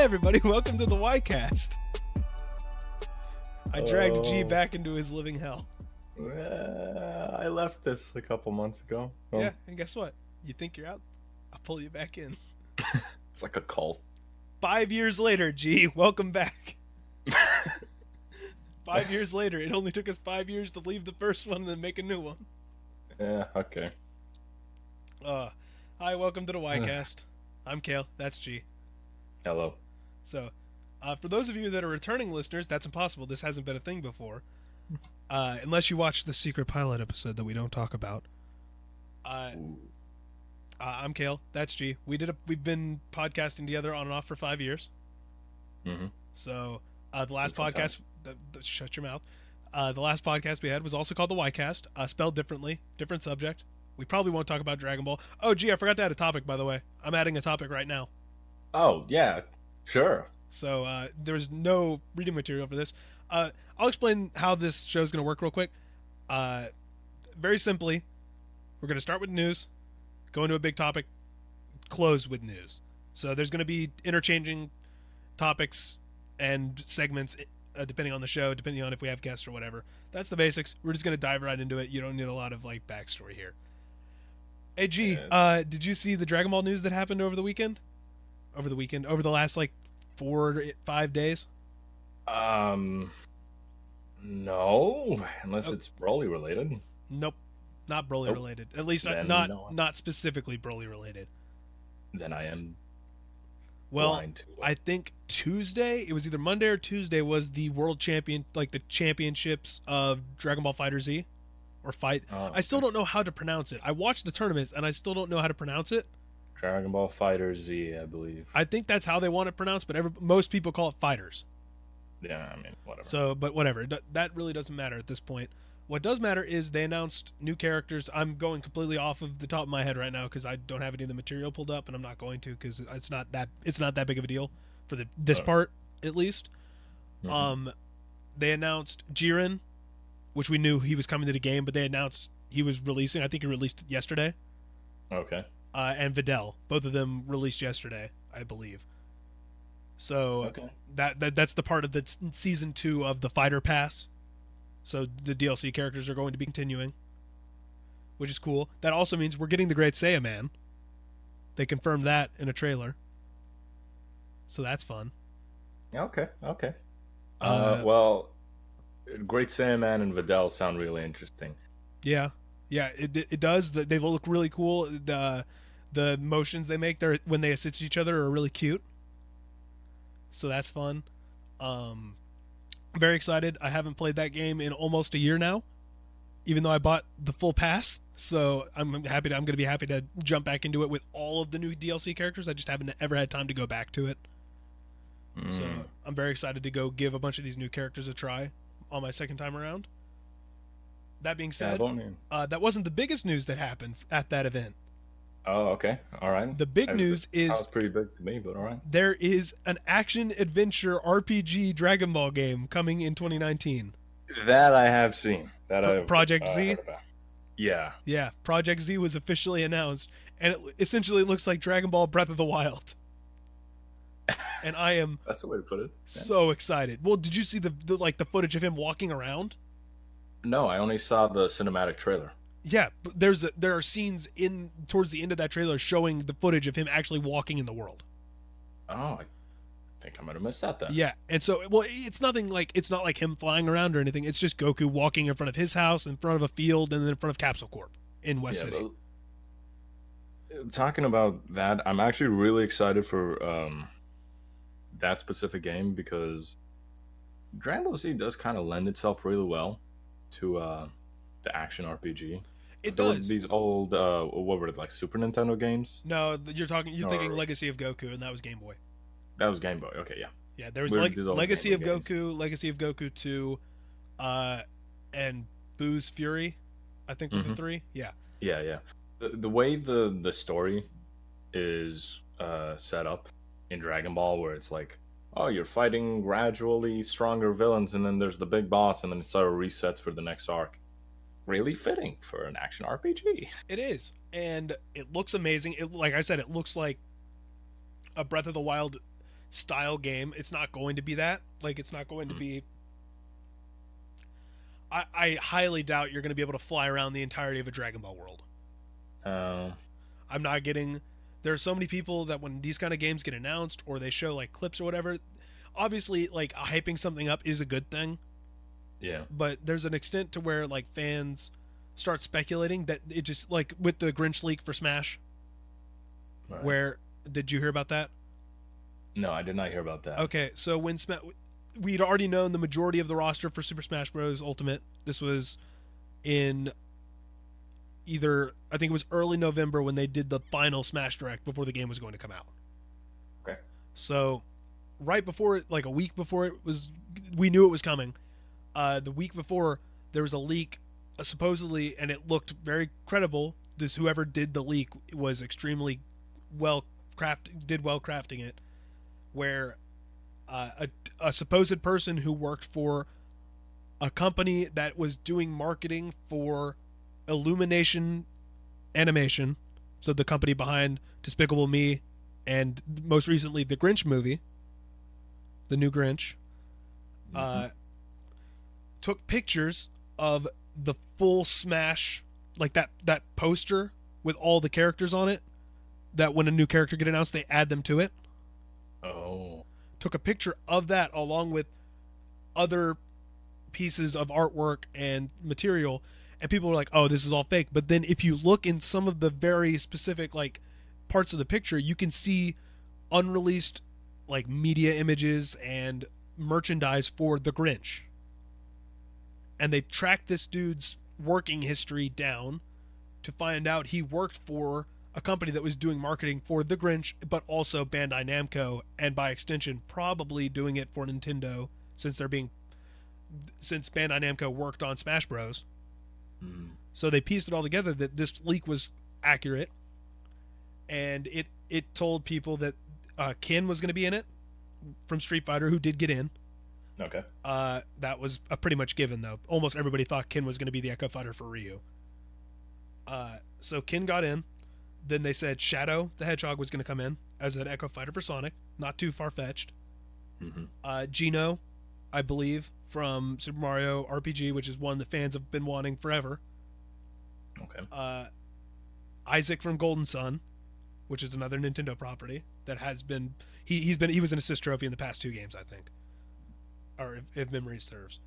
everybody, welcome to the W.H.Y Cast. I dragged G back into his living hell. I left this a couple months ago. Yeah, and guess what? You think you're out? I'll pull you back in. It's like a cult. 5 years later, G, welcome back. 5 years later. It only took us 5 years to leave the first one and then make a new one. Yeah, okay. Hi, welcome to the W.H.Y Cast. I'm Cale, that's G. Hello. So, for those of you that are returning listeners, that's impossible. This hasn't been a thing before. Unless you watched the secret pilot episode that we don't talk about. I'm Cale, that's G. We've been podcasting together on and off for 5 years. Mm-hmm. So, the last podcast... shut your mouth. The last podcast we had was also called the W.H.Y Cast, spelled differently, different subject. We probably won't talk about Dragon Ball. Oh, gee, I forgot to add a topic, by the way. I'm adding a topic right now. Oh, yeah, sure. So, there's no reading material for this. I'll explain how this show's going to work real quick. Very simply, we're going to start with news, go into a big topic, close with news. So there's going to be interchanging topics and segments depending on the show, depending on if we have guests or whatever. That's the basics. We're just going to dive right into it. You don't need a lot of backstory here. Hey, G, did you see the Dragon Ball news that happened over the weekend? Over the last 4 to 5 days? No, unless it's Broly related. Nope, not Broly related. At least not specifically Broly related. Then I am. Well, I think Tuesday, it was either Monday or Tuesday, was the world champion, the championships of Dragon Ball Fighter Z, or Fight. Oh, okay. I still don't know how to pronounce it. I watched the tournaments and I still don't know how to pronounce it. Dragon Ball Fighter Z, I believe. I think that's how they want it pronounced, but most people call it Fighters. Yeah, I mean, whatever. So, but whatever. That really doesn't matter at this point. What does matter is they announced new characters. I'm going completely off of the top of my head right now because I don't have any of the material pulled up, and I'm not going to because it's not that big of a deal for this part at least. Mm-hmm. They announced Jiren, which we knew he was coming to the game, but they announced he was releasing. I think he released yesterday. Okay. And Videl, both of them released yesterday, I believe. So okay. That's the part of the season 2 of the Fighter Pass. So the DLC characters are going to be continuing, which is cool. That also means we're getting the Great Saiyaman. They confirmed that in a trailer. So that's fun. Okay. Well, Great Saiyaman and Videl sound really interesting. Yeah, it does. They look really cool. The motions they make there when they assist each other are really cute. So that's fun. I'm very excited. I haven't played that game in almost a year now, even though I bought the full pass. So I'm going to be happy to jump back into it with all of the new DLC characters. I just haven't ever had time to go back to it. So I'm very excited to go give a bunch of these new characters a try on my second time around. That being said, that wasn't the biggest news that happened at that event. Oh, okay. All right. The big news is... Sounds pretty big to me, but all right. There is an action-adventure RPG Dragon Ball game coming in 2019. That I have seen. Project Z? Yeah. Yeah, Project Z was officially announced, and it essentially looks like Dragon Ball Breath of the Wild. And I am... That's the way to put it. Yeah. So excited. Well, did you see the footage of him walking around? No, I only saw the cinematic trailer. Yeah, but there are scenes towards the end of that trailer showing the footage of him actually walking in the world. Oh, I think I might have missed that then. Yeah, and so it's not like him flying around or anything. It's just Goku walking in front of his house, in front of a field, and then in front of Capsule Corp in West City. Talking about that, I'm actually really excited for that specific game because Dragon Ball Z does kind of lend itself really well to the action RPG. It does. These old, what were it, Super Nintendo games? No, you're thinking Legacy of Goku, and that was Game Boy. That was Game Boy. Okay, yeah. Yeah, there was Legacy of Goku, Legacy of Goku 2, and Boo's Fury, I think were the three. Yeah. Yeah. The way the story is set up in Dragon Ball, where it's like, oh, you're fighting gradually stronger villains, and then there's the big boss, and then it sort of resets for the next arc. Really fitting for an action RPG. It is, and it looks amazing. Like I said, it looks like a Breath of the Wild style game. It's not going to be that. Like, it's not going to Mm. be. I highly doubt you're going to be able to fly around the entirety of a Dragon Ball world. Uh, I'm not getting. There are so many people that when these kind of games get announced or they show like clips or whatever, obviously like hyping something up is a good thing, yeah. but there's an extent to where like fans start speculating that it just like with the Grinch leak for Smash, Right. where did you hear about that? No, I did not hear about that. Okay, so when we'd already known the majority of the roster for Super Smash Bros. Ultimate. This was in either I think it was early November when they did the final Smash Direct before the game was going to come out. Okay. So right before it, like a week before it was, we knew it was coming. The week before there was a leak, supposedly, and it looked very credible. This whoever did the leak was extremely did well crafting it, where a supposed person who worked for a company that was doing marketing for Illumination Animation, so the company behind Despicable Me and most recently the Grinch movie, the new Grinch, took pictures of the full Smash, like that poster with all the characters on it, that when a new character get announced they add them to it. Oh. Took a picture of that along with other pieces of artwork and material, and people were like, oh, this is all fake. But then if you look in some of the very specific like parts of the picture, you can see unreleased like media images and merchandise for the Grinch, and they tracked this dude's working history down to find out he worked for a company that was doing marketing for the Grinch, but also Bandai Namco, and by extension, probably doing it for Nintendo, since Bandai Namco worked on Smash Bros. Mm. So they pieced it all together that this leak was accurate, and it told people that Ken was going to be in it from Street Fighter, who did get in. Okay. That was a pretty much given, though. Almost everybody thought Ken was going to be the Echo Fighter for Ryu. So Ken got in. Then they said Shadow the Hedgehog was going to come in as an Echo Fighter for Sonic. Not too far-fetched. Mm-hmm. Geno, I believe, from Super Mario RPG, which is one that fans have been wanting forever. Okay. Isaac from Golden Sun, which is another Nintendo property that has been he was an assist trophy in the past 2 games, I think, or if memory serves.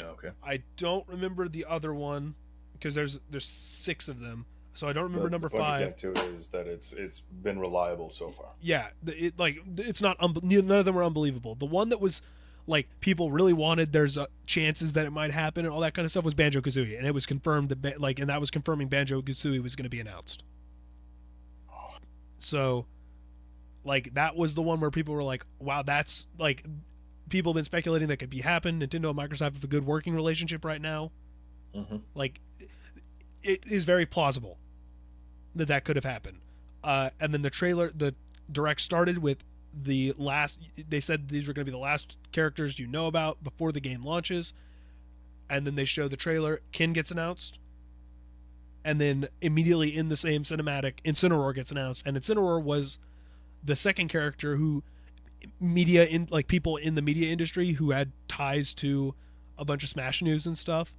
Okay. I don't remember the other one because there's 6 of them, so I don't remember number the point 5. you get to is that it's been reliable so far. Yeah, it's not none of them are unbelievable. The one that was like people really wanted, there's chances that it might happen and all that kind of stuff, was Banjo-Kazooie, and it was confirmed that and that was confirming Banjo-Kazooie was going to be announced. So like that was the one where people were like, wow, that's like, people have been speculating that could be happen. Nintendo and Microsoft have a good working relationship right now. Mm-hmm. Like, it is very plausible that could have happened. And then the direct started with the last. They said these were going to be the last characters you know about before the game launches, and then they show the trailer. Ken gets announced, and then immediately in the same cinematic, Incineroar gets announced, and Incineroar was the second character who people in the media industry who had ties to a bunch of Smash news and stuff.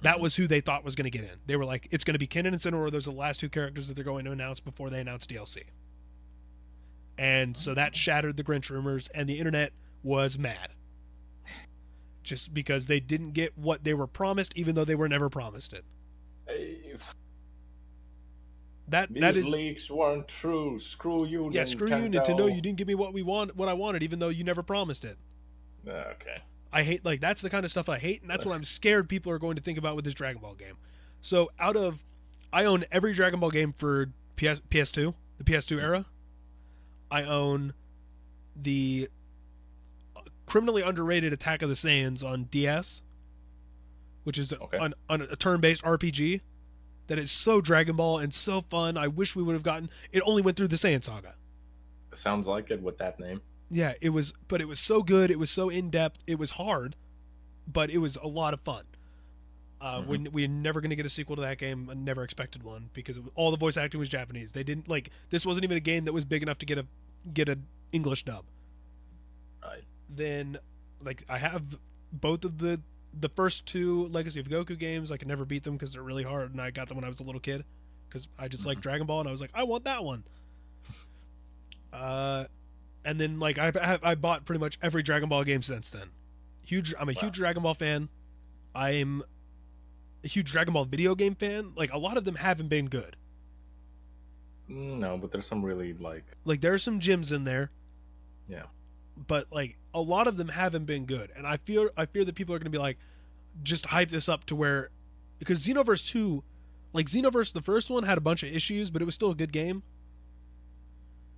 That was who they thought was going to get in. They were like, it's going to be Ken and Incineroar. Those are the last 2 characters that they're going to announce before they announce DLC. And so that shattered the Grinch rumors, and the internet was mad. Just because they didn't get what they were promised, even though they were never promised it. These leaks weren't true. Screw you, yeah, Nintendo. Screw you, Nintendo. You didn't give me what I wanted, even though you never promised it. Okay. I hate, like, that's the kind of stuff I hate, and that's what I'm scared people are going to think about with this Dragon Ball game. So I own every Dragon Ball game for PS2, the PS2 era. I own the criminally underrated Attack of the Saiyans on DS, which is a turn-based RPG that is so Dragon Ball and so fun. I wish we would have gotten it. Only went through the Saiyan saga. Sounds like it with that name. Yeah, it was so good. It was so in-depth. It was hard, but it was a lot of fun. We're never going to get a sequel to that game. I never expected one because all the voice acting was Japanese. They didn't this wasn't even a game that was big enough to get a English dub. Right. then like I have both of the first two Legacy of Goku games. I could never beat them because they're really hard, and I got them when I was a little kid because I just like Hmm. Dragon Ball, and I was like, I want that one. Uh, and then like I bought pretty much every Dragon Ball game since then. I'm a Wow. huge Dragon Ball fan. I'm a huge Dragon Ball video game fan. Like a lot of them haven't been good. No, but there's some really like, Like there are some gems in there, yeah. but like a lot of them haven't been good. And I fear that people are going to be like, just hype this up to where, because Xenoverse 2, like Xenoverse the first one had a bunch of issues, but it was still a good game.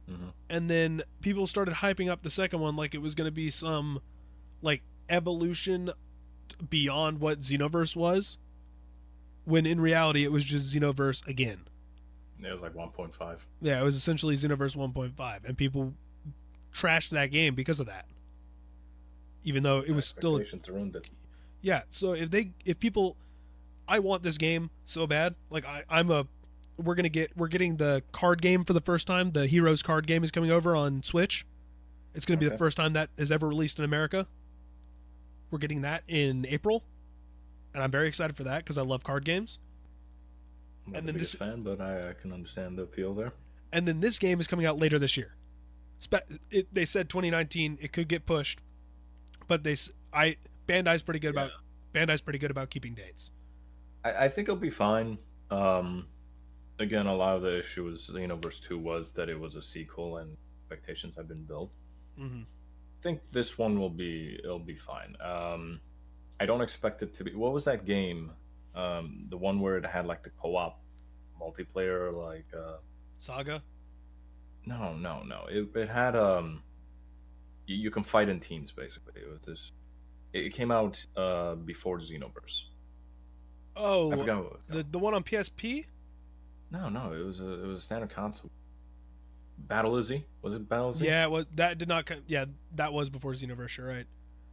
Hmm. And then people started hyping up the second one like it was going to be some like evolution beyond what Xenoverse was, when in reality it was just Xenoverse again. It was like 1.5. Yeah, it was essentially Xenoverse 1.5, and people trashed that game because of that. Even though it My was still, expectations ruined it. yeah. So if people, I want this game so bad. Like I'm a, we're getting the card game for the first time. The Heroes card game is coming over on Switch. It's going to be the Okay. first time that is ever released in America. We're getting that in April, and I'm very excited for that because I love card games. I'm not And the then biggest this, fan, but I can understand the appeal there. and then this game is coming out later this year. They said 2019. It could get pushed, but I Bandai's pretty good Yeah. about Bandai's pretty good about keeping dates. I think it'll be fine. Again, a lot of the issue was Xenoverse 2 was that it was a sequel and expectations have been built. Mm-hmm. I think this one it'll be fine. I don't expect it to be. What was that game? The one where it had like the co-op multiplayer, like Saga. no, no, no. It had you can fight in teams basically. It was this. It came out before Xenoverse. I Oh, forgot what it was called. the one on PSP. No, no, it was a standard console. Battle Izzy? Was it Battle Izzy? Yeah, it was that did not. Yeah, that was before Xenoverse. You're right.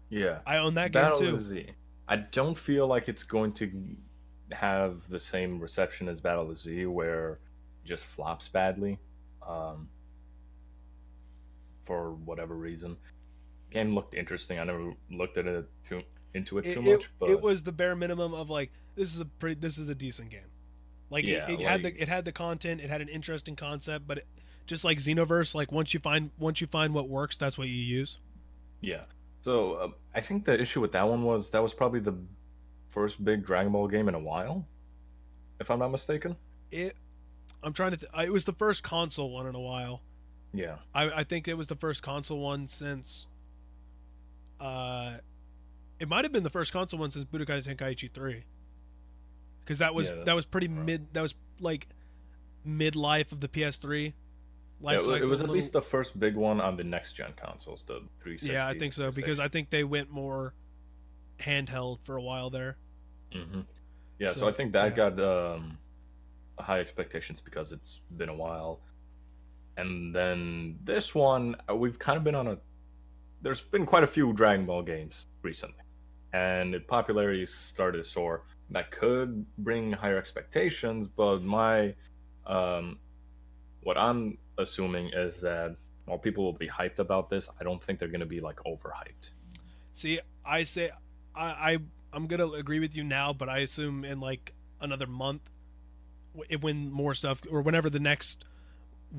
Yeah. I own that game Battle too. Izzy. I don't feel like it's going to have the same reception as Battle Izzy, where it just flops badly, um, for whatever reason. Game looked interesting. I never looked at it into it It, too it much, but it was the bare minimum of like this is a decent game. Like yeah, it had like it had the content, it had an interesting concept, but just like Xenoverse, like once you find what works, that's what you use. yeah. So I think the issue with that one was that was probably the first big Dragon Ball game in a while, if I'm not mistaken. It I'm trying to it was the first console one in a while. Yeah. I think it was the first console one since uh it might have been the first console one since Budokai Tenkaichi 3, because Yeah, that that's was pretty right. mid, that was like midlife of the PS3 Yeah, life it cycle was a at little. least the first big one on the next gen consoles, the Yeah, I 360s, think so because I PlayStation. think they went more handheld for a while there. Hmm. Yeah, so I So think that yeah, got high expectations because it's been a while. And then this one, we've kind of been on a. There's been quite a few Dragon Ball games recently, and the popularity started to soar. That could bring higher expectations, but um, what I'm assuming is that while people will be hyped about this, I don't think they're going to be like overhyped. see, I say I I'm gonna agree with you now, but I assume in like another month, when more stuff or whenever the next,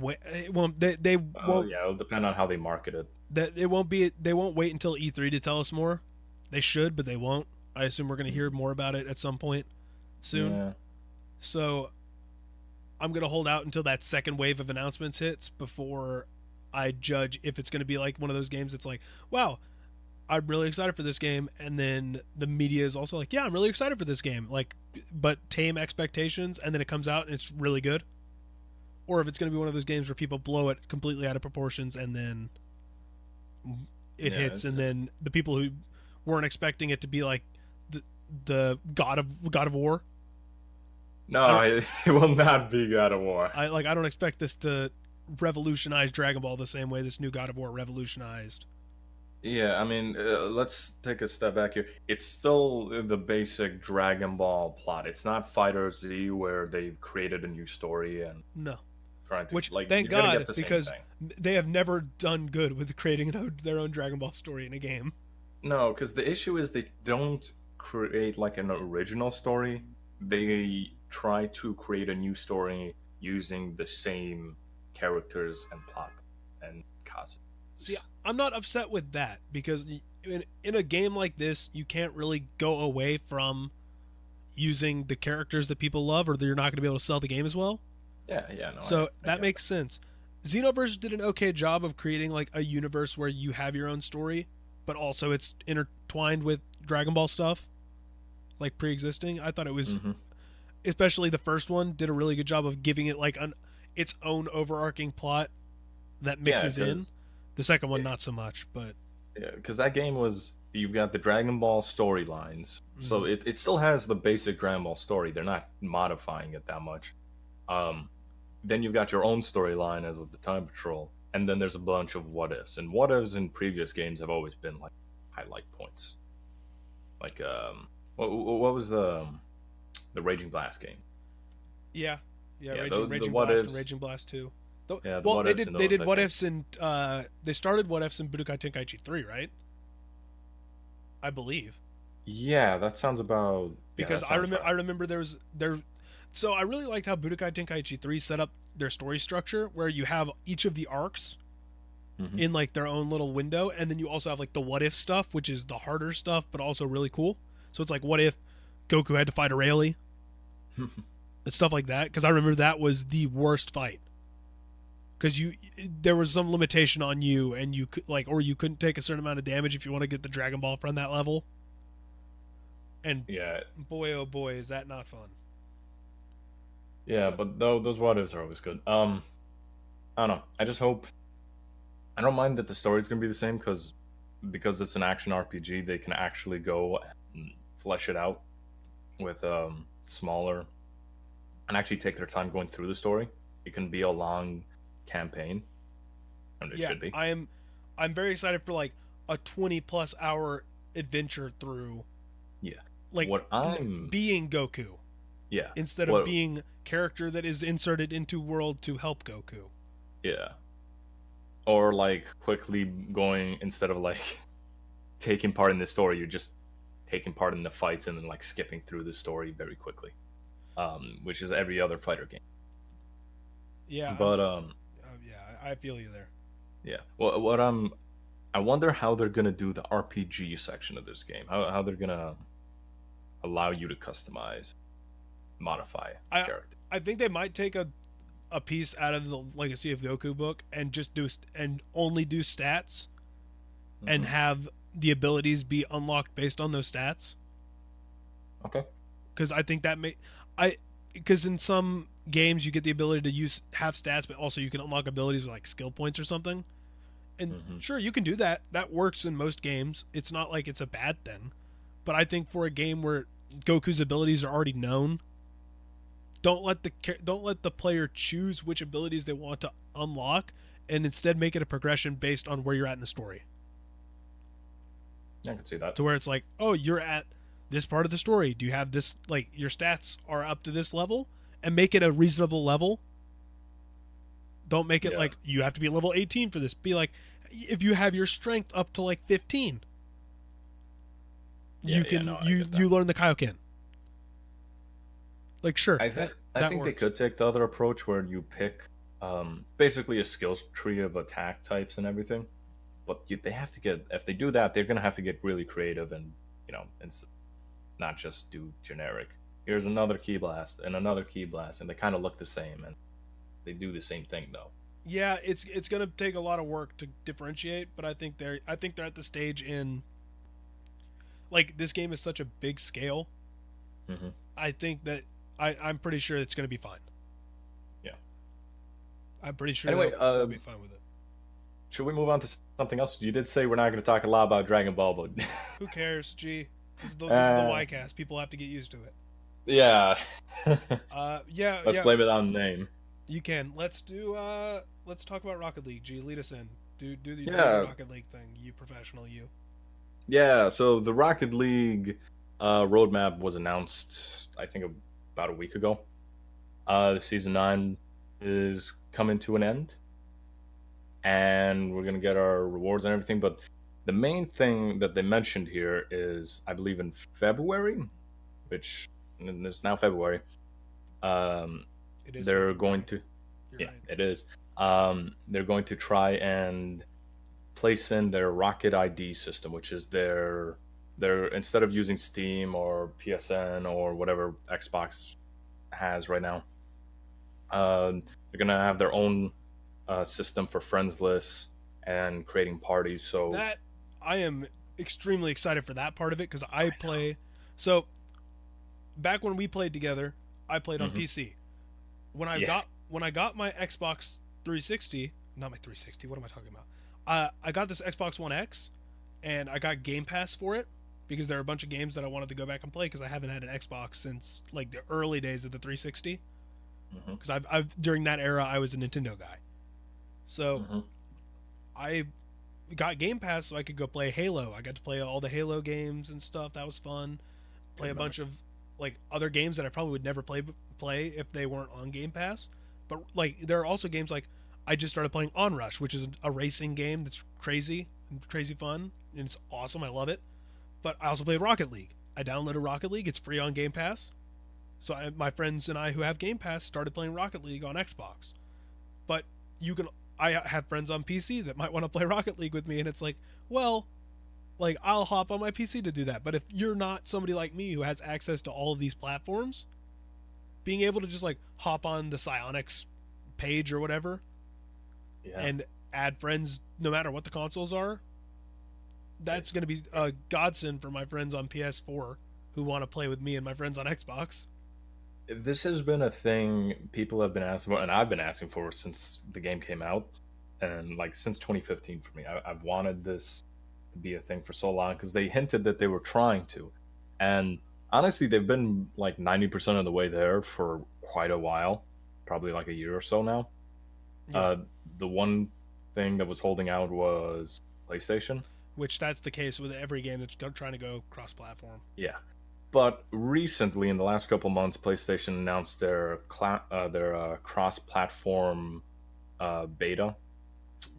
it won't they Oh won't yeah, it'll depend on how they market it. that it won't be they won't wait until E3 to tell us more. They should, but they won't. I assume we're gonna hear more about it at some point soon. Yeah. So I'm gonna hold out until that second wave of announcements hits before I judge if it's gonna be like one of those games that's like, wow, I'm really excited for this game, and then the media is also like, yeah, I'm really excited for this game, like, but tame expectations, and then it comes out and it's really good. Or if it's gonna be one of those games where people blow it completely out of proportions, and then it Yeah, hits, and then the people who weren't expecting it to be like the God of War. I no, don't it will not be God of War. I don't expect this to revolutionize Dragon Ball the same way this new God of War revolutionized. Yeah, I mean, let's take a step back here. It's still the basic Dragon Ball plot. It's not Fighter Z where they created a new story and No, trying to Which, like thank you're gonna get God, the same because thing. they have never done good with creating their own Dragon Ball story in a game. No, because the issue is they don't create like an original story. They try to create a new story using the same characters and plot and See, costumes. I'm not upset with that because in a game like this, you can't really go away from using the characters that people love, or you're not going to be able to sell the game as well. Yeah, yeah, no, So I that get makes sense. Xenoverse did an okay job of creating like a universe where you have your own story, but also it's intertwined with Dragon Ball stuff, like pre-existing. I thought it that. was, especially the first one, did a really good job of giving it like its own overarching plot that Yeah, mixes in. The second one, yeah, not so much, but because that game was you've got the Dragon Ball storylines, so mhm. it still has the basic Dragon Ball story. They're not modifying it that much. Um, then you've got your own storyline as the Time Patrol, and then there's a bunch of what ifs. And what ifs in previous games have always been like highlight points. Like what was the Raging Blast game? Yeah, yeah, Yeah, the Raging what Blast and ifs. Raging Blast 2. Yeah, the Well, what ifs in they those, did I what think. ifs in they started what ifs in Budokai Tenkaichi 3, right? I believe. Yeah, that sounds about. Yeah, Because that sounds I right. remember there so I really liked how Budokai Tenkaichi 3 set up their story structure where you have each of the arcs Hmm. in like their own little window, and then you also have like the what if stuff, which is the harder stuff but also really cool. So it's like, what if Goku had to fight a Rayleigh and stuff like that, because I remember that was the worst fight because there was some limitation on you, and you could like, or you couldn't take a certain amount of damage if you want to get the Dragon Ball from that level. And Yeah, boy, oh boy, is that not fun. yeah, but though those what ifs are always good. I don't know. I just hope. I don't mind that the story's gonna be the same because it's an action RPG. They can actually go and flesh it out with smaller and actually take their time going through the story. It can be a long campaign, and it Yeah, should be. I'm very excited for like a 20+ hour adventure through Yeah. like What I'm. being Goku Yeah. instead of What. being character that is inserted into world to help Goku. Yeah. Or like quickly going instead of like taking part in the story, you're just taking part in the fights and then like skipping through the story very quickly, which is every other fighter game. Yeah, But yeah, I feel you there. yeah. What I wonder how they're gonna do the RPG section of this game. How they're gonna allow you to customize, modify I character. I think they might take a piece out of the Legacy of Goku book and just do and only do stats and Hmm. have the abilities be unlocked based on those stats. Okay. Because I think that may I because in some games you get the ability to use have stats, but also you can unlock abilities with like skill points or something. And Hmm. sure, you can do that. That works in most games. It's not like it's a bad thing. But I think for a game where Goku's abilities are already known, don't let the player choose which abilities they want to unlock, and instead make it a progression based on where you're at in the story. Yeah, I can see that. To where it's like, oh, you're at this part of the story. Do you have this, like, your stats are up to this level, and make it a reasonable level. Don't make it Yeah. like you have to be level 18 for this. Be like, if you have your strength up to like 15, Yeah. you Yeah. can No, I you get that. you learn the Kaioken. Like, sure, I that think they works. could take the other approach where you pick basically a skills tree of attack types and everything. But they have to get if they do that, they're gonna have to get really creative and it's not just do generic. Here's another key blast and another key blast, and they kind of look the same and they do the same thing though. Yeah, it's gonna take a lot of work to differentiate, but I think they're at the stage in like this game is such a big scale. Hmm. I think that I'm pretty sure it's gonna be fine. Yeah. I'm pretty sure Anyway, they'll be fine with it. should we move on to something else? You did say we're not going to talk a lot about Dragon Ball, but Who cares? Gee, this is the uh, Y cast. People have to get used to it. yeah. Yeah, Let's yeah. blame it on the name. You can. Let's talk about Rocket League. G, lead us in. Do the Yeah. Rocket League thing. You professional, you. Yeah, so the Rocket League roadmap was announced, I think, about a week ago. Season 9 is coming to an end, and we're gonna get our rewards and everything. But the main thing that they mentioned here is, I believe, in February, which and it's now February. Um, It is they're going February. to, You're yeah, right. it is. They're going to try and place in their Rocket ID system, which is their instead of using Steam or PSN or whatever Xbox has right now. They're gonna have their own system for friends lists and creating parties. So That I am extremely excited for that part of it because I I play. So back when we played together, I played know. on PC. Yeah, When I got my Xbox 360, not my 360. What am I talking about? I got this Xbox One X, and I got Game Pass for it because there are a bunch of games that I wanted to go back and play because I haven't had an Xbox since like the early days of the 360. hmm Because I've during that era I was a Nintendo guy, so hmm I got Game Pass so I could go play Halo. I got to play all the Halo games and stuff. That was fun. good Play a memory. bunch of like other games that I probably would never play if they weren't on Game Pass. But like there are also games like I just started playing Onrush, which is a racing game that's crazy fun, and it's awesome. I love it. But I also played Rocket League. I downloaded Rocket League. It's free on Game Pass. So my friends and I who have Game Pass started playing Rocket League on Xbox. But you can I have friends on PC that might want to play Rocket League with me, and it's like, well, like I'll hop on my PC to do that. But if you're not somebody like me who has access to all of these platforms, being able to just like hop on the Psyonix page or whatever Yeah, and add friends no matter what the consoles are, that's it's going to be a godsend for my friends on PS4 who want to play with me and my friends on Xbox. this has been a thing people have been asking for, and I've been asking for since the game came out, and like since 2015 for me. I've wanted this to be a thing for so long because they hinted that they were trying to, and honestly, they've been like 90% of the way there for quite a while, probably like a year or so now. Yeah, Uh, the one thing that was holding out was PlayStation. which that's the case with every game that's trying to go cross-platform. Yeah, but recently, in the last couple months, PlayStation announced their cross-platform beta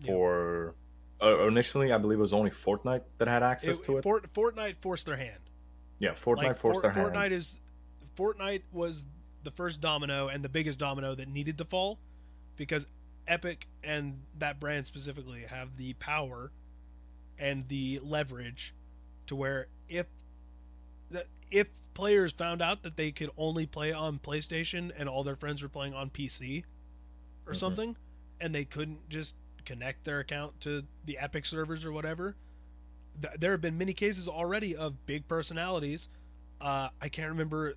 Yep. for. Initially, I believe it was only Fortnite that had access to it. Fortnite forced their hand. Yeah, Fortnite forced their hand. Fortnite was the first domino and the biggest domino that needed to fall because Epic and that brand specifically have the power and the leverage to where if players found out that they could only play on PlayStation and all their friends were playing on PC or hmm something and they couldn't just connect their account to the Epic servers or whatever, there have been many cases already of big personalities. I can't remember.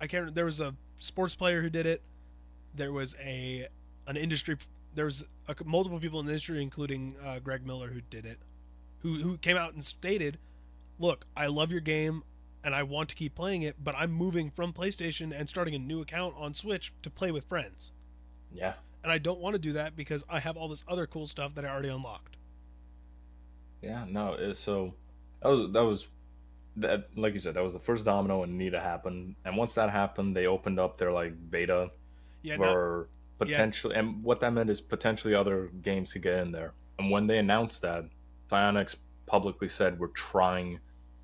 I can't. There was a sports player who did it. There was an industry. There was multiple people in the industry, including Greg Miller, who did it. Who came out and stated, "Look, I love your game, and I want to keep playing it, but I'm moving from PlayStation and starting a new account on Switch to play with friends, Yeah, and I don't want to do that because I have all this other cool stuff that I already unlocked." yeah. No, so that was that. Like you said, that was the first domino and need to happen. And once that happened, they opened up their like beta Yeah. Now. for Yeah. potentially, and what that meant is potentially other games to get in there. And when they announced that, Psyonix publicly said we're trying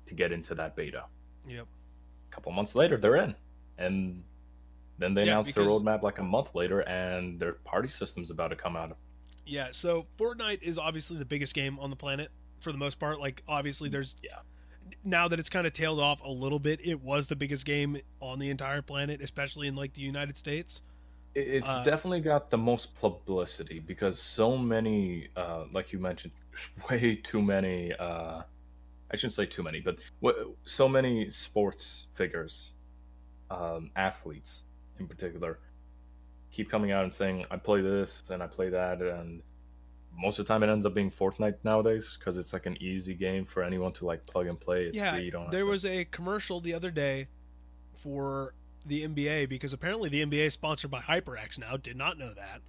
to get into that beta. Yep. A couple months later, they're in, and then they Yeah. announced their Because roadmap like a month later, and their party system's about to come out. yeah. So Fortnite is obviously the biggest game on the planet for the most part. Like obviously, there's Yeah, now that it's kind of tailed off a little bit. It was the biggest game on the entire planet, especially in like the United States. it's Uh, definitely got the most publicity because so many, like you mentioned, way too many. I shouldn't say too many, but so many sports figures, athletes in particular, keep coming out and saying, "I play this and I play that," and most of the time it ends up being Fortnite nowadays because it's like an easy game for anyone to like plug and play. It's yeah, free. You don't have there to. was a commercial the other day for the NBA because apparently the NBA is sponsored by HyperX now. Did not know that.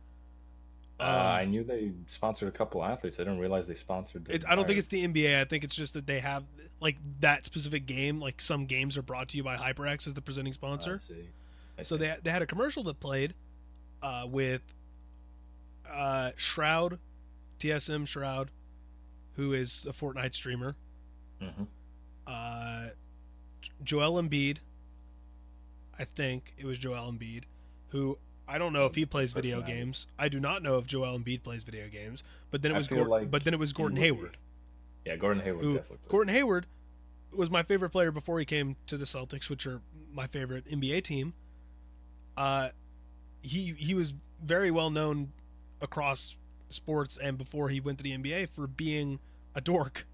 I knew they sponsored a couple athletes. I didn't realize they sponsored the I don't think entire. it's the NBA. I think it's just that they have like that specific game. Like some games are brought to you by HyperX as the presenting I sponsor. see. I So see. they had a commercial that played with Shroud, TSM Shroud, who is a Fortnite streamer. Hmm. Uh, Joel Embiid, I think it was Joel Embiid, who I don't know if he plays video Personality. games. I do not know if Joel Embiid plays video games. But then it I was feel like he Gordon would be. Hayward, Yeah, Gordon Hayward who definitely plays. Gordon Hayward was my favorite player before he came to the Celtics, which are my favorite NBA team. Uh, he was very well known across sports and before he went to the NBA for being a dork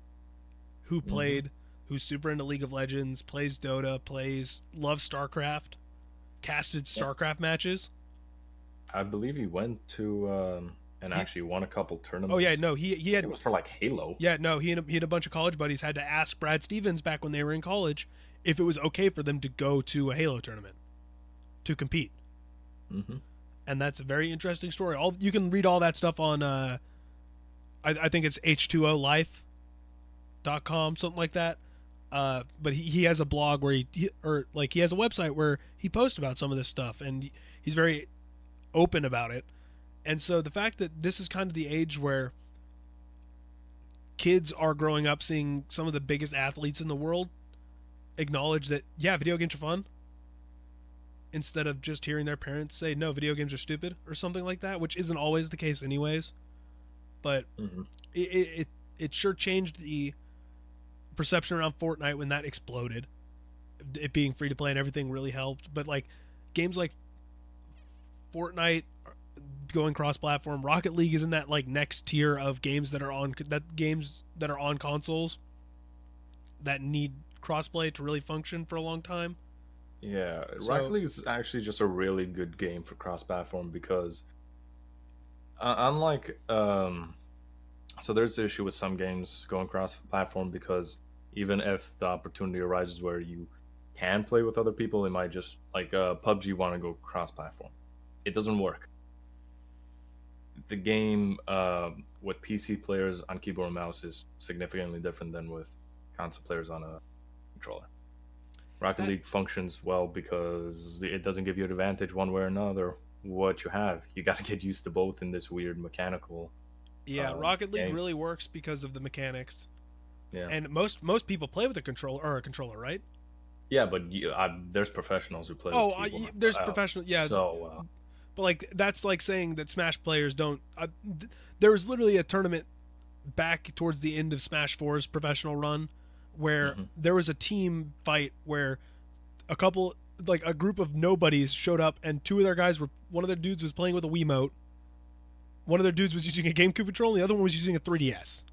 who Hmm. played, who's super into League of Legends, plays Dota, loves StarCraft, casted Yeah, StarCraft matches. I believe he went to and He, actually won a couple oh yeah, tournaments. no, he I think had it was for like Halo. yeah, no, he had a bunch of college buddies had to ask Brad Stevens back when they were in college if it was okay for them to go to a Halo tournament to compete. Hmm. And that's a very interesting story. All you can read all that stuff on I think it's h2olife.com, something like that. But he has a blog where he has a website where he posts about some of this stuff, and he's very open about it. And so the fact that this is kind of the age where kids are growing up seeing some of the biggest athletes in the world acknowledge that, yeah, video games are fun, instead of just hearing their parents say no, video games are stupid or something like that, which isn't always the case anyways. But Hmm. it sure changed the perception around Fortnite when that exploded. It being free to play and everything really helped. But like games like Fortnite going cross-platform, Rocket League is in that like next tier of games that are on consoles that need crossplay to really function for a long time. Yeah, Rocket So League is actually just a really good game for cross-platform because unlike so there's the issue with some games going cross-platform because even if the opportunity arises where you can play with other people, it might just like PUBG want to go cross-platform. It doesn't work. The game with PC players on keyboard and mouse is significantly different than with console players on a controller. Rocket that League functions well because it doesn't give you an advantage one way or another. What you have, you got to get used to both in this weird mechanical yeah, Rocket League game. really works because of the mechanics. Yeah, And most people play with a controller, right? yeah, but there's professionals who play with Oh, keyboard. there's professional, yeah, So but like that's like saying that Smash players don't. There was literally a tournament back towards the end of Smash 4's professional run where mhm. there was a team fight where a couple like a group of nobodies showed up and two of their guys were one of their dudes was playing with a Wiimote, one of their dudes was using a GameCube controller, and the other one was using a 3DS.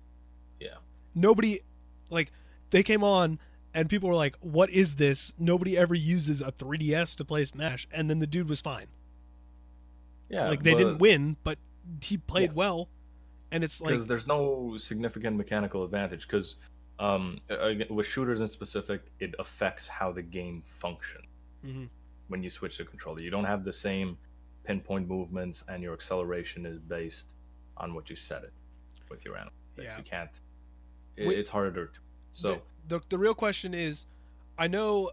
Yeah, Nobody like they came on and people were like, "What is this?" Nobody ever uses a 3DS to play Smash, and then the dude was fine. yeah, Like they didn't but win, but he yeah, played well, and it's like, because there's no significant mechanical advantage. Because with shooters in specific, it affects how the game functions mhm, when you switch the controller. You don't have the same pinpoint movements, and your acceleration is based on what you set it with your analytics. yeah. You can't. Wait, It's harder to. the, So the real question is, I know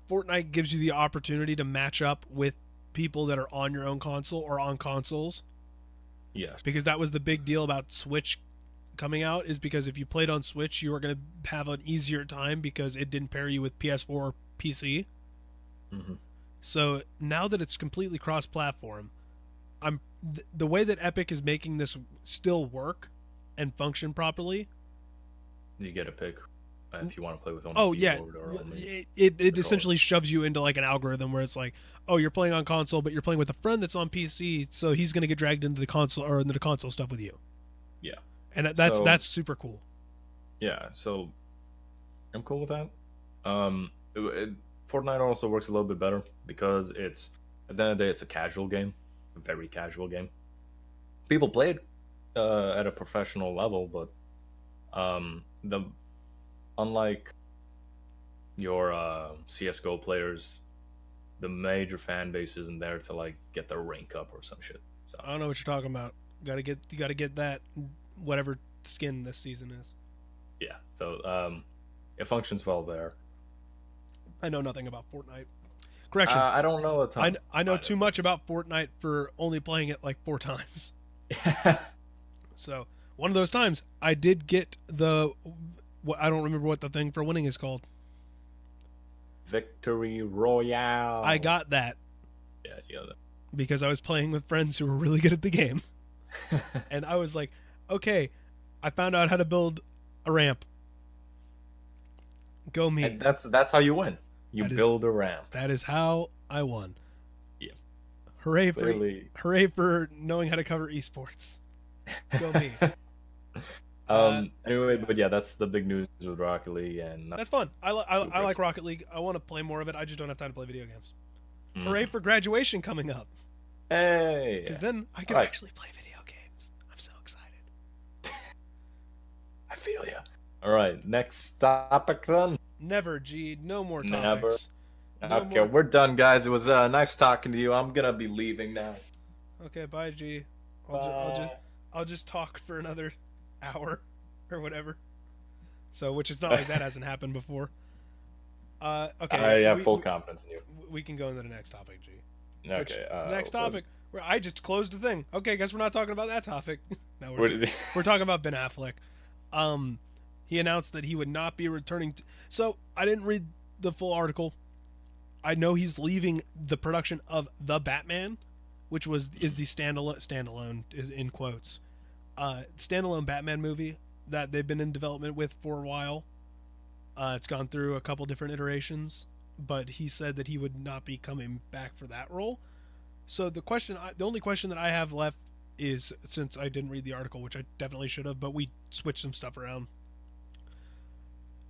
Fortnite gives you the opportunity to match up with people that are on your own console or on consoles, yes. because that was the big deal about Switch coming out, is because if you played on Switch, you were going to have an easier time because it didn't pair you with PS4 or PC. Hmm. So now that it's completely cross-platform, the way that Epic is making this still work and function properly. You get a pick if you want to play with only Oh yeah, keyboard or only it controller. essentially shoves you into like an algorithm where it's like, oh, you're playing on console, but you're playing with a friend that's on PC, so he's going to get dragged into the console or into the console stuff with you, Yeah. and So that's super cool. yeah. So I'm cool with that. Fortnite also works a little bit better because it's at the end of the day it's a casual game, a very casual game. People play it at a professional level, but the unlike your CS:GO players, the major fan base isn't there to like get their rank up or some shit. So I don't know what you're talking about. You got to get that whatever skin this season is. yeah, so it functions well there. I know nothing about Fortnite. Correction. I don't know a ton I know either. too much about Fortnite for only playing it like 4 times. So one of those times, I did get the. I don't remember what the thing for winning is called. Victory I Royale. got that Yeah, yeah. because I was playing with friends who were really good at the game, and I was like, okay, I found out how to build a ramp. Go me. And that's how you win. You That is build a ramp. that is how I won. Yeah, Hooray for clearly. hooray for knowing how to cover esports. Go me. Anyway, Yeah, but yeah, that's the big news with Rocket League and that's fun. I super like excited. Rocket League. I want to play more of it. I just don't have time to play video games. Hooray Mhm. for graduation coming up, Hey, because then I all can right. actually play video games. I'm so excited. I feel you. All right, next topic then. Never, G. No more Never. topics. No Okay, more. we're done, guys. It was nice talking to you. I'm gonna be leaving now. Okay, bye, G. Bye. I'll just talk for another hour or whatever. So, which is not like that hasn't happened before. Okay, I have full confidence in you. we can go into the next topic, G. Which Okay. next topic? Where I just closed the thing. Okay, guess we're not talking about that topic. No, what is we're talking about Ben Affleck. He announced that he would not be returning. So I didn't read the full article. I know he's leaving the production of The Batman, which is the standalone in quotes, standalone Batman movie that they've been in development with for a while. It's gone through a couple different iterations, but he said that he would not be coming back for that role. So the only question that I have left is, since I didn't read the article, which I definitely should have, but we switched some stuff around.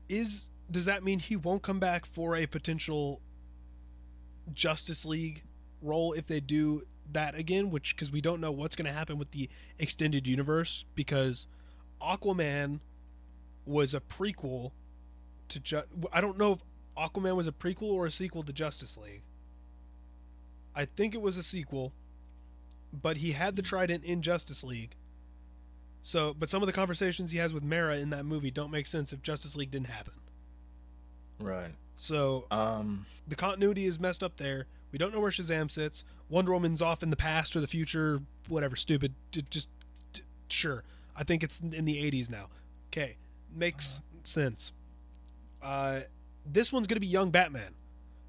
Does that mean he won't come back for a potential Justice League role if they do that again? Which, because we don't know what's going to happen with the extended universe, because Aquaman was a prequel to I don't know if Aquaman was a prequel or a sequel to Justice League. I think it was a sequel, but he had the trident in Justice League. So, but some of the conversations he has with Mara in that movie don't make sense if Justice League didn't happen. right? So, the continuity is messed up there. We don't know where Shazam sits. Wonder Woman's off in the past or the future, whatever, stupid. Sure. I think it's in the 80s now. Okay, makes sense. This one's going to be young Batman.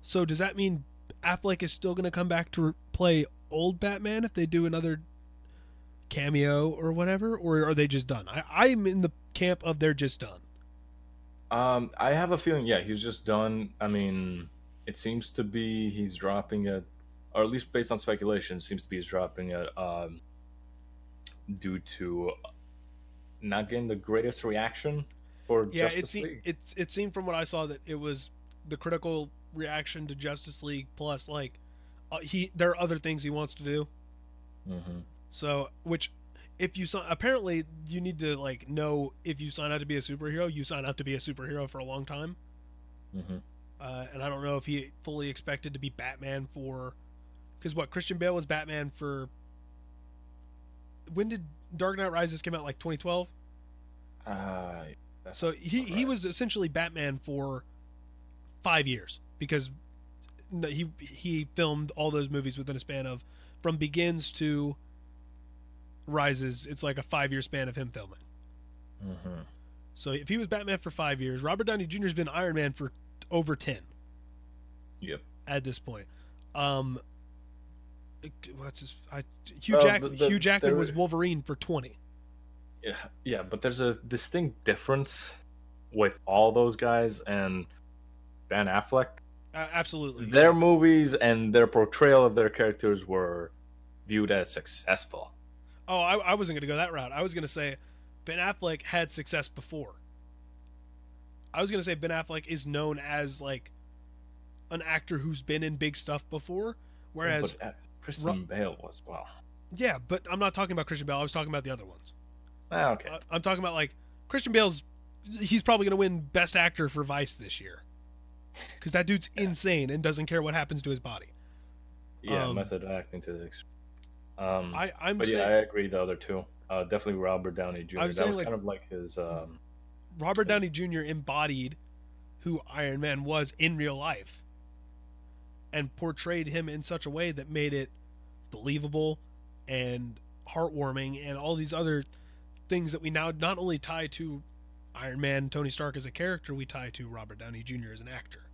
So does that mean Affleck is still going to come back to play old Batman if they do another cameo or whatever? Or are they just done? I'm in the camp of they're just done. I have a feeling, yeah, he's just done. I mean, it seems to be he's dropping it, or at least based on speculation, it seems to be he's dropping it due to not getting the greatest reaction for Yeah, Justice League. it seemed from what I saw that it was the critical reaction to Justice League plus like there are other things he wants to do. Mm-hmm. So, which if you sign, apparently you need to like know if you sign out to be a superhero, you sign out to be a superhero for a long time. Mm-hmm. And I don't know if he fully expected to be Batman for, because what Christian Bale was Batman for. When did Dark Knight Rises came out? Like 2012. That's So he right. was essentially Batman for 5 years because he filmed all those movies within a span of from Begins to Rises. It's like a 5 year span of him filming. Mm-hmm. So if he was Batman for 5 years, Robert Downey Jr. has been Iron Man for over 10 Yep. at this point. Um, what's his? Hugh Jackman there, was Wolverine for 20. yeah, yeah, but there's a distinct difference with all those guys and Ben Affleck. Absolutely, Their movies and their portrayal of their characters were viewed as successful. Oh, I wasn't going to go that route. I was going to say Ben Affleck had success before. I was going to say Ben Affleck is known as like an actor who's been in big stuff before, whereas But Christian Bale was well. yeah, but I'm not talking about Christian Bale. I was talking about the other ones. Okay. I'm talking about like Christian Bale's. He's probably going to win Best Actor for Vice this year because that dude's Yeah. insane and doesn't care what happens to his body. Yeah, method acting to the extreme. I'm But yeah, saying I agree. The other two, definitely Robert Downey Jr. I'm That saying was like kind of like his. Robert Downey Jr. embodied who Iron Man was in real life and portrayed him in such a way that made it believable and heartwarming and all these other things that we now not only tie to Iron Man, Tony Stark as a character, we tie to Robert Downey Jr. as an actor.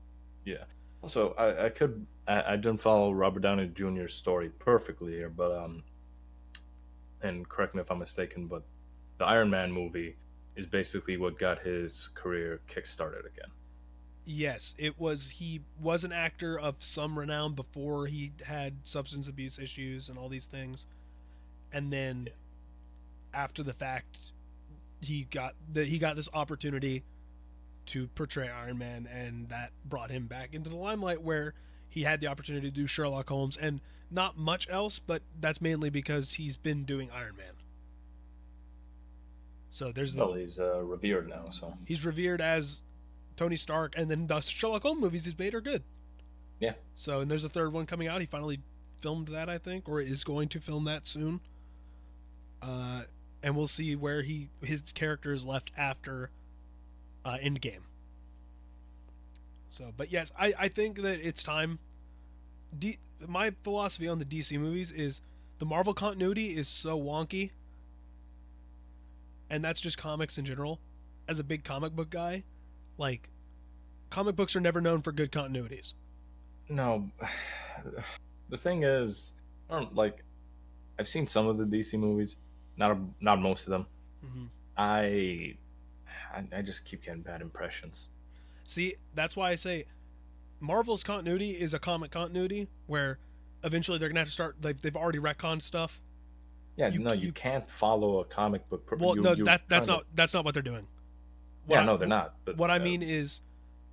Yeah. Also, I didn't follow Robert Downey Jr.'s story perfectly here, but and correct me if I'm mistaken, but the Iron Man movie is basically what got his career kickstarted again. Yes, it was. He was an actor of some renown before he had substance abuse issues and all these things, and then Yeah. after the fact, he got this opportunity to portray Iron Man, and that brought him back into the limelight where he had the opportunity to do Sherlock Holmes and not much else, but that's mainly because he's been doing Iron Man. So Well, he's revered now, so he's revered as Tony Stark, and then the Sherlock Holmes movies he's made are good. yeah. So, and there's a third one coming out. He finally filmed that, I think, or is going to film that soon. And we'll see where his character is left after Endgame. So, but yes, I think that it's time. My philosophy on the DC movies is the Marvel continuity is so wonky, and that's just comics in general. As a big comic book guy, like, comic books are never known for good continuities. No, the thing is, I don't like. I've seen some of the DC movies, not most of them. Mm-hmm. I just keep getting bad impressions. See, that's why I say Marvel's continuity is a comic continuity where eventually they're gonna have to start. They've already retconned stuff. Yeah, you can't follow a comic book. Well, no, that's not what they're doing. Yeah, no, they're not. But what I mean is,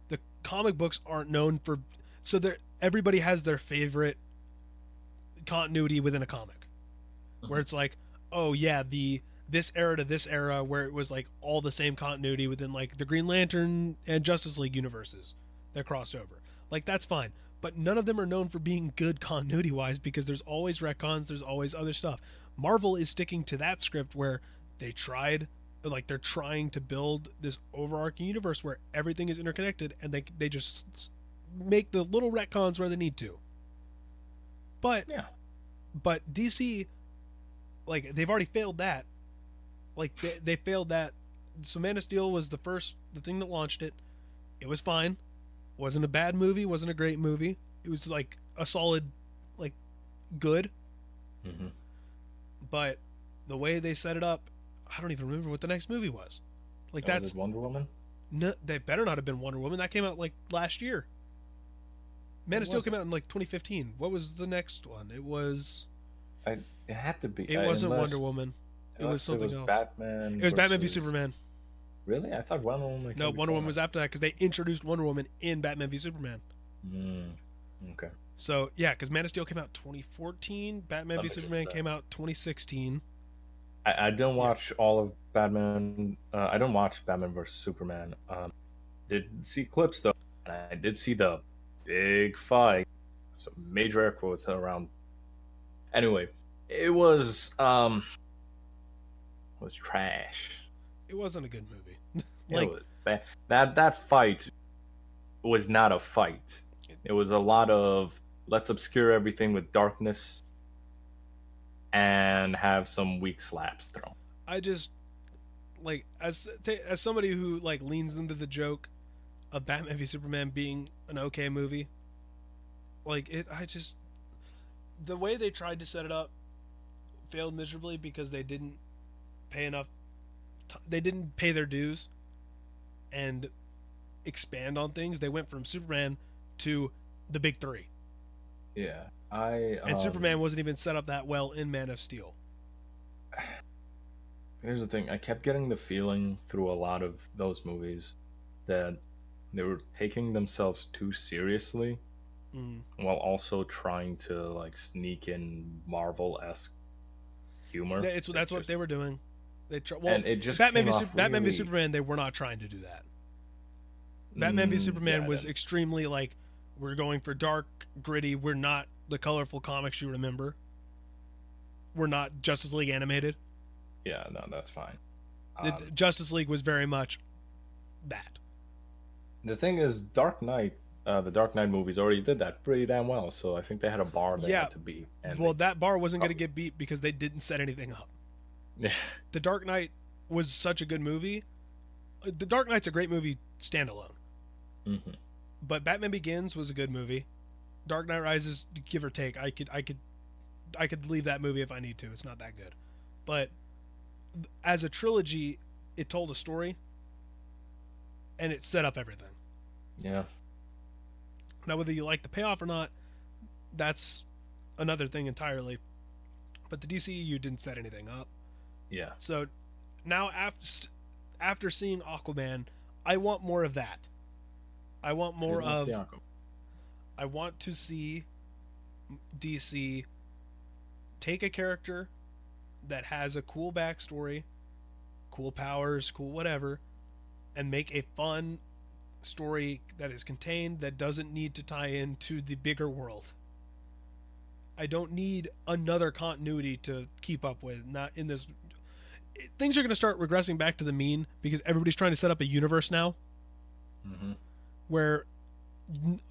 the comic books aren't known for. So everybody has their favorite continuity within a comic, where it's like, oh yeah, this era to this era, where it was like all the same continuity within like the Green Lantern and Justice League universes that crossed over. Like, that's fine, but none of them are known for being good continuity wise because there's always retcons, there's always other stuff. Marvel is sticking to that script where they're trying to build this overarching universe where everything is interconnected, and they just make the little retcons where they need to. But yeah, but DC, like, they've already failed that. Like, they failed that. So Man of Steel was the thing that launched it. It was fine. Wasn't a bad movie. Wasn't a great movie. It was like a solid, like, good. Mm-hmm. But the way they set it up, I don't even remember what the next movie was. Like, was it Wonder Woman? No, they better not have been Wonder Woman. That came out like last year. Man of Steel came out in like 2015. What was the next one? It was. It had to be. It wasn't Wonder Woman. It was something else. Batman. It was Batman v Superman. Really? I thought Wonder Woman. No, Wonder Woman was after that because they introduced Wonder Woman in Batman v Superman. Okay. So yeah, because Man of Steel came out 2014. Batman v Superman came out 2016. I didn't watch all of Batman. I didn't watch Batman vs Superman. Did see clips though, and I did see the big fight. Some major air quotes around. Anyway, it was trash. It wasn't a good movie. Like, it was bad. That fight was not a fight. It was a lot of let's obscure everything with darkness and have some weak slaps thrown. I just, like, as somebody who like leans into the joke of Batman v Superman being an okay movie, like, the way they tried to set it up failed miserably because they didn't pay enough. They didn't pay their dues and expand on things. They went from Superman to the big three. Yeah, and Superman wasn't even set up that well in Man of Steel. Here's the thing: I kept getting the feeling through a lot of those movies that they were taking themselves too seriously, while also trying to like sneak in Marvel-esque humor. That's what they were doing. And it just Batman really... v Superman, they were not trying to do that. Batman v Superman was extremely like, we're going for dark, gritty. We're not the colorful comics you remember. We're not Justice League animated. Yeah, no, that's fine. Justice League was very much that. The thing is, Dark Knight the Dark Knight movies already did that pretty damn well. So I think they had a bar they Yeah, had to beat, and well, they that bar wasn't going to probably get beat because they didn't set anything up. yeah. The Dark Knight was such a good movie. The Dark Knight's a great movie standalone, Hmm. but Batman Begins was a good movie. Dark Knight Rises, give or take, I could leave that movie if I need to. It's not that good, but as a trilogy, it told a story and it set up everything. Yeah. Now, whether you like the payoff or not, that's another thing entirely. But the DCEU didn't set anything up. Yeah. So now, after seeing Aquaman, I want more of that. I want more of. I want to see DC take a character that has a cool backstory, cool powers, cool whatever, and make a fun story that is contained that doesn't need to tie into the bigger world. I don't need another continuity to keep up with. Not in this. Things are going to start regressing back to the mean because everybody's trying to set up a universe now Hmm. where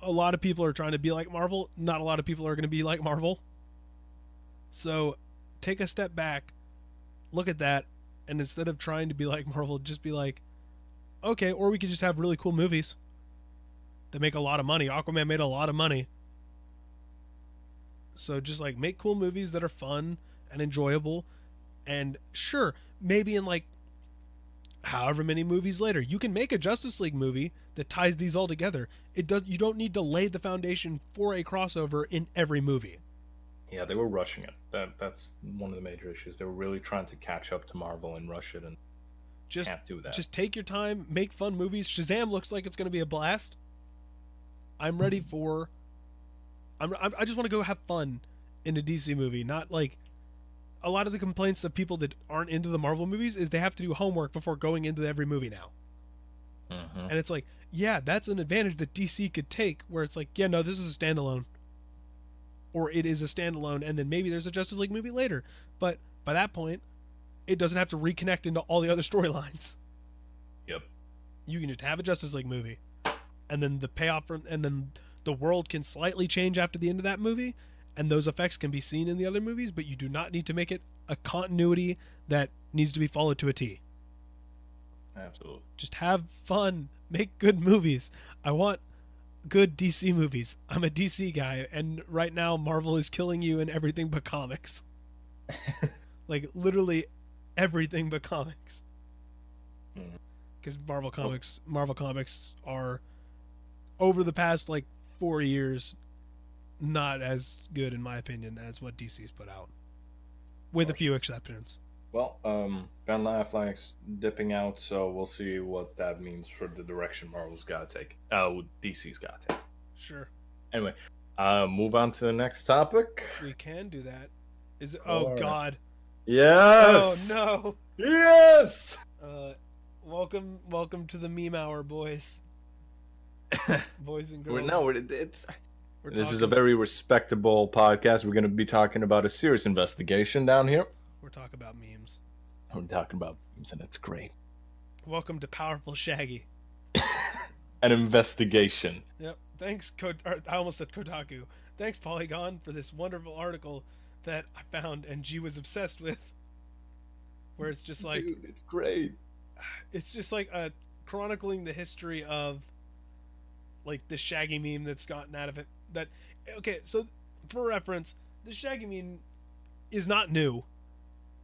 a lot of people are trying to be like Marvel. Not a lot of people are going to be like Marvel. So take a step back, look at that, and instead of trying to be like Marvel, just be like, okay, or we could just have really cool movies that make a lot of money. Aquaman made a lot of money. So just like make cool movies that are fun and enjoyable. And sure, maybe in like however many movies later, you can make a Justice League movie that ties these all together. It does you don't need to lay the foundation for a crossover in every movie. Yeah, they were rushing it. That's one of the major issues. They were really trying to catch up to Marvel and rush it, and Just can't do that. just take your time, make fun movies. Shazam looks like it's going to be a blast. I'm ready for I just want to go have fun in a DC movie, not like a lot of the complaints of people that aren't into the Marvel movies is they have to do homework before going into every movie now. Hmm. And it's like, yeah, that's an advantage that DC could take where it's like, yeah, no, this is a standalone. Or it is a standalone and then maybe there's a Justice League movie later. But by that point, it doesn't have to reconnect into all the other storylines. Yep. You can just have a Justice League movie. And then the payoff from and then the world can slightly change after the end of that movie and those effects can be seen in the other movies, but you do not need to make it a continuity that needs to be followed to a T. Absolutely. Just have fun, make good movies. I want good DC movies. I'm a DC guy, and right now Marvel is killing you in everything but comics. Like literally everything but comics. Because Marvel Comics are over the past like 4 years not as good in my opinion as what DC's put out, with a few exceptions. Well, Ben Affleck's dipping out, so we'll see what that means for the direction Marvel's got to take. DC's got to take. Sure. Anyway, move on to the next topic. We can do that. Is it? Oh God. Yes. Oh no. Yes. Welcome to the meme hour, boys. Boys and girls. This is a very respectable podcast. We're going to be talking about a serious investigation down here. We're talking about memes. We're talking about memes, and it's great. Welcome to Powerful Shaggy. An investigation. Yep. Thanks, I almost said Kotaku. Thanks, Polygon, for this wonderful article that I found and G was obsessed with. Where it's just like... Dude, it's great. It's just like chronicling the history of like the Shaggy meme that's gotten out of it. Okay, so for reference, the Shaggy meme is not new.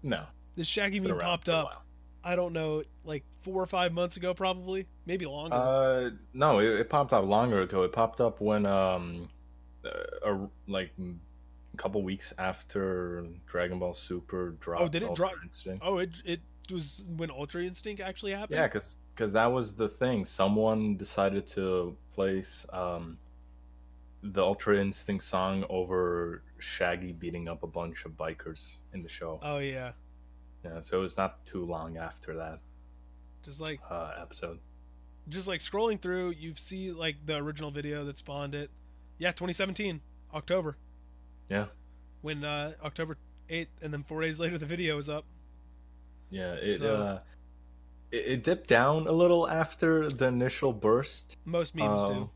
No. The Shaggy meme popped up, I don't know, like 4 or 5 months ago, probably, maybe longer. No, it popped up longer ago. It popped up when like a couple weeks after Dragon Ball Super dropped. Oh, did it drop? Instinct. Oh, it was when Ultra Instinct actually happened. Yeah, because that was the thing. Someone decided to place the Ultra Instinct song over Shaggy beating up a bunch of bikers in the show. Oh yeah. Yeah, so it was not too long after that. Just like episode. Just like scrolling through, you see like the original video that spawned it. Yeah, 2017, October. Yeah. When October 8th, and then 4 days later the video was up. Yeah, it dipped down a little after the initial burst. Most memes do.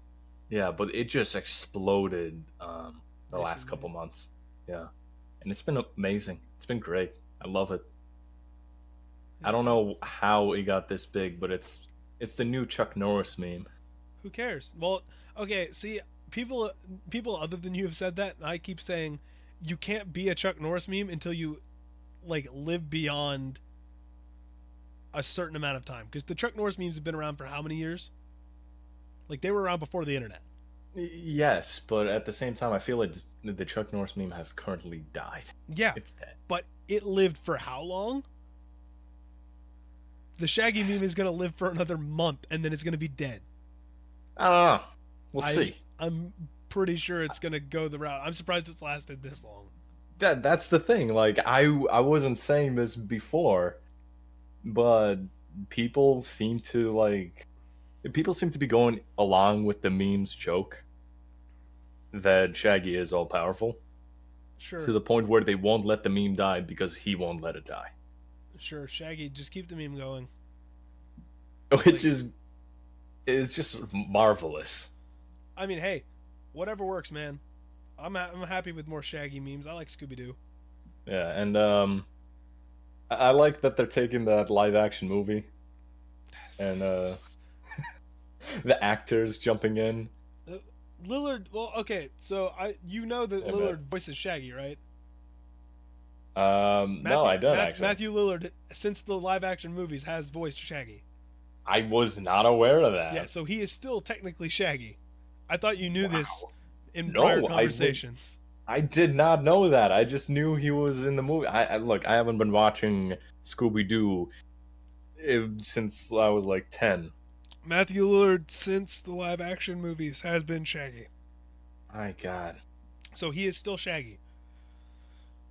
Yeah, but it just exploded the last recently. couple months. Yeah, and it's been amazing. It's been great. I love it. I Yeah, don't know how it got this big, but it's the new Chuck Norris meme. who cares? Well, okay, see, people people other than you have said that, and I keep saying you can't be a Chuck Norris meme until you like live beyond a certain amount of time because the Chuck Norris memes have been around for how many years? Like they were around before the internet. Yes, but at the same time, I feel like the Chuck Norris meme has currently died. Yeah, It's dead. but it lived for how long? The Shaggy meme is gonna live for another month and then it's gonna be dead. I don't know. We'll I'm see. I'm pretty sure it's gonna go the route. I'm surprised it's lasted this long. That's the thing. Like I wasn't saying this before, but people seem to like people seem to be going along with the meme's joke that Shaggy is all powerful to Sure, the point where they won't let the meme die because he won't let it die. sure, Shaggy, just keep the meme going. Which Like, is just marvelous. I mean, hey, whatever works, man. I'm happy with more Shaggy memes. I like Scooby Doo. Yeah, and I like that they're taking that live action movie and the actors jumping in. Lillard. Well, okay, so you know that Yeah, man. Lillard voices Shaggy, right? No, I don't actually. Matthew Lillard, since the live action movies, has voiced Shaggy. I was not aware of Yeah, that. so he is still technically Shaggy. I thought you knew this Wow. in prior No, conversations. I did not know that. I just knew he was in the movie. I look, I haven't been watching Scooby Doo since I was like 10. Matthew Lillard, since the live action movies, has been Shaggy. My God, So he is still Shaggy.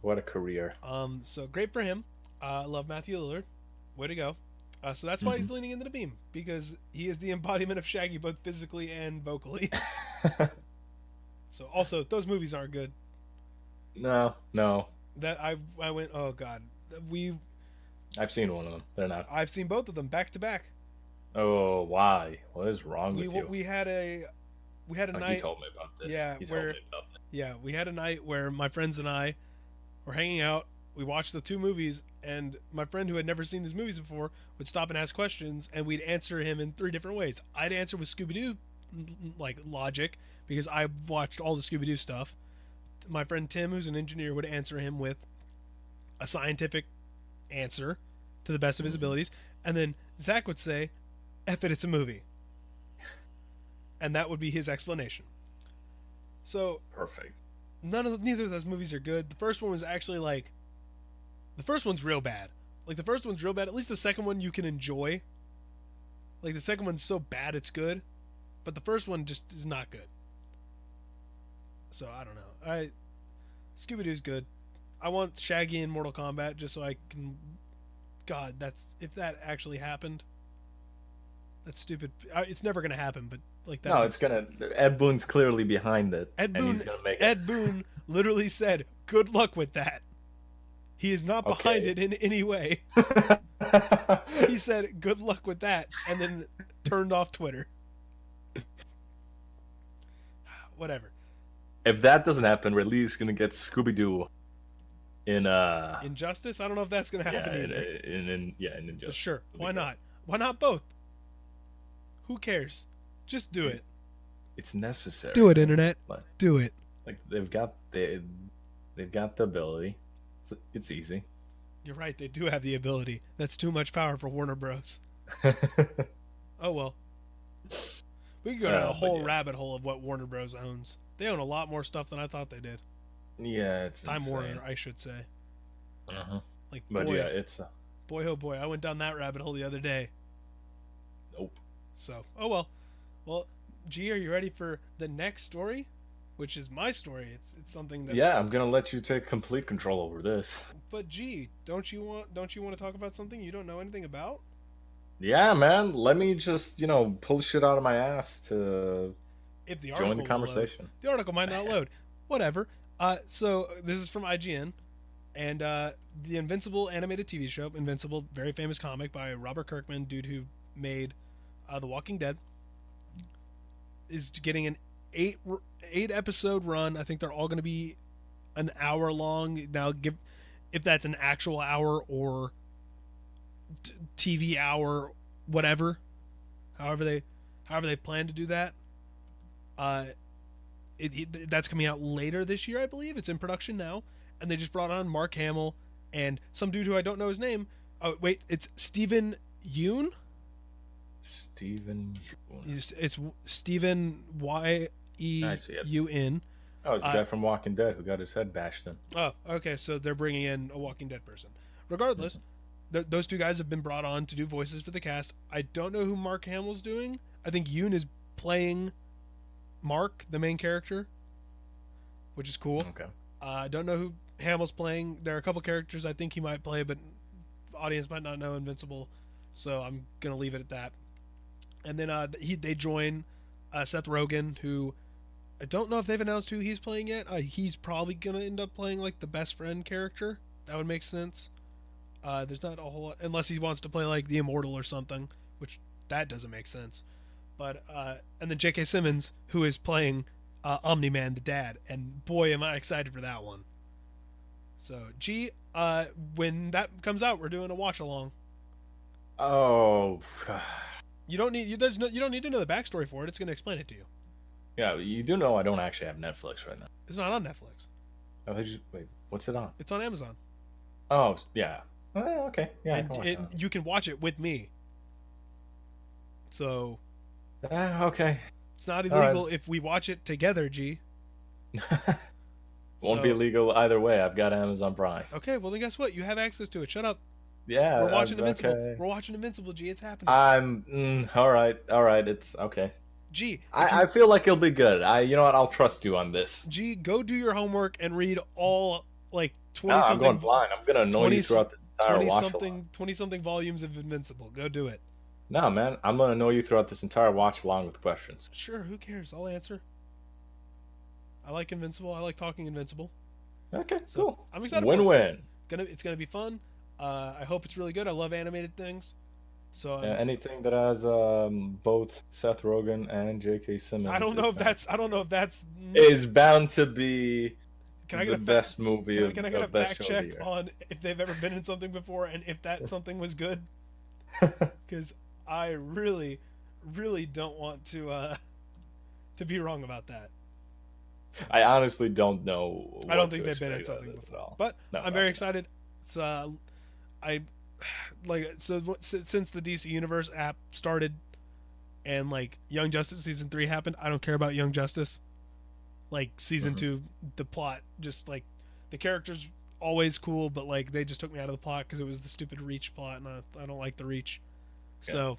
what a career. So great for him. I love Matthew Lillard. Way to go. So that's why he's Hmm. leaning into the beam because he is the embodiment of Shaggy both physically and vocally. So also those movies aren't good. No, no. That I went, oh god, we I've seen one of them. They're not. I've seen both of them back to back. Oh, why? What is wrong We with you? we had a we had a Oh, he night. told me about this. Yeah, He told where me about this. yeah, we had a night where my friends and I were hanging out. We watched the two movies, and my friend who had never seen these movies before would stop and ask questions, and we'd answer him in three different ways. I'd answer with Scooby Doo, like logic, because I watched all the Scooby Doo stuff. My friend Tim, who's an engineer, would answer him with a scientific answer to the best of his Mhm. abilities, and then Zach would say, "F it, it's a movie," and that would be his explanation. So Perfect. neither of those movies are good. The first one was actually like the first one's real bad. Like the first one's real bad. At least the second one you can enjoy. Like the second one's so bad it's good, but the first one just is not good. So I don't know. Scooby Doo's good. I want Shaggy in Mortal Kombat just so I can. God, that's if that actually happened. That's stupid. It's never gonna happen. But like that. No, it's gonna. Ed Boon's clearly behind it, Ed and he's Boon. gonna make it. Ed Boon literally said, "Good luck with that." He is not behind Okay. it in any way. He said, "Good luck with that," and then turned off Twitter. Whatever. If that doesn't happen, Ridley's gonna get Scooby Doo in Injustice? I don't know if that's gonna happen yeah either. in But Injustice. sure, It'll be why great. not? Why not both? Who cares? Just do it. It's necessary. Do it, internet. Like, Do it. like they've got the ability. It's easy. You're right. They do have the ability. That's too much power for Warner Bros. Oh well. We could go down a But whole yeah. rabbit hole of what Warner Bros. Owns. They own a lot more stuff than I thought they did. Yeah, it's Time insane. Warner, I should say. Uh-huh. Like But boy, yeah, it's boy, oh boy, I went down that rabbit hole the other day. nope. So, oh well. Well, G, are you ready for the next story? Which is my story. It's something that. Yeah, I'm gonna let you take complete control over this. But G, don't you want to talk about something you don't know anything about? Yeah, man. Let me just pull shit out of my ass to If the join article the will load. conversation. The article might not load. Whatever. So this is from IGN, and the Invincible animated TV show, Invincible, very famous comic by Robert Kirkman, dude who made The Walking Dead, is getting an eight eight episode run. I think they're all going to be an hour long. Now, if that's an actual hour or TV hour, whatever, however they plan to do that. That's coming out later this year, I believe. It's in production now, and they just brought on Mark Hamill and some dude who I don't know his name. Oh wait, it's Stephen Yeun. Stephen Yeun. It's Stephen Yeun. Oh, it's the guy from Walking Dead who got his head bashed in. Oh, okay. So they're bringing in a Walking Dead person. Regardless, those two guys have been brought on to do voices for the cast. I don't know who Mark Hamill's doing. I think Yoon is playing Mark, the main character, which is cool. Okay. I don't know who Hamill's playing. There are a couple characters I think he might play, but the audience might not know Invincible, so I'm gonna leave it at that. And then they join Seth Rogen, who I don't know if they've announced who he's playing yet. He's probably gonna end up playing like the best friend character. That would make sense. There's not a whole lot, unless he wants to play like the Immortal or something, which that doesn't make sense. But and then J.K. Simmons, who is playing Omni-Man, the dad, and boy, am I excited for that one. So, when that comes out, we're doing a watch along. Oh, you don't need you don't need to know the backstory for it. It's going to explain it to you. Yeah, you do know I don't actually have Netflix right now. It's not on Netflix. Oh, wait, what's it on? It's on Amazon. Oh, yeah. Okay, yeah, I can watch it. You can watch it with me. So. Okay. It's not illegal if we watch it together, G. Won't be illegal either way. I've got Amazon Prime. Okay, well then guess what? You have access to it. Shut up. Yeah, we're watching Invincible. Okay. We're watching Invincible, G. It's happening. All right. It's okay. G, I feel like it'll be good. You know what? I'll trust you on this. G, go do your homework and read all like 20 No, something. I'm going blind. I'm gonna annoy you throughout this entire watch. 20 something volumes of Invincible. Go do it. No, man, I'm gonna annoy you throughout this entire watch along with questions. Sure, who cares? I'll answer. I like Invincible. I like talking Invincible. Okay, so, cool. I'm excited. Win-win. It's gonna be fun. I hope it's really good. I love animated things. So anything that has both Seth Rogen and J.K. Simmons. I don't know if that's is bound to be can I get the best movie can I get a fact check on if they've ever been in something before and if that something was good? Because I really, really don't want to be wrong about that. I honestly don't know. I don't think they've been in something before, but no, I'm very excited. So, since the DC Universe app started, and like Young Justice season 3 happened, I don't care about Young Justice. Like season 2, the plot just like the characters always cool, but like they just took me out of the plot because it was the stupid Reach plot, and I don't like the Reach. Yeah. So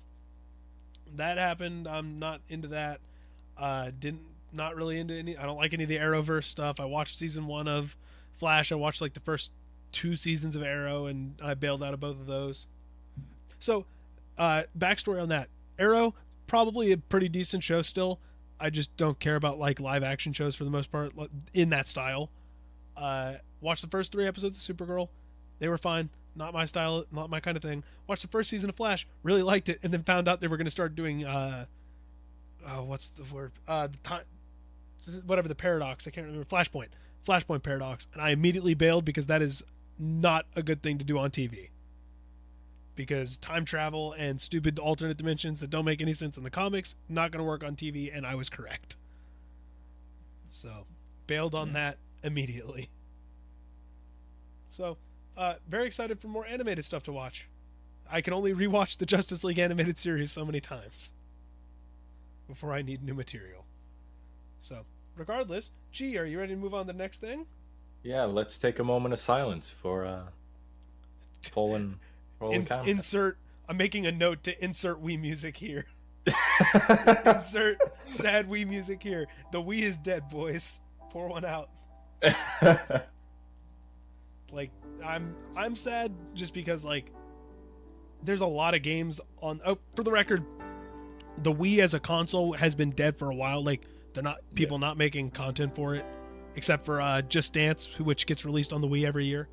that happened. I'm not into that. Not really into any. I don't like any of the Arrowverse stuff. I watched season 1 of Flash. I watched like the first 2 seasons of Arrow, and I bailed out of both of those. So, backstory on that: Arrow, probably a pretty decent show still. I just don't care about like live action shows for the most part in that style. Watched the first 3 episodes of Supergirl. They were fine. Not my style, not my kind of thing. Watched the first season of Flash. Really liked it, and then found out they were going to start doing what's the word? Whatever the paradox. I can't remember. Flashpoint paradox. And I immediately bailed because that is not a good thing to do on TV. Because time travel and stupid alternate dimensions that don't make any sense in the comics, not going to work on TV, and I was correct. So, bailed on that immediately. So, very excited for more animated stuff to watch. I can only rewatch the Justice League animated series so many times before I need new material. So, regardless, G, are you ready to move on to the next thing? Yeah, let's take a moment of silence for Poland. Insert. I'm making a note to insert Wii music here. Insert sad Wii music here. The Wii is dead, boys. Pour one out. Like, I'm sad just because like there's a lot of games on. Oh, for the record, the Wii as a console has been dead for a while. Like, they're not not making content for it, except for Just Dance, which gets released on the Wii every year.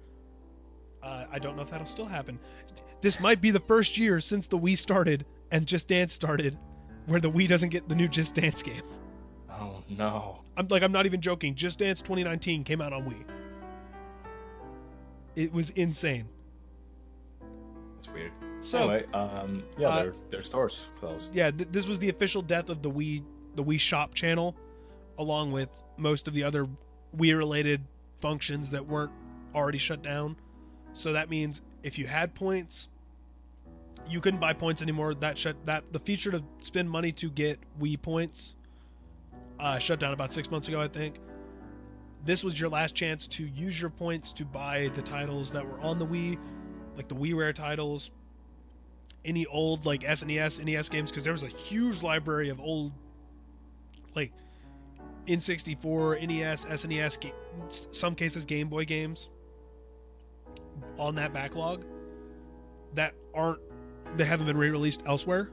I don't know if that'll still happen. This might be the first year since the Wii started and Just Dance started where the Wii doesn't get the new Just Dance game. Oh no. I'm not even joking. Just Dance 2019 came out on Wii. It was insane. That's weird. So anyway, their stores closed. Yeah, this was the official death of the Wii Shop channel, along with most of the other Wii-related functions that weren't already shut down. So that means if you had points, you couldn't buy points anymore. The feature to spend money to get Wii points shut down about 6 months ago, I think. This was your last chance to use your points to buy the titles that were on the Wii, like the WiiWare titles, any old like SNES, NES games, because there was a huge library of old, like N64, NES, SNES, some cases Game Boy games on that backlog that haven't been re-released elsewhere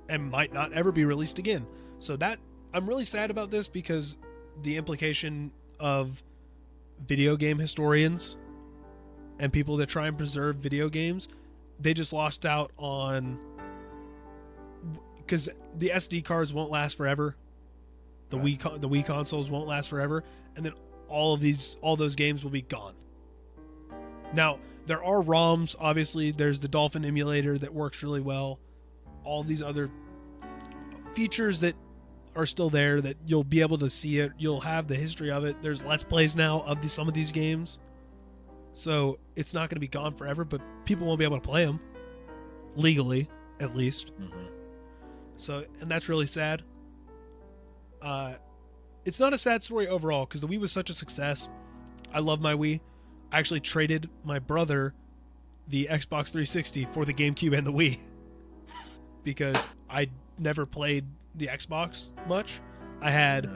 and might not ever be released again. So that I'm really sad about this, because the implication of video game historians and people that try and preserve video games, they just lost out on, because the SD cards won't last forever, the Wii consoles won't last forever, and then all those games will be gone. Now there are ROMs, obviously. There's the Dolphin emulator that works really well. All these other features that are still there, that you'll be able to see it. You'll have the history of it. There's Let's Plays now of some of these games. So it's not going to be gone forever, but people won't be able to play them. Legally, at least. Mm-hmm. So, and that's really sad. It's not a sad story overall, because the Wii was such a success. I love my Wii. I actually traded my brother the Xbox 360 for the GameCube and the Wii. Because I never played the Xbox much. I had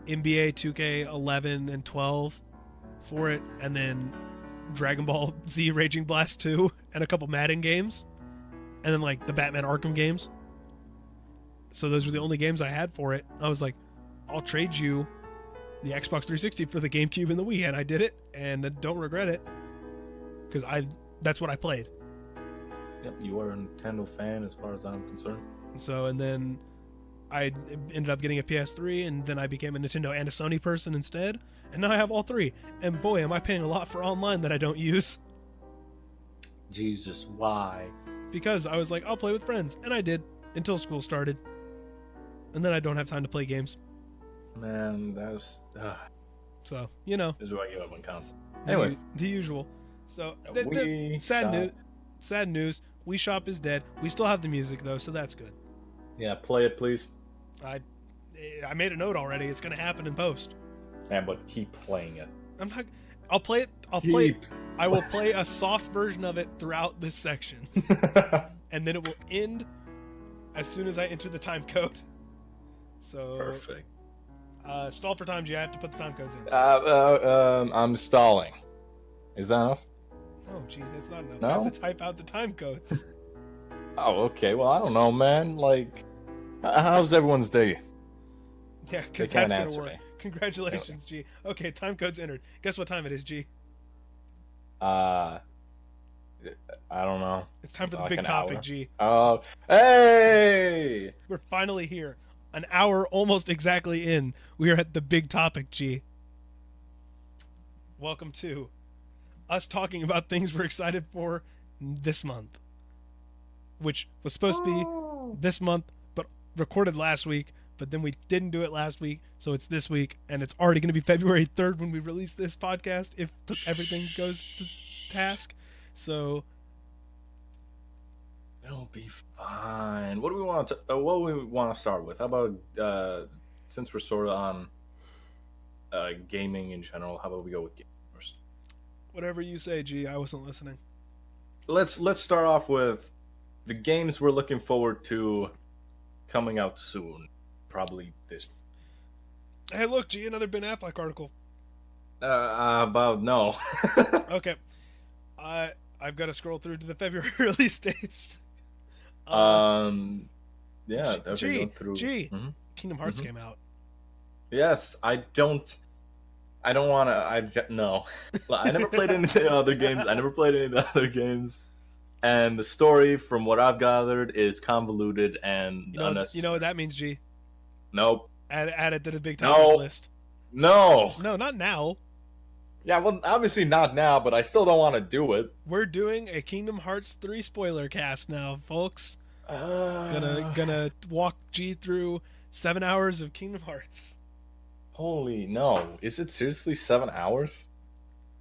NBA 2K11 and 12 for it, and then Dragonball Z Raging Blast 2 and a couple Madden games, and then like the Batman Arkham games. So those were the only games I had for it. I was like, I'll trade you the Xbox 360 for the GameCube and the Wii, and I did it, and I don't regret it, because that's what I played. Yep, you are a Nintendo fan as far as I'm concerned. So, and then I ended up getting a PS3, and then I became a Nintendo and a Sony person instead, and now I have all three. And boy, am I paying a lot for online that I don't use. Jesus, why? Because I was like, I'll play with friends, and I did, until school started. And then I don't have time to play games. Man, that was... So, you know. This is why I give up on console. Anyway. The usual. So, sad news. Wii Shop is dead. We still have the music, though, so that's good. Yeah, play it, please. I made a note already. It's going to happen in post. Yeah, but keep playing it. I'll play it. I will play a soft version of it throughout this section. And then it will end as soon as I enter the time code. So perfect. Stall for time, G. I have to put the time codes in. I'm stalling. Is that enough? No, G, that's not enough. No? I have to type out the time codes. Oh, okay. Well, I don't know, man. Like, how's everyone's day? Yeah, because that's going to work. Me. Congratulations, G. Okay, time code's entered. Guess what time it is, G? I don't know. It's time for the big topic, G. Oh, hey! We're finally here. An hour almost exactly in. We are at the big topic, G. Welcome to us talking about things we're excited for this month. Which was supposed to be this month, but recorded last week. But then we didn't do it last week, so it's this week. And it's already going to be February 3rd when we release this podcast, if everything goes to task. So it'll be fine. What do we want to start with? How about since we're sort of on gaming in general, how about we go with gaming first? Whatever you say, G. I wasn't listening. Let's start off with the games we're looking forward to coming out soon. Probably this. Hey, look, G. Another Ben Affleck article. About no. Okay. I've got to scroll through to the February release dates. Yeah, definitely go through. Mm-hmm. Kingdom Hearts came out. Yes, I don't want to. No, I never played any of the other games. And the story, from what I've gathered, is convoluted and unnecessary. You know what that means, G? Nope. Add it to the big topics No, list. no. No, not now. Yeah, well, obviously not now, but I still don't want to do it. We're doing a Kingdom Hearts 3 spoiler cast now, folks. Gonna Uh, gonna walk G through 7 hours of Kingdom Hearts. Holy no! Is it seriously 7 hours?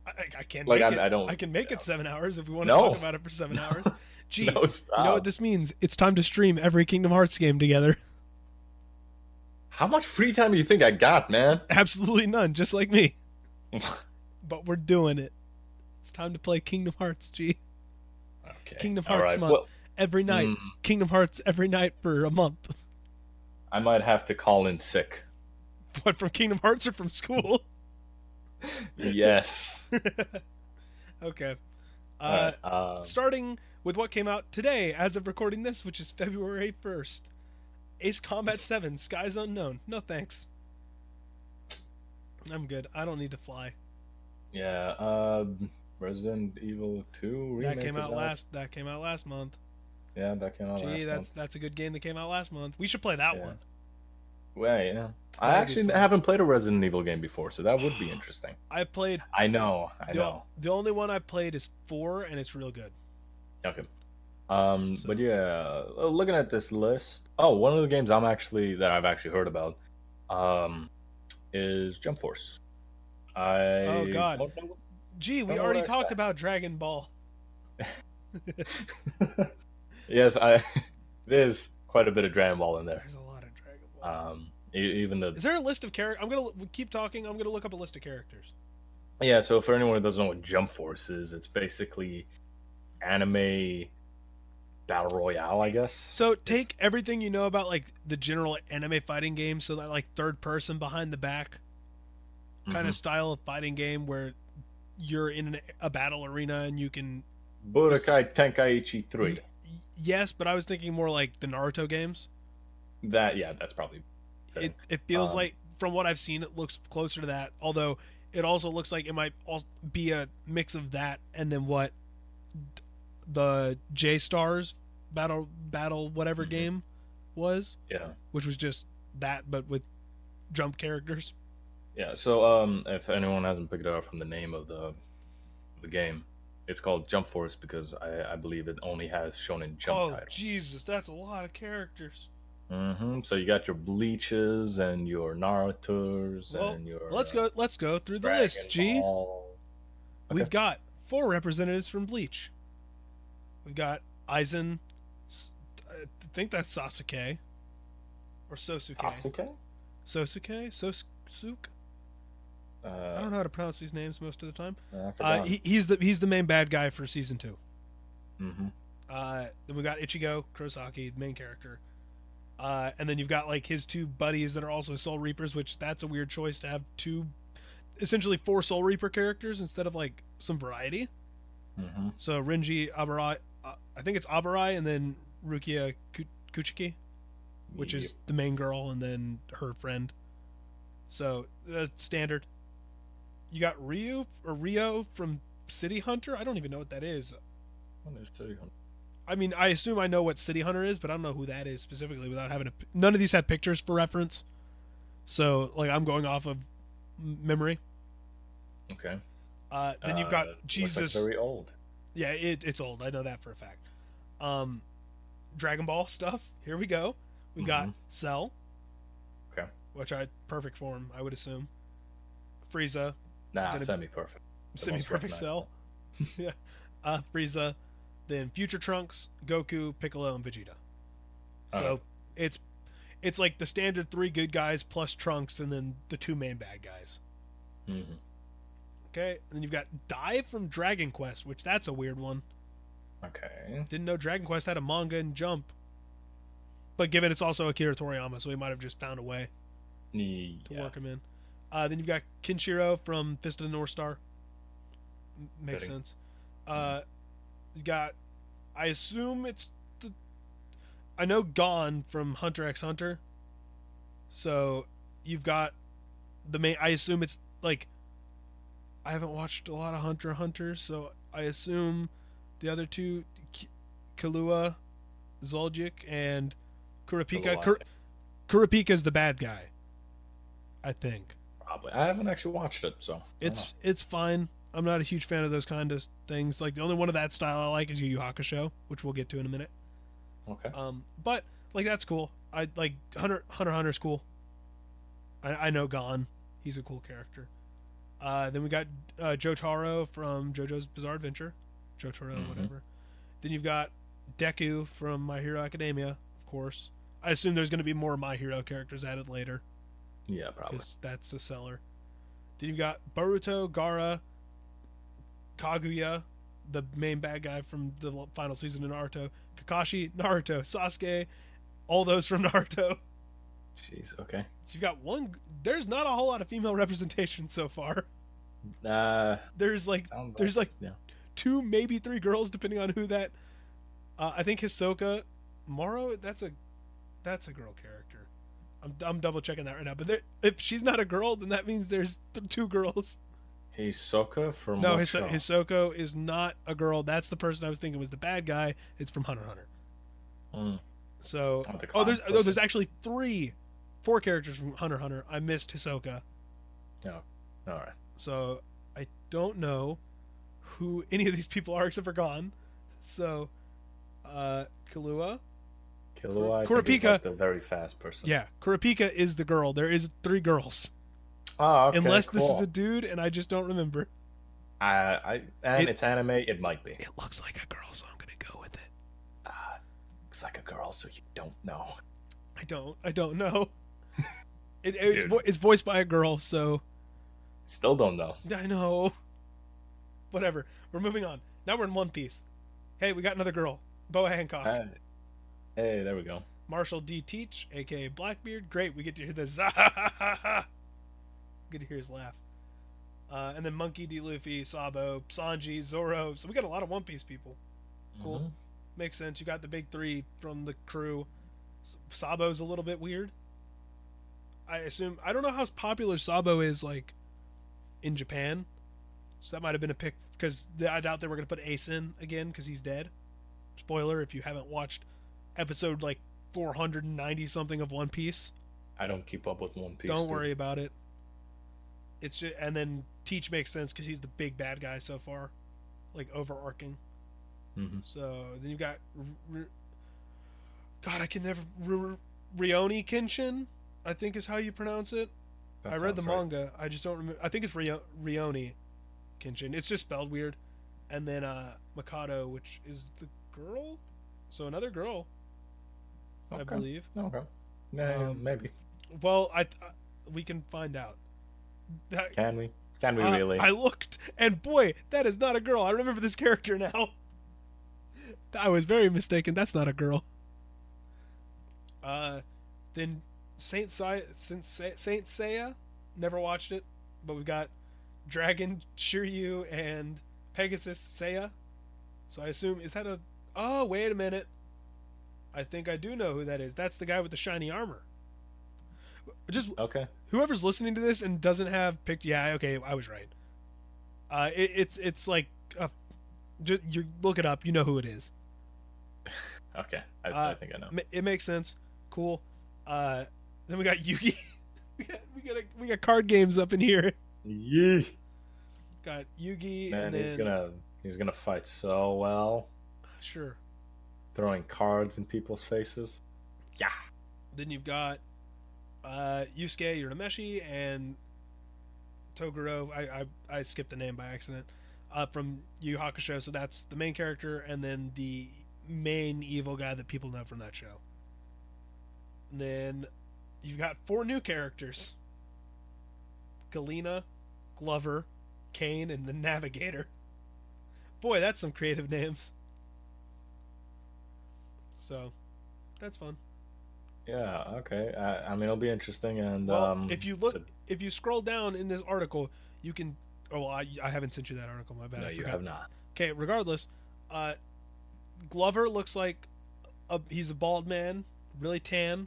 I can't Like make it. I don't. I can make it 7 hours if we want to talk No, about it for 7 hours. no, Gee, no, you know what stop. this means? It's time to stream every Kingdom Hearts game together. How much free time do you think I got, man? Absolutely none, just like me. But we're doing it. It's time to play Kingdom Hearts, G. Okay. Kingdom All Hearts right. month. Well, Every night. Kingdom Hearts every night for a month. I might have to call in sick. What, from Kingdom Hearts or from school? Yes. Okay. All right. Starting with what came out today, as of recording this, which is February 1st. Ace Combat 7, Skies Unknown. No thanks. I'm good. I don't need to fly. Yeah. Resident Evil 2 remake That came is out last. That came out last month. Yeah, that came out last Gee, month. that's a good game that came out last month. We should play that Yeah. one. Well, yeah. I That'd be actually fun. haven't played a Resident Evil game before, so that would be interesting. I played. I know. I know. The only one I played is 4, and it's real good. Okay. So- But yeah, looking at this list. Oh, one of the games I've actually heard about, is Jump Force. Oh, God. don't know- Gee, we Don't know already what I talked expect. about Dragon Ball. Yes, it is quite a bit of Dragon Ball in there. There's a lot of Dragon Ball. Even the Is there a list of characters? We keep talking. I'm gonna look up a list of characters. Yeah. So for anyone who doesn't know what Jump Force is, it's basically anime battle royale, I guess. So take everything you know about like the general anime fighting game, so that like third person behind the back kind of style of fighting game where you're in a battle arena and you can. Budokai Tenkaichi 3. Yes, but I was thinking more like the Naruto games. That's probably. It feels like, from what I've seen, it looks closer to that. Although it also looks like it might also be a mix of that and then what the J Stars battle whatever game was, Yeah. which was just that but with jump characters. Yeah. So if anyone hasn't picked it up from the name of the game, it's called Jump Force because I believe it only has Shonen Jump Oh titles. Jesus, that's a lot of characters. So you got your Bleaches and your Naruto's Well, and your. let's go through the Dragon list. G. Ball. Okay. We've got 4 representatives from Bleach. We've got Aizen. I think that's Sasuke. Or Sosuke. Sasuke? Sosuke? I don't know how to pronounce these names most of the time. I forgot. He's the main bad guy for season 2. Mm-hmm. Then we got Ichigo Kurosaki, main character. And then you've got like his 2 buddies that are also Soul Reapers, which that's a weird choice to have essentially 4 Soul Reaper characters instead of like some variety. Mm-hmm. So Renji Abarai, I think it's Abarai, and then Rukia Kuchiki, which is the main girl, and then her friend. So standard. You got Rio from City Hunter. I don't even know what that is. I mean, I assume I know what City Hunter is, but I don't know who that is specifically without having none of these have pictures for reference. So, like, I'm going off of memory. Okay. Then you've got Jesus. Looks like very old. Yeah, it's old. I know that for a fact. Dragon Ball stuff. Here we go. We got Cell. Okay. Which perfect form, I would assume. Frieza. Nah, semi-perfect. Semi-perfect Cell. Yeah. Frieza. Then Future Trunks, Goku, Piccolo, and Vegeta. So it's like the standard 3 good guys plus Trunks, and then the 2 main bad guys. Mm-hmm. Okay, and then you've got Dive from Dragon Quest, which that's a weird one. Okay. Didn't know Dragon Quest had a manga and Jump. But given it's also Akira Toriyama, so he might have just found a way to work him in. Then you've got Kenshiro from Fist of the North Star. Makes sense. You got, I assume it's I know Gon from Hunter x Hunter. So you've got the main. I assume it's like, I haven't watched a lot of Hunter x Hunter, so I assume the other 2, Killua, Zul'jik, and Kurapika. Kurapika's the bad guy. I think. Probably. I haven't actually watched it, so I don't know. It's fine. I'm not a huge fan of those kind of things. Like the only one of that style I like is Yu Yu Hakusho, which we'll get to in a minute. Okay. But like that's cool. I like Hunter's cool. I know Gon. He's a cool character. Then we got Jotaro from JoJo's Bizarre Adventure. Jotaro, whatever. Then you've got Deku from My Hero Academia, of course. I assume there's going to be more My Hero characters added later. Yeah, probably. Because that's a seller. Then you've got Boruto, Gaara, Kaguya, the main bad guy from the final season of Naruto, Kakashi, Naruto, Sasuke, all those from Naruto. Jeez, okay. So you've got one. There's not a whole lot of female representation so far. There's like yeah. 2, maybe 3 girls, depending on who that. I think Hisoka, Moro. That's a girl character. I'm double checking that right now. But if she's not a girl, then that means there's 2 girls. Hisoka from No, what show? Hisoko is not a girl. That's the person I was thinking was the bad guy. It's from Hunter x Hunter. So, there's actually 4 characters from Hunter x Hunter. I missed Hisoka. Yeah. All right. So I don't know who any of these people are except for Gon. So, Killua. Killua, I think, Kurapika. is like the very fast person. Yeah, Kurapika is the girl. There is 3 girls. Oh, okay. Unless cool. this is a dude, and I just don't remember. It's anime. It might be. It looks like a girl, so I'm gonna go with it. Looks like a girl, so you don't know. I don't know. It's voiced by a girl, so still don't know. I know. Whatever. We're moving on. Now we're in One Piece. Hey, we got another girl. Boa Hancock. Hey, there we go. Marshall D. Teach, aka Blackbeard. Great, we get to hear the Zahahaha. Get to hear his laugh. And then Monkey D. Luffy, Sabo, Sanji, Zoro. So we got a lot of One Piece people. Cool. Mm-hmm. Makes sense. You got the big 3 from the crew. Sabo's a little bit weird. I assume. I don't know how popular Sabo is, like, in Japan. So that might have been a pick. Because I doubt they were going to put Ace in again because he's dead. Spoiler if you haven't watched episode, like, 490 something of One Piece. I don't keep up with One Piece. Don't worry about it. It's just, and then Teach makes sense because he's the big bad guy so far, like overarching. Mm-hmm. So then you've got, God, I can never Rioni Kenshin, I think is how you pronounce it. I read the manga. Right. I just don't remember. I think it's Rioni Kenshin. It's just spelled weird. And then Mikado, which is the girl, so another girl, okay. I believe. Okay. Maybe. Well, we can find out. Can we? Can we really? I looked, and boy, that is not a girl. I remember this character now. I was very mistaken. That's not a girl. Then Saint Seiya, never watched it, but we've got Dragon Shiryu and Pegasus Seiya. So I assume, is that a... Oh, wait a minute. I think I do know who that is. That's the guy with the shiny armor. Just okay. Whoever's listening to this and doesn't have picked, yeah, okay, I was right. It's like you look it up, you know who it is. Okay, I think I know. It makes sense. Cool. Then we got Yugi. we got card games up in here. Yeah. Got Yugi. Man, and then... he's gonna fight so well. Sure. Throwing cards in people's faces. Yeah. Then you've got Yusuke Urameshi and Toguro. I skipped the name by accident. From Yu Yu Hakusho, so that's the main character, and then the main evil guy that people know from that show. And then you've got 4 new characters: Galena, Glover, Kane, and the Navigator. Boy, that's some creative names. So, that's fun. Yeah, okay. I mean, it'll be interesting. And well, if you scroll down in this article, you can. Oh, well, I haven't sent you that article. My bad. No, you have not. Okay. Regardless, Glover looks like he's a bald man, really tan,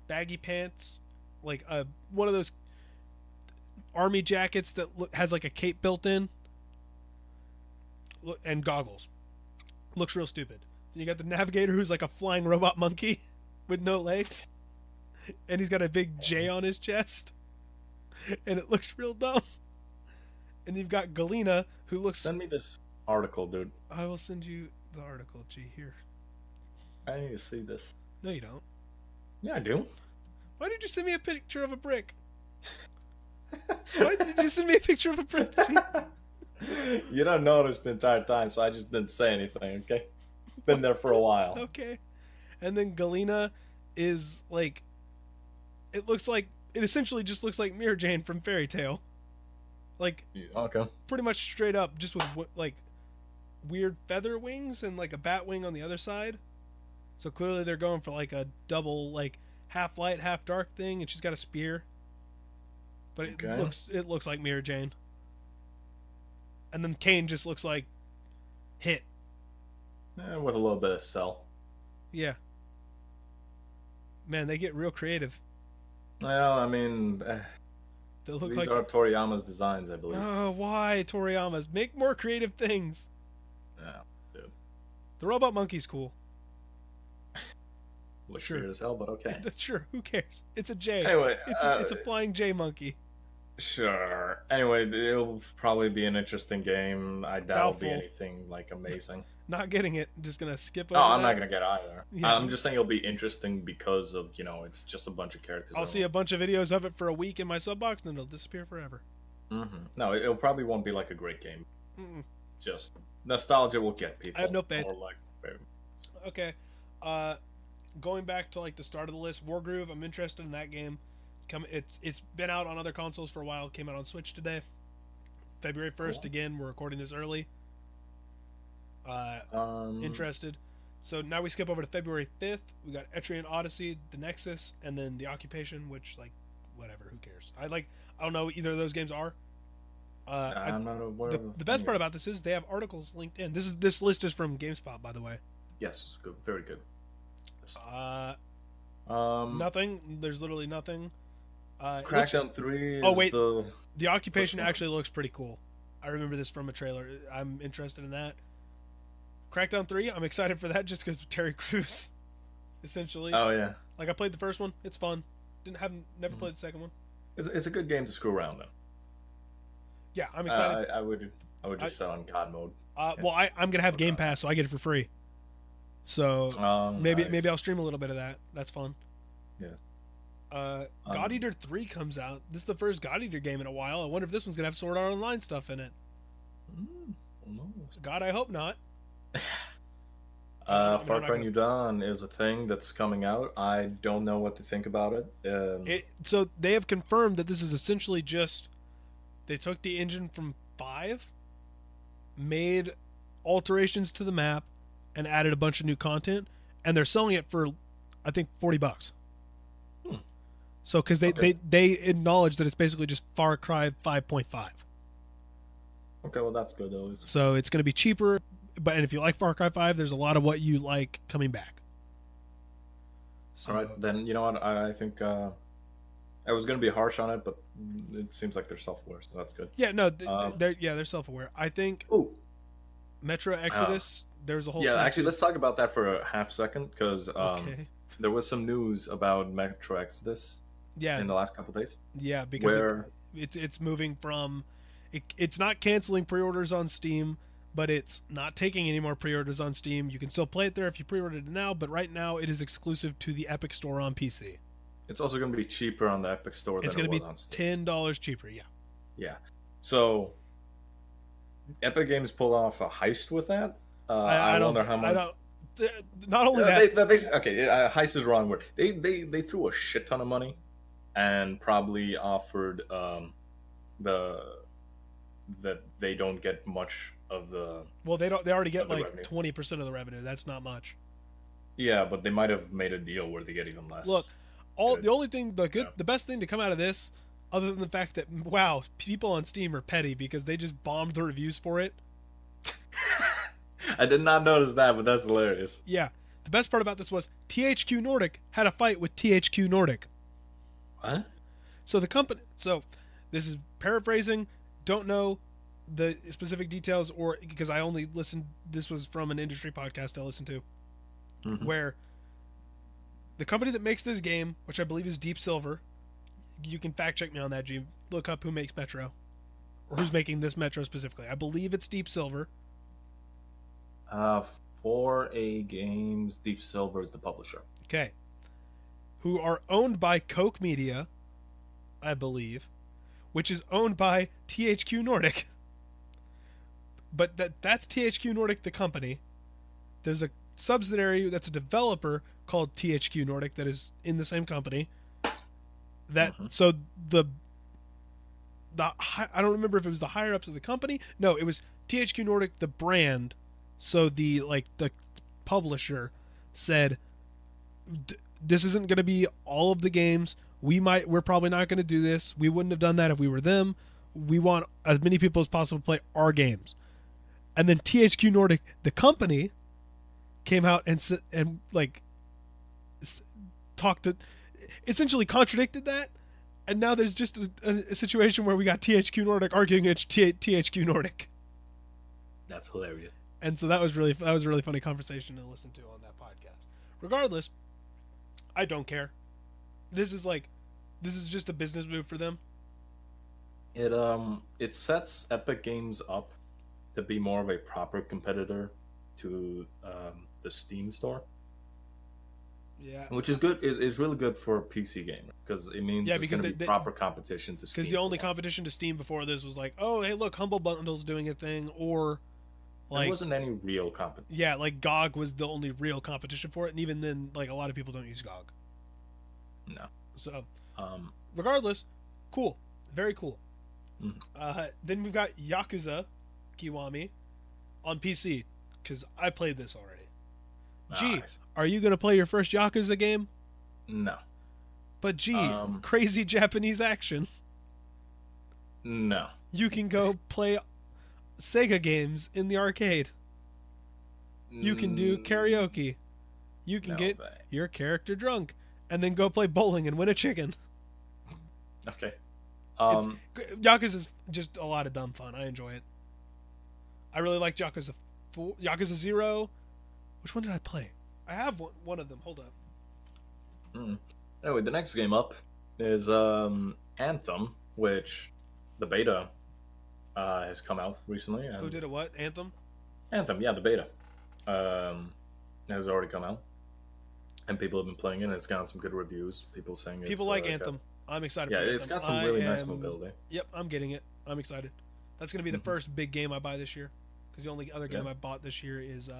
baggy pants, like one of those army jackets that has like a cape built in, and goggles. Looks real stupid. Then you got the Navigator, who's like a flying robot monkey with no legs, and he's got a big J on his chest. and it looks real dumb. And you've got Galena, who looks. Send me this article, dude. I will send you the article. Gee, here. I need to see this. No, you don't. Yeah, I do. Why did you send me a picture of a brick? Why did you send me a picture of a brick? You don't notice the entire time, so I just didn't say anything, okay? Been there for a while. Okay. And then Galena is like. It looks like. It essentially just looks like Mirror Jane from Fairy Tail. Like. Okay. Pretty much straight up, just with like weird feather wings and like a bat wing on the other side. So clearly they're going for like a double, like half light, half dark thing, and she's got a spear. But it looks like Mirror Jane. And then Kane just looks like Hit. With a little bit of Cell. Yeah. Man, they get real creative. Well, I mean, these are Toriyama's designs, I believe. Oh, why Toriyama's? Make more creative things. Yeah, dude. The robot monkey's cool. Looks weird as hell, but okay. Sure, who cares? It's a J. Anyway, it's a flying J monkey. Sure. Anyway, it'll probably be an interesting game. I doubt Doubtful. it'll be anything like amazing. Not getting it. I'm just gonna skip over. No, I'm not gonna get it either. Yeah. I'm just saying it'll be interesting because of it's just a bunch of characters. I'll see a bunch of videos of it for a week in my sub box, and then it'll disappear forever. Mm-hmm. No, it probably won't be like a great game. Mm-mm. Just nostalgia will get people. I have no faith. Or like, okay. Going back to like the start of the list, Wargroove. I'm interested in that game. It's been out on other consoles for a while. Came out on Switch today, February 1st. Cool. Again, we're recording this early. Interested. So now we skip over to February 5th. We got Etrian Odyssey, The Nexus, and then The Occupation, which like whatever, who cares? I don't know what either of those games are. I'm not aware. The best part about this is they have articles linked in. This list is from GameSpot, by the way. Yes, good, very good. Nothing. There's literally nothing. Crackdown 3 is The Occupation actually looks pretty cool. I remember this from a trailer. I'm interested in that. Crackdown 3, I'm excited for that just because of Terry Crews, essentially. Oh, yeah. Like, I played the first one. It's fun. Never played the second one. It's a good game to screw around, though. Yeah, I'm excited. I would just set on God mode. Well, I'm going to have Game Pass, so I get it for free. So maybe I'll stream a little bit of that. That's fun. Yeah. God Eater 3 comes out. This is the first God Eater game in a while. I wonder if this one's gonna have Sword Art Online stuff in it. God, I hope not. Far Cry New Dawn is a thing that's coming out. I don't know what to think about it. So they have confirmed that this is essentially just they took the engine from 5, made alterations to the map, and added a bunch of new content, and they're selling it for, I think, $40. So, because they acknowledge that it's basically just Far Cry 5.5. Okay, well that's good though. So it's going to be cheaper, and if you like Far Cry 5, there's a lot of what you like coming back. So, all right, then you know what? I think I was going to be harsh on it, but it seems like they're self-aware, so that's good. Yeah, no, they're self-aware. I think. Metro Exodus. There's a whole. Yeah, actually, let's talk about that for a half second because there was some news about Metro Exodus. Yeah. In the last couple of days. Yeah, because it's moving from, it's not canceling pre-orders on Steam, but it's not taking any more pre-orders on Steam. You can still play it there if you pre-ordered it now, but right now it is exclusive to the Epic Store on PC. It's also going to be cheaper on the Epic Store than it was on Steam. It's going to be $10 cheaper. Yeah. Yeah. So, Epic Games pulled off a heist with that. I wonder how much. Not only that. Heist is the wrong word. They threw a shit ton of money, and probably offered that they don't get much of the. Well, they don't. They already get like revenue. 20% of the revenue. That's not much. Yeah, but they might have made a deal where they get even less. Look, the best thing to come out of this, other than the fact that wow, people on Steam are petty because they just bombed the reviews for it. I did not notice that, but that's hilarious. Yeah, the best part about this was THQ Nordic had a fight with THQ Nordic. What? So the company. So this is paraphrasing. Don't know the specific details, or because I only listened. This was from an industry podcast I listened to, where the company that makes this game, which I believe is Deep Silver, You can fact check me on that, G. Look up who makes Metro, or who's making this Metro specifically. I believe it's Deep Silver. Uh, 4A Games, Deep Silver is the publisher. Okay. Who are owned by Koch Media, I believe, which is owned by THQ Nordic. But that's THQ Nordic, the company. There's a subsidiary that's a developer called THQ Nordic that is in the same company. So the I don't remember if it was the higher ups of the company. No, it was THQ Nordic, the brand. So the publisher said, this isn't going to be all of the games. We're probably not going to do this. We wouldn't have done that if we were them. We want as many people as possible to play our games. And then THQ Nordic, the company, came out and talked to, essentially contradicted that. And now there's just a situation where we got THQ Nordic arguing against THQ Nordic. That's hilarious. And so that was a really funny conversation to listen to on that podcast. Regardless, I don't care. This is just a business move for them. It sets Epic Games up to be more of a proper competitor to the Steam store. Yeah, which is good. Is really good for a PC gamer because it means there's going to be proper competition to Steam. Because the only competition to Steam before this was like, oh hey look, Humble Bundle's doing a thing, or there wasn't any real competition. Yeah, like GOG was the only real competition for it, and even then, like a lot of people don't use GOG. No. So, regardless, cool, very cool. Mm-hmm. Then we've got Yakuza Kiwami on PC because I played this already. Gee, Nice. Are you gonna play your first Yakuza game? No. But gee, crazy Japanese action. No. You can go play Sega games in the arcade. You can do karaoke. You can get your character drunk and then go play bowling and win a chicken. Okay. Yakuza is just a lot of dumb fun. I enjoy it. I really like Yakuza 4, Yakuza 0. Which one did I play? I have one of them. Hold up. Anyway, the next game up is Anthem, which the beta has come out recently. And who did a what? Anthem? Anthem, yeah, the beta has already come out, and people have been playing it. And it's gotten some good reviews. People saying people like Anthem. I'm excited. Yeah, for it's got some really nice mobility. Yep, I'm getting it. I'm excited. That's gonna be the first big game I buy this year. Because the only other game I bought this year is.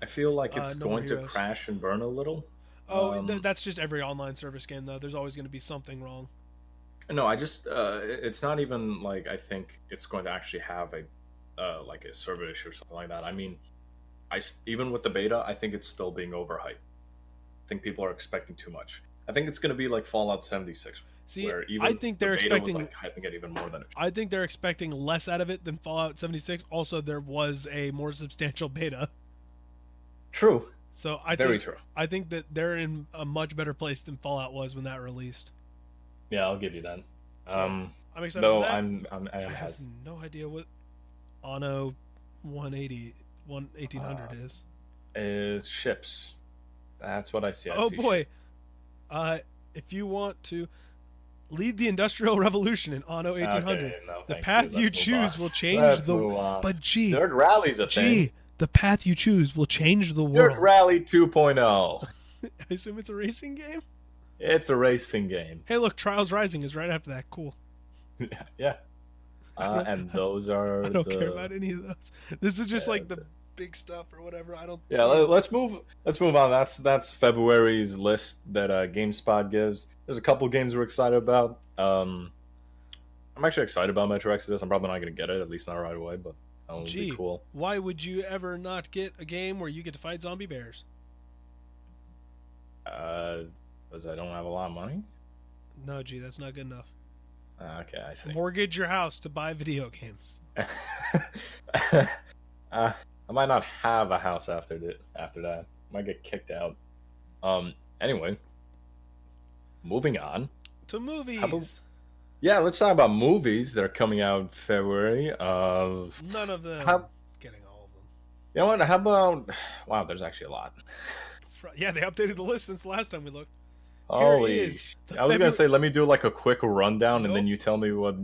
I feel like it's going to crash and burn a little. Oh, that's just every online service game though. There's always going to be something wrong. No, I just it's not even like I think it's going to actually have a like a server issue or something like that. I mean, even with the beta, I think it's still being overhyped. I think people are expecting too much. I think it's going to be like Fallout 76. See, where even I think they're expecting was, like, hyping it even more than it should. I think they're expecting less out of it than Fallout 76. Also, there was a more substantial beta. True. So very true. I think that they're in a much better place than Fallout was when that released. Yeah, I'll give you that. So, I'm excited. No, for that. I have no idea what Anno 1800 is. Is ships. That's what I see. Oh boy. If you want to lead the Industrial Revolution in Anno 1800, okay, no, the path you choose will change But gee, Dirt Rally's a thing. The path you choose will change the world. Dirt Rally 2.0. I assume it's a racing game? It's a racing game. Hey, look, Trials Rising is right after that. Cool. Yeah. And those are I don't care about any of those. This is just like the big stuff or whatever. I don't Yeah, let's move on. That's February's list that GameSpot gives. There's a couple games we're excited about. I'm actually excited about Metro Exodus. I'm probably not going to get it, at least not right away, but that would be cool. Why would you ever not get a game where you get to fight zombie bears? Because I don't have a lot of money? No, G, that's not good enough. Okay, I see. Mortgage your house to buy video games. I might not have a house after that. I might get kicked out. Anyway, moving on to movies. Yeah, let's talk about movies that are coming out in February. None of them. Getting all of them. You know what? How about? Wow, there's actually a lot. Yeah, they updated the list since the last time we looked. Here he Holy! is. The I was gonna February. say, let me do like a quick rundown, and then Nope. you tell me what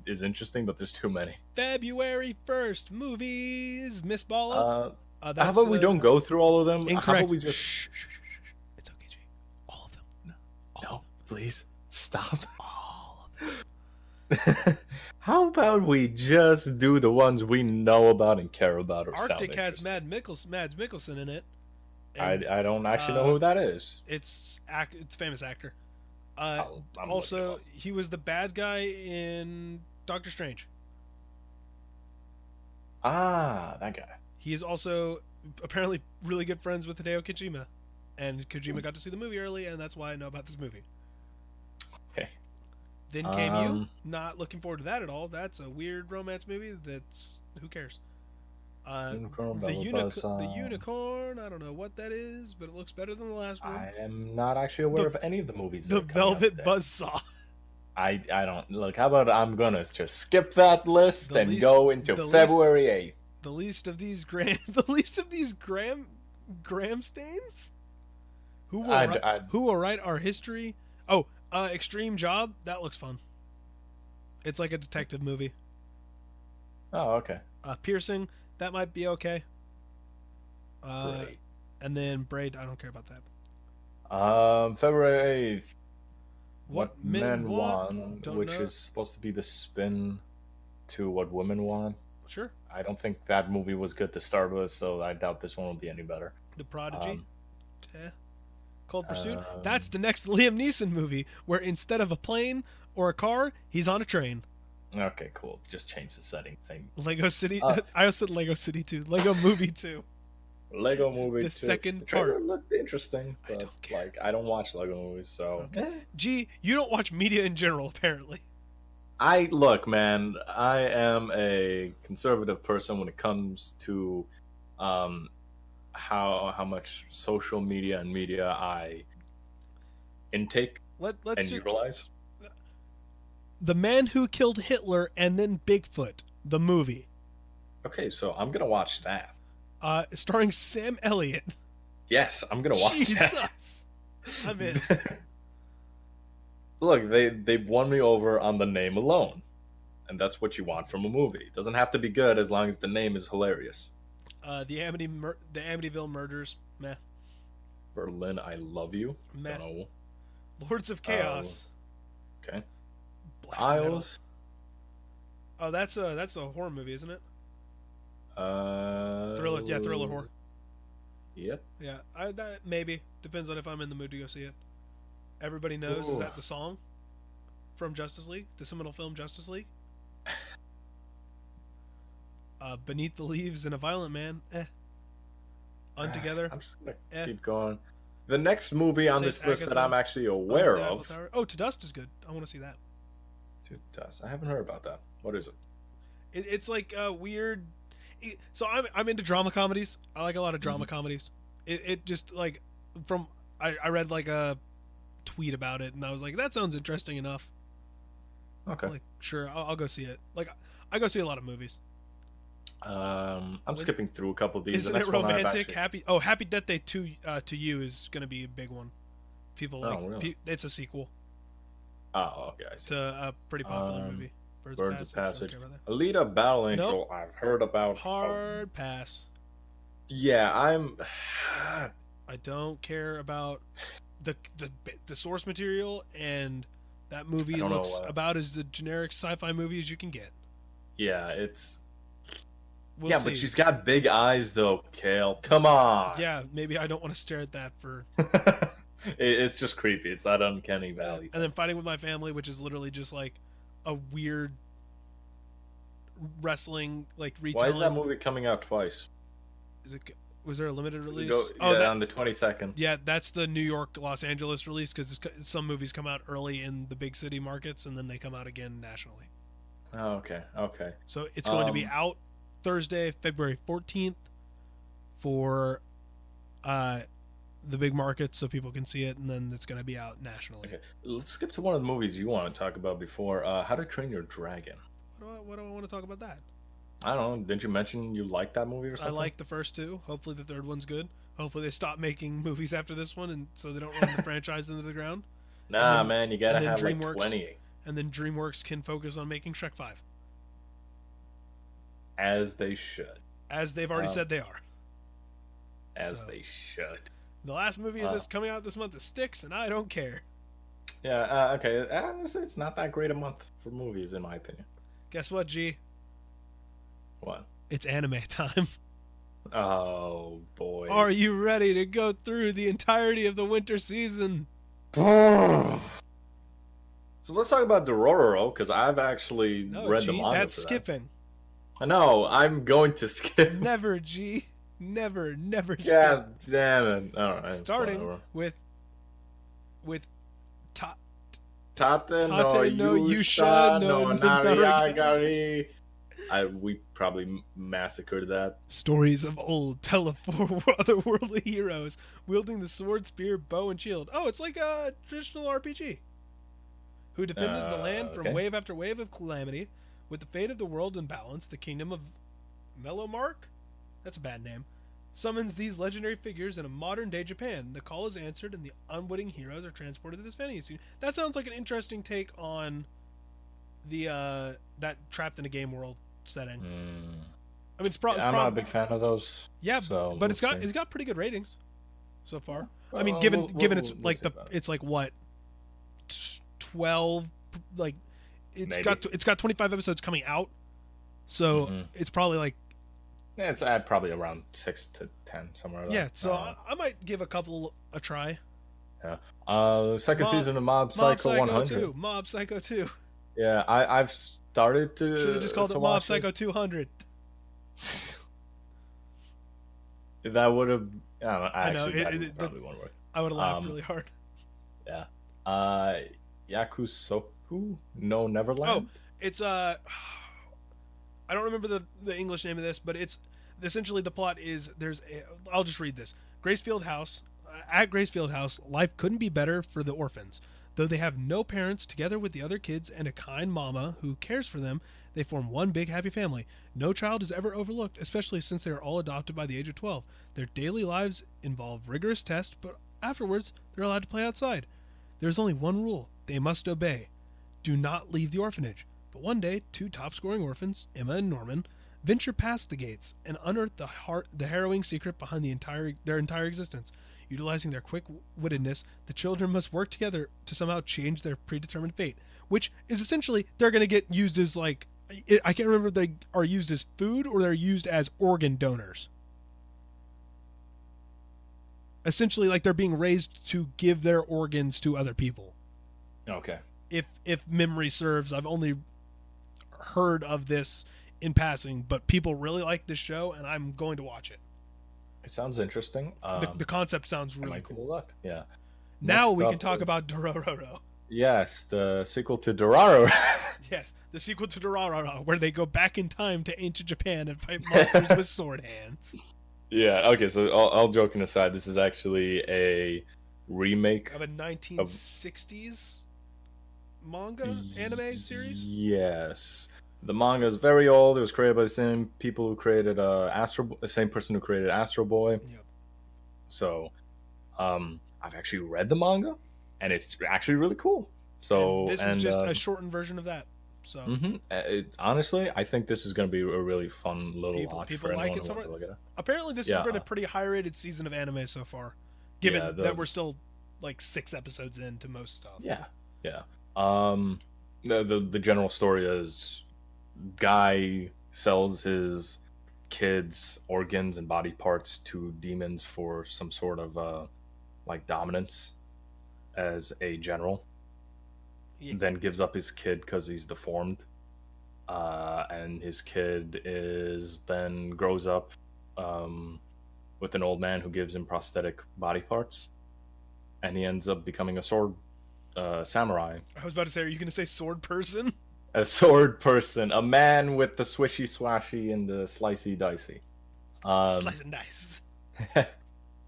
is interesting. But there's too many. February 1st movies. Miss Bala. Uh, how That's about we don't go through all of them? How about incorrect. we just? Shh, shh, shh, shh. It's okay, G. All of them. All of No, them. please stop. All of them. How about we just do the ones we know about and care about or sound Arctic has interesting? Mads Mikkelsen in it. I don't actually know who that is. It's a famous actor. I'm looking Also, up. he was the bad guy in Doctor Strange. Ah, that guy. He is also apparently really good friends with Hideo Kojima, and Kojima got to see the movie early, and that's why I know about this movie. Okay. Then came you. Not looking forward to that at all. That's a weird romance movie. That's who cares. The unicorn. I don't know what that is, but it looks better than the last one. I am not actually aware of any of the movies. The Velvet Buzzsaw. I don't look. How about I'm gonna just skip that list and go into the February 8th. The least of these Graham stains. Who will write our history? Oh, Extreme Job. That looks fun. It's like a detective movie. Oh, okay. Piercing. That might be okay. Great. And then Braid. I don't care about that. February 8th. What Men Want, which is supposed to be the spin to What Women Want. Sure. I don't think that movie was good to start with, so I doubt this one will be any better. The Prodigy. Cold Pursuit. That's the next Liam Neeson movie, where instead of a plane or a car, he's on a train. Okay, cool. Just change the setting. Same. Lego City. I also said Lego City 2. Lego Movie 2. Lego Movie 2. The second the trailer part looked interesting, but I don't care. I don't watch Lego movies, so. Okay. Gee, you don't watch media in general, apparently. Look, man. I am a conservative person when it comes to how much social media and media I intake Let's utilize. The Man Who Killed Hitler and Then Bigfoot, the movie. Okay, so I'm gonna watch that. Starring Sam Elliott. Yes, I'm gonna watch that. Jesus. I'm in. Look, they've won me over on the name alone, and that's what you want from a movie. It doesn't have to be good as long as the name is hilarious. The Amityville Murders, meh. Berlin, I Love You. Meh. Don't know. Lords of Chaos. Okay. Black Isles. Metal. Oh, that's a horror movie, isn't it? Thriller. Yeah, thriller horror. Yep. Yeah, that maybe depends on if I'm in the mood to go see it. Everybody Knows. Is that the song from Justice League, the seminal film Justice League? Beneath the Leaves and A Violent Man. Untogether. I'm just gonna keep going. The next movie on this list that I'm actually aware of. Oh, To Dust is good. I want to see that. To Dust. I haven't heard about that. What is it? It's like a weird. So I'm into drama comedies. I like a lot of drama comedies. It just like I read like a tweet about it and I was like, that sounds interesting enough. Okay. Like, sure, I'll go see it. Like, I go see a lot of movies. I'm skipping through a couple of these. Isn't it romantic? Happy Death Day to You is going to be a big one. People like really? It's a sequel. Oh, okay. I see. To a pretty popular movie. Birds of Passage. Alita Battle Angel. Nope. I've heard about. Hard pass. Yeah, I don't care about the source material, and that movie looks about as the generic sci-fi movie as you can get. Yeah, it's. We'll see. But she's got big eyes, though, Cale. Come on. Yeah, maybe I don't want to stare at that for. It's just creepy. It's that uncanny valley. And then Fighting with My Family, which is literally just like a weird wrestling like retelling. Why is that movie coming out twice? Was there a limited release? On the 22nd. Yeah, that's the New York, Los Angeles release because some movies come out early in the big city markets and then they come out again nationally. Oh, okay. So it's going to be out Thursday, February 14th for the big markets so people can see it, and then it's going to be out nationally. Okay. Let's skip to one of the movies you want to talk about before. How to Train Your Dragon. What do I want to talk about that? I don't know. Didn't you mention you liked that movie or something? I liked the first two. Hopefully the third one's good. Hopefully they stop making movies after this one, and so they don't run the franchise into the ground. and Nah, then man, you and gotta then have like DreamWorks 20 and then DreamWorks can focus on making Shrek 5, as they should. as they've already Um, said they are. as So they should. the last movie of Uh, this coming out this month is Sticks, and I don't care. yeah. Okay. It's not that great a month for movies, in my opinion. Guess what, G? What? It's anime time. Oh boy. Are you ready to go through the entirety of the winter season? So let's talk about Dororo, because I've actually No, read the G, manga that's for that. skipping. I know. I'm going to skip. Never, G. Never skip. God damn it! All right. Starting whatever. with ta- Tate no Tate no Yusha Yusha no no Nariagari. We probably massacred that. Stories of old tell of four otherworldly heroes wielding the sword, spear, bow, and shield. Oh, it's like a traditional RPG. Who defended the land from Okay. wave after wave of calamity. With the fate of the world in balance, the kingdom of Melomark? That's a bad name. Summons these legendary figures in a modern-day Japan. The call is answered, and the unwitting heroes are transported to this fantasy. That sounds like an interesting take on the that trapped in a game world setting. I mean, it's probably I'm not a big fan of those. yeah, so but it's we'll got see. it's got pretty good ratings so far. Well, I mean, given we'll it's see like about it. it's like what 12 like Maybe. it's got 25 episodes coming out, so Mhm. it's probably like Yeah, it's probably around 6 to 10 somewhere. Like yeah. that. So I might give a couple a try. Second Mob- season of Mob Mob Psycho Psycho 100. 2, Mob Psycho 2. Yeah, I've started to. Should have just called to it Mob watch Psycho 200. That would have. I know, Actually, that it- probably won't work. I would have laughed really hard. Yeah. Yakusoku no Neverland. Oh, it's I don't remember the English name of this, but it's essentially the plot is I'll just read this. Gracefield House. At Gracefield House, life couldn't be better for the orphans. Though they have no parents, together with the other kids and a kind mama who cares for them, they form one big happy family. No child is ever overlooked, especially since they are all adopted by the age of 12. Their daily lives involve rigorous tests, but afterwards, they're allowed to play outside. There's only one rule: they must obey. Do not leave the orphanage. But one day, two top-scoring orphans, Emma and Norman, venture past the gates and unearth the harrowing secret behind their entire existence. Utilizing their quick-wittedness, the children must work together to somehow change their predetermined fate, which is essentially they're going to get used as like I can't remember if they are used as food or they're used as organ donors. Essentially, like they're being raised to give their organs to other people. Okay. If memory serves, I've only heard of this in passing, but people really like this show, and I'm going to watch it. It sounds interesting. The concept sounds I really might give it a cool. look. Yeah. Now Next we up can talk is- about Dororo. Yes, the sequel to Dororo. Yes, the sequel to Dororo, where they go back in time to ancient Japan and fight monsters with sword hands. Yeah. Okay. So all joking aside, this is actually a remake Of a 1960s manga anime series? Yes. The manga is very old. It was created by the same people who created the same person who created Astro Boy. Yep. So, I've actually read the manga, and it's actually really cool. So, And this is just a shortened version of that. So honestly, I think this is going to be a really fun little people watch for like anyone it who so wants to much. look at it. Apparently, this has been a pretty high-rated season of anime so far, given Yeah, that we're still like 6 episodes into most stuff. Yeah. The general story is guy sells his kids' organs and body parts to demons for some sort of like dominance as a general. Yeah. Then gives up his kid because he's deformed. And his kid is then grows up with an old man who gives him prosthetic body parts, and he ends up becoming a sword samurai. I was about to say, are you going to say sword person? A sword person, a man with the swishy swashy and the slicey dicey. Slice and dice.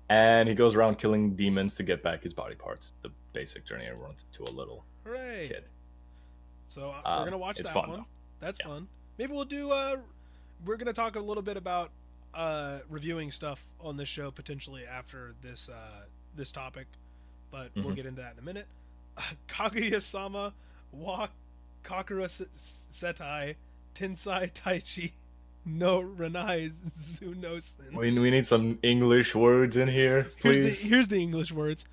And he goes around killing demons to get back his body parts. The basic journey everyone's to a little Hooray! kid. So we're gonna watch it's that fun, one. though. That's Yeah. fun. Maybe we'll do. We're gonna talk a little bit about reviewing stuff on this show potentially after this this topic, but we'll Mhm. get into that in a minute. Kaguya-sama wa Kakura Setai Tensai Taichi no Renai Zunosen. We need some English words in here, please. Here's the English words.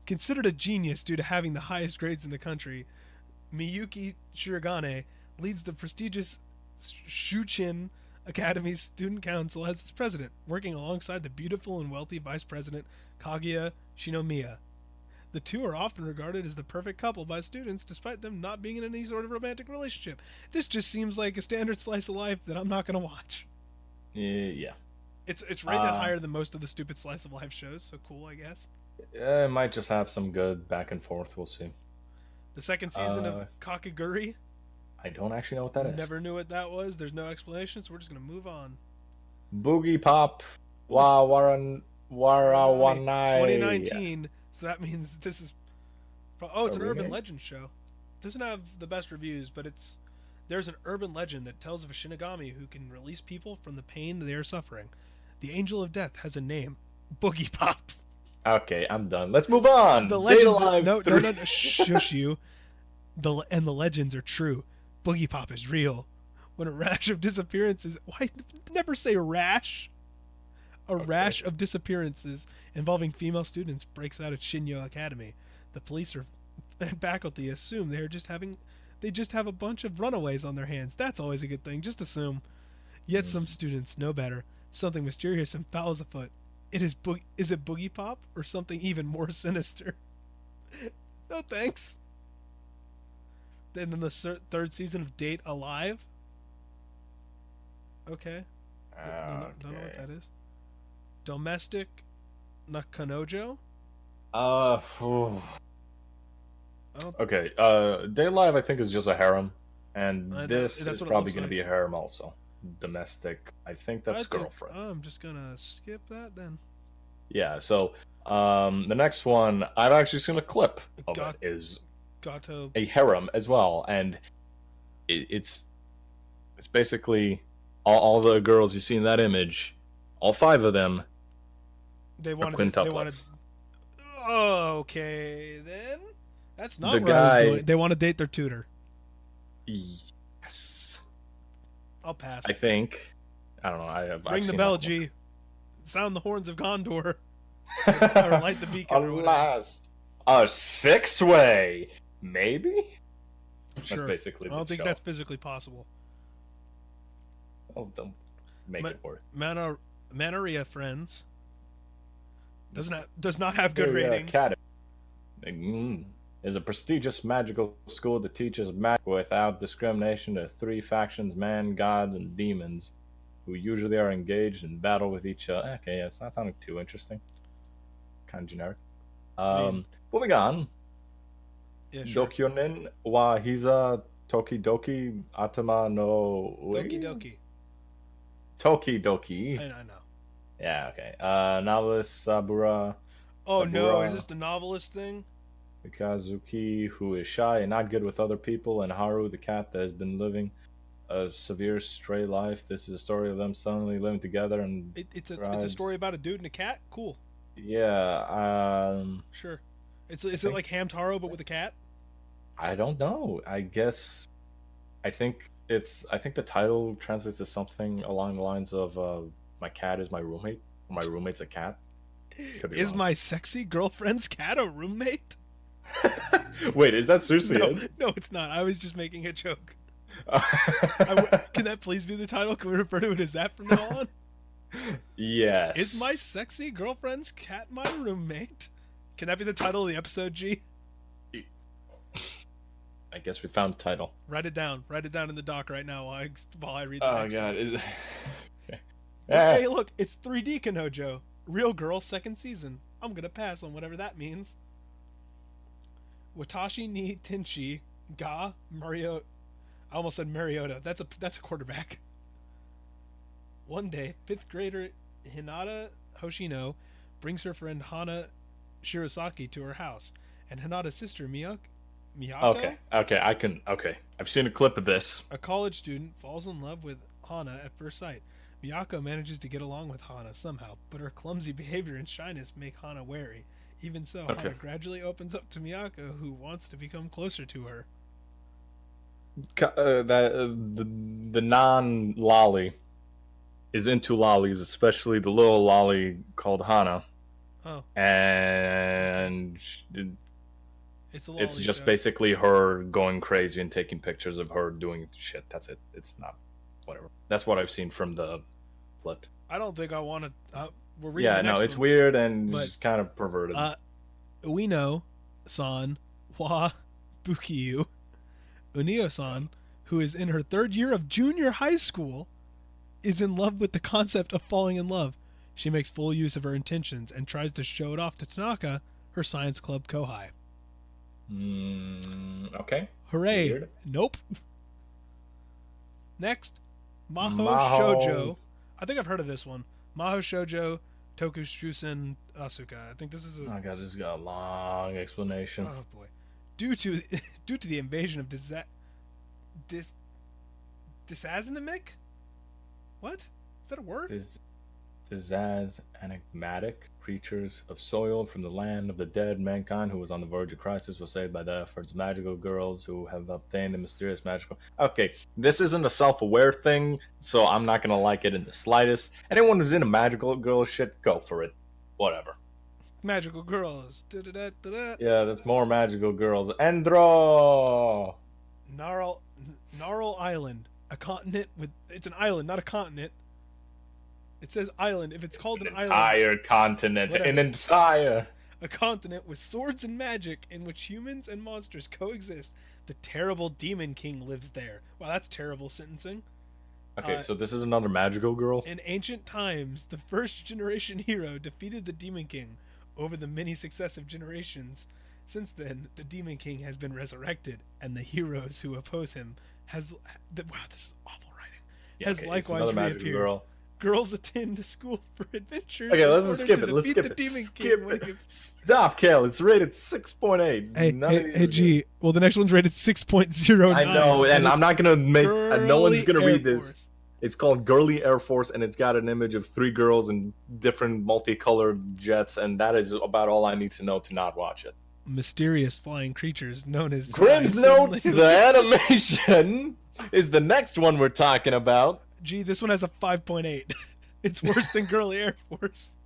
Considered a genius due to having the highest grades in the country, Miyuki Shirogane leads the prestigious Shuchin Academy's student council as its president, working alongside the beautiful and wealthy vice president Kaguya Shinomiya. The two are often regarded as the perfect couple by students, despite them not being in any sort of romantic relationship. This just seems like a standard slice of life that I'm not going to watch. Yeah. It's rated higher than most of the stupid slice of life shows, so cool, I guess. It might just have some good back and forth. We'll see. The second season of Kakegurui. I don't actually know what that is. Never knew what that was. There's no explanation, so we're just going to move on. Boogie Pop. Waranai. 2019. So that means this is. It's an urban legend show. Doesn't have the best reviews, but there's an urban legend that tells of a Shinigami who can release people from the pain they are suffering. The Angel of Death has a name, Boogie Pop. Okay, I'm done. Let's move on. The legends no, shush you. The legends are true. Boogie Pop is real. When a rash of disappearances, why never say rash? A rash of disappearances involving female students breaks out at Shinyo Academy. The police and faculty assume they just have a bunch of runaways on their hands. That's always a good thing. Just assume. Yet some students know better. Something mysterious and foul is afoot. Is it Boogie Pop or something even more sinister? No thanks. Then in the third season of Date Alive. Okay. Don't know what that is. Domestic Nakanojo? Okay. Day Live, I think, is just a harem. And this is probably going to be a harem also. Domestic. I think that's girlfriend. I'm just going to skip that then. Yeah, so the next one, I've actually seen a clip of it, is a harem as well. And it's basically all the girls you see in that image, all 5 of them, They wanted. Okay, then that's not what I was doing. They want to date their tutor. Yes. I'll pass. I think. I don't know. Ring the bell, G. Sound the horns of Gondor. Or light the beacon. Last, a 6-way, maybe. Sure. That's basically. I don't think that's physically possible. Oh, don't make it work. Manoria Friends. Does not have good ratings. Academy is a prestigious magical school that teaches magic without discrimination to 3 factions: man, gods, and demons, who usually are engaged in battle with each other. Okay, yeah, it's not sounding too interesting. Kind of generic. Moving on. Yeah, sure. Dokyonin wa Hiza Tokidoki Atama no Doki. Tokidoki. I know. Yeah, okay. Novelist Sabura. Oh, no, is this the novelist thing? Mikazuki, who is shy and not good with other people, and Haru, the cat that has been living a severe stray life. This is a story of them suddenly living together, and it's a story about a dude and a cat. Cool. Yeah. Sure. Is it like Hamtaro but with a cat? I don't know. I guess. I think the title translates to something along the lines of my cat is my roommate, or my roommate's a cat. Is wrong. My sexy girlfriend's cat a roommate? Wait, is that seriously it? No, it's not. I was just making a joke. Can that please be the title? Can we refer to it as that from now on? Yes. Is my sexy girlfriend's cat my roommate? Can that be the title of the episode, G? I guess we found the title. Write it down. Write it down in the doc right now while I read the next God. one. Is it... Hey, look, it's 3D Kanojo. Real Girl, 2nd season. I'm gonna pass on whatever that means. Watashi ni Tenshi ga Mario. I almost said Mariota. That's a quarterback. One day, 5th grader Hinata Hoshino brings her friend Hana Shirosaki to her house, and Hinata's sister Miyako. Okay. I've seen a clip of this. A college student falls in love with Hana at first sight. Miyako manages to get along with Hana somehow, but her clumsy behavior and shyness make Hana wary. Even so, Okay. Hana gradually opens up to Miyako, who wants to become closer to her. The non lolly is into lollies, especially the little lolly called Hana, Oh, okay. and It's a it's lolly just show. basically her going crazy and taking pictures of her doing shit. That's it. It's not whatever. That's what I've seen from the clip. I don't think I want to. We're reading Yeah, the no, next it's one, weird and but just kind of perverted. Ueno san wa Bukiyu, Unio san, who is in her third year of junior high school, is in love with the concept of falling in love. She makes full use of her intentions and tries to show it off to Tanaka, her science club kohai. Okay. Hooray! Weird. Nope. Next, Maho Maho. Shoujo. I think I've heard of this one. Maho Shoujo Tokushusen Asuka. I think this is a. Oh god, this has got a long explanation. Oh boy. Due to due to the invasion of dis Disazanamic? What? Is that a word? The Zaz enigmatic creatures of soil from the land of the dead, mankind who was on the verge of crisis was saved by the efforts of magical girls who have obtained the mysterious magical. Okay, this isn't a self-aware thing, so I'm not gonna like it in the slightest. Anyone who's into magical girl shit, go for it. Whatever. Magical girls. Da-da-da-da-da. Yeah, that's more magical girls. Endro. Gnarl Gnarl Island. A continent with. It's an island, not a continent. It says island. If it's called an island. Entire continent. Whatever. An entire. A continent with swords and magic in which humans and monsters coexist. The terrible Demon King lives there. Wow, that's terrible sentencing. Okay, so this is another magical girl? In ancient times, the first generation hero defeated the Demon King over the many successive generations. Since then, the Demon King has been resurrected, and the heroes who oppose him has. Wow, this is awful writing. Yeah, has okay, likewise reappeared. girl. Girls attend to school for adventures. Okay, let's in just order skip to it. Let's defeat skip the it. Demon Skip King. it. Stop, Cale. It's rated 6.8. Hey, G. Well, the next one's rated 6.09. I know, and I'm not gonna make. No one's gonna read Force. this. It's called Girly Air Force, and it's got an image of 3 girls in different multicolored jets, and that is about all I need to know to not watch it. Mysterious flying creatures known as Grimm's Notes, the animation, is the next one we're talking about. Gee, this one has a 5.8. It's worse than Girly Air Force.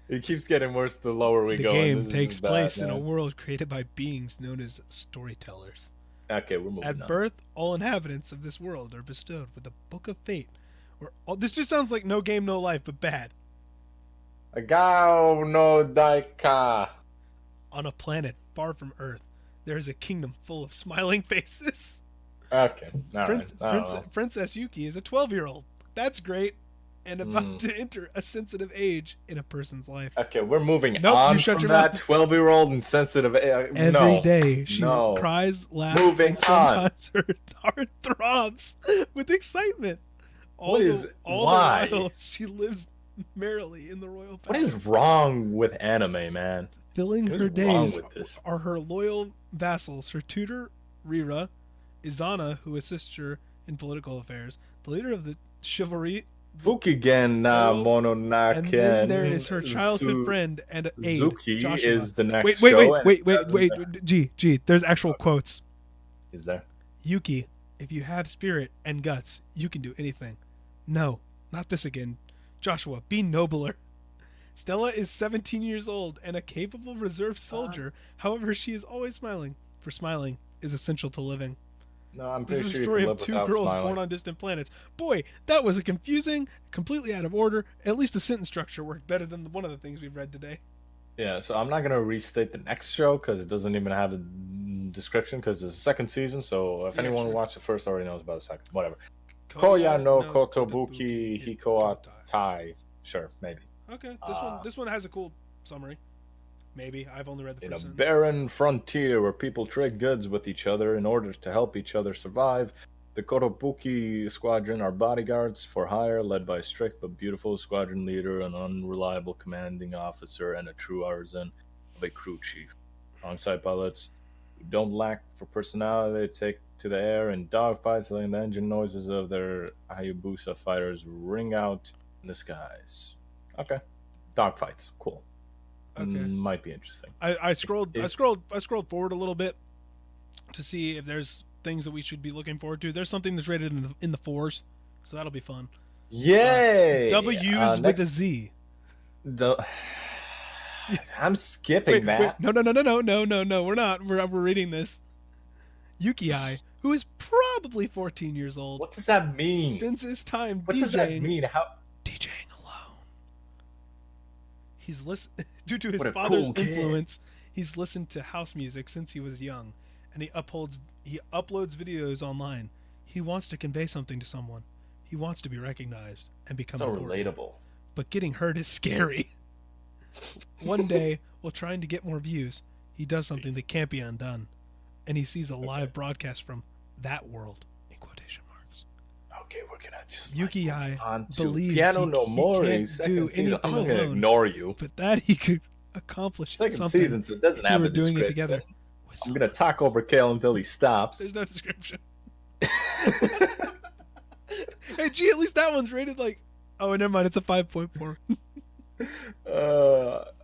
It keeps getting worse the lower we the go. The game and this takes is bad, place in man. a world created by beings known as storytellers. Okay, we're moving on. At birth, all inhabitants of this world are bestowed with a book of fate. This just sounds like No Game, No Life, but bad. Agao no Daika. On a planet far from Earth, there is a kingdom full of smiling faces. Okay, alright. Princess Yuki is a 12-year-old. That's great. And about to enter a sensitive age in a person's life. Okay, we're moving on from that 12-year-old and sensitive. Every day she cries, laughs, and sometimes her heart throbs with excitement. All the while she lives merrily in the royal palace. What is wrong with anime, man? Filling her days are her loyal vassals, her tutor, Rira, Izana, who assists her in political affairs, the leader of the chivalry, Fukigen na Mononoke. And then there is her childhood friend and aide, Zuki Joshua. is the next Wait. Gee, there's actual quotes. Is there? Yuki, if you have spirit and guts, you can do anything. No, not this again. Joshua, be nobler. Stella is 17 years old and a capable reserve soldier. However, she is always smiling, for smiling is essential to living. No, I'm pretty sure this is a story of 2 girls born on distant planets. Boy, that was a confusing, completely out of order. At least the sentence structure worked better than one of the things we've read today. Yeah, so I'm not going to restate the next show because it doesn't even have a description because it's the 2nd season. So if anyone watched the first already knows about the 2nd. Whatever. Koya no Kotobuki Hiko Tai. Sure, maybe. Okay, this one has a cool summary. Maybe. I've only read the first sentence. In a barren frontier where people trade goods with each other in order to help each other survive, the Kotobuki squadron are bodyguards for hire, led by a strict but beautiful squadron leader, an unreliable commanding officer, and a true artisan of a crew chief. Alongside pilots who don't lack for personality, they take to the air in dogfights, letting the engine noises of their Hayabusa fighters ring out in the skies. Okay. Dogfights. Cool. Okay. might be interesting. I scrolled I Is scrolled I scrolled forward a little bit to see if there's things that we should be looking forward to. There's something that's rated in the fours, so that'll be fun. yay! W's with a Next, Z. do, I'm skipping Wait, that. no. We're not. We're reading this. Yuki, who is probably 14 years old, What does that mean? spends his time What does that mean? How? DJing alone. He's listen due to his What a father's cool kid. influence. He's listened to house music since he was young, and he uploads videos online. He wants to convey something to someone. He wants to be recognized and become So important. relatable. But getting hurt is scary. One day, while trying to get more views, he does something that can't be undone, and he sees a live broadcast from that world in quotation marks. Okay, we're gonna just Yuki move on to believes Piano he No Mori can't do second season. anything I'm gonna alone. ignore you. But that he could accomplish Second something season, so it doesn't if have we a were doing it description. together. I'm gonna talk over Cale until he stops. There's no description. Hey, gee, at least that one's rated like. Oh, never mind. It's a 5.4.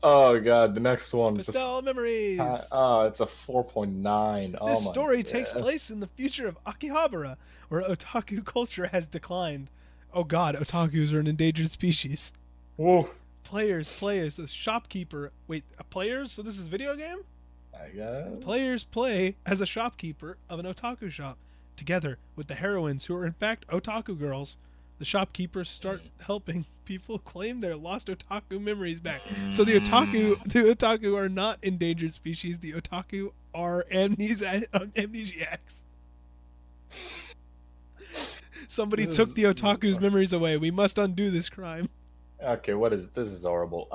Oh god, the next one. Pastel Memories. It's a 4.9. Oh This my story God. takes place in the future of Akihabara, where otaku culture has declined. Oh god, otakus are an endangered species. Whoa. Players play as a shopkeeper. Wait, players? So this is a video game? I guess. Players play as a shopkeeper of an otaku shop. Together with the heroines, who are in fact otaku girls, the shopkeepers start helping people claim their lost otaku memories back. So the otaku are not endangered species. The otaku are amnesiacs. Somebody took the otaku's memories away. We must undo this crime. Okay, what is this? Is horrible.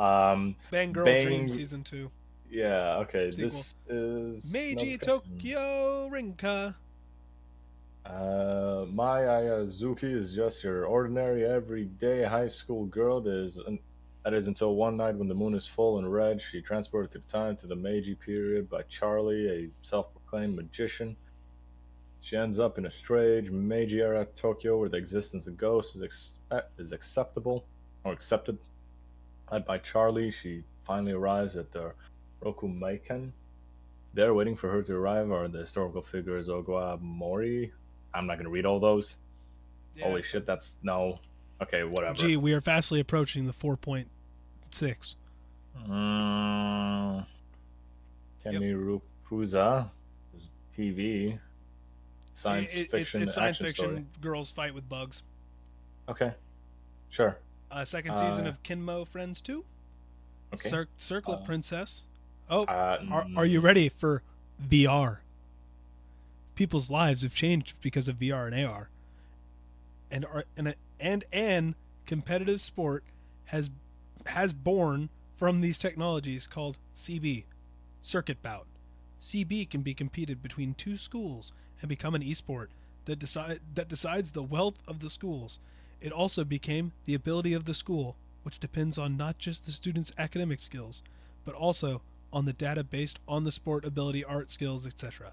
Bang Girl Bang- Dream Season 2. Yeah. Okay, Sequel. this is Meiji no Tokyo Rinka. Mai Ayazuki is just your ordinary, everyday high school girl. That is until one night when the moon is full and red, she transported through time to the Meiji period by Charlie, a self-proclaimed magician. She ends up in a strange Meiji-era Tokyo where the existence of ghosts is acceptable or accepted. Led by Charlie, she finally arrives at the Rokumeikan. There, waiting for her to arrive, are the historical figures Ogwa Mori. I'm not gonna read all those. Yeah. Holy shit, that's no. Okay, whatever. Gee, we are fastly approaching the 4.6. Kemi Rufuza is TV. Science fiction It's science action fiction. story. Girls fight with bugs. Okay, sure. Second season of Kinmo Friends 2. Okay. Circlet Princess. Oh, Uh, are you ready for VR? People's lives have changed because of VR and AR, and competitive sport has born from these technologies called CB, Circuit Bout. CB can be competed between two schools and become an esport that decides the wealth of the schools. It also became the ability of the school, which depends on not just the student's academic skills, but also on the data based on the sport ability, art skills, etc.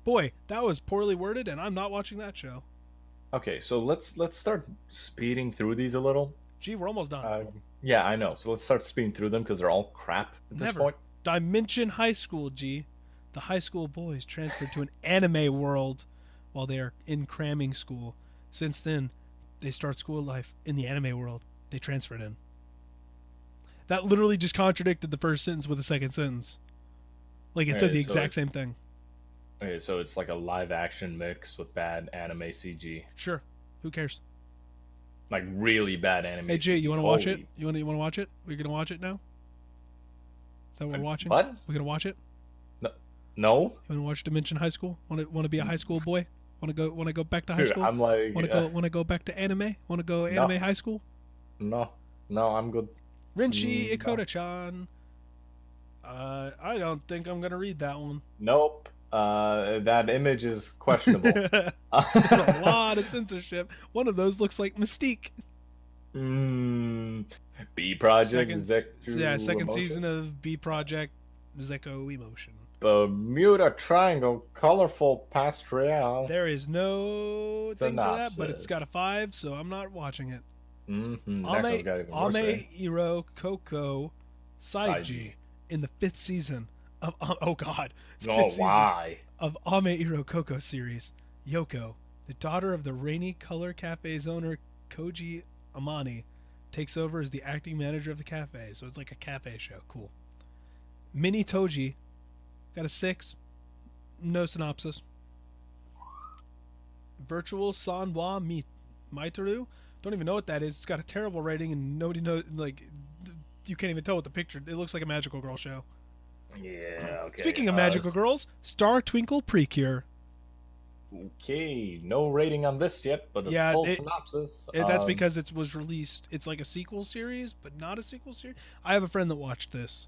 Boy, that was poorly worded, and I'm not watching that show. Okay, so let's start speeding through these a little. Gee, we're almost done. Yeah, I know. So let's start speeding through them because they're all crap at this Never. point. Dimension High School, G. The high school boys transferred to an anime world while they are in cramming school. Since then, they start school life in the anime world. They transferred in. That literally just contradicted the first sentence with the second sentence. Like it said the exact same thing. Okay, so it's like a live action mix with bad anime CG. Sure. Who cares? Like really bad anime. Hey, Jay, CG. you want to watch it? You want to watch it? We're gonna watch it now. Is that what we're watching? What? We're gonna watch it. No. You want to watch Dimension High School? Want to be a high school boy? Want to go back to high Dude, school? I'm like. Want to go back to anime? Want to go anime high school? No, I'm good. Rinchi Ikoda-chan. I don't think I'm gonna read that one. Nope. That image is questionable. There's a lot of censorship. One of those looks like Mystique. B Project Second Emotion? season of B Project Zeko Emotion. Bermuda Triangle, colorful pastel. There is no thing for that, but it's Synopsis. got a 5, so I'm not watching it. Next one's got even worse, right? Ame Iro Koko Saiji. in the 5th season of oh god, Oh, 5th season why? of Ame Irokoko series, Yoko, the daughter of the Rainy Color Cafe's owner Koji Amani, takes over as the acting manager of the cafe. So it's like a cafe show. Cool. Mini Toji got a 6. No synopsis. Virtual Sanwa Maitoru. Don't even know what that is. It's got a terrible rating and nobody knows. Like, you can't even tell what the picture. It looks like a magical girl show. Yeah, okay. Speaking of magical girls, Star Twinkle Precure. Okay, no rating on this yet, but a full synopsis. That's because it was released. It's like a sequel series, but not a sequel series. I have a friend that watched this.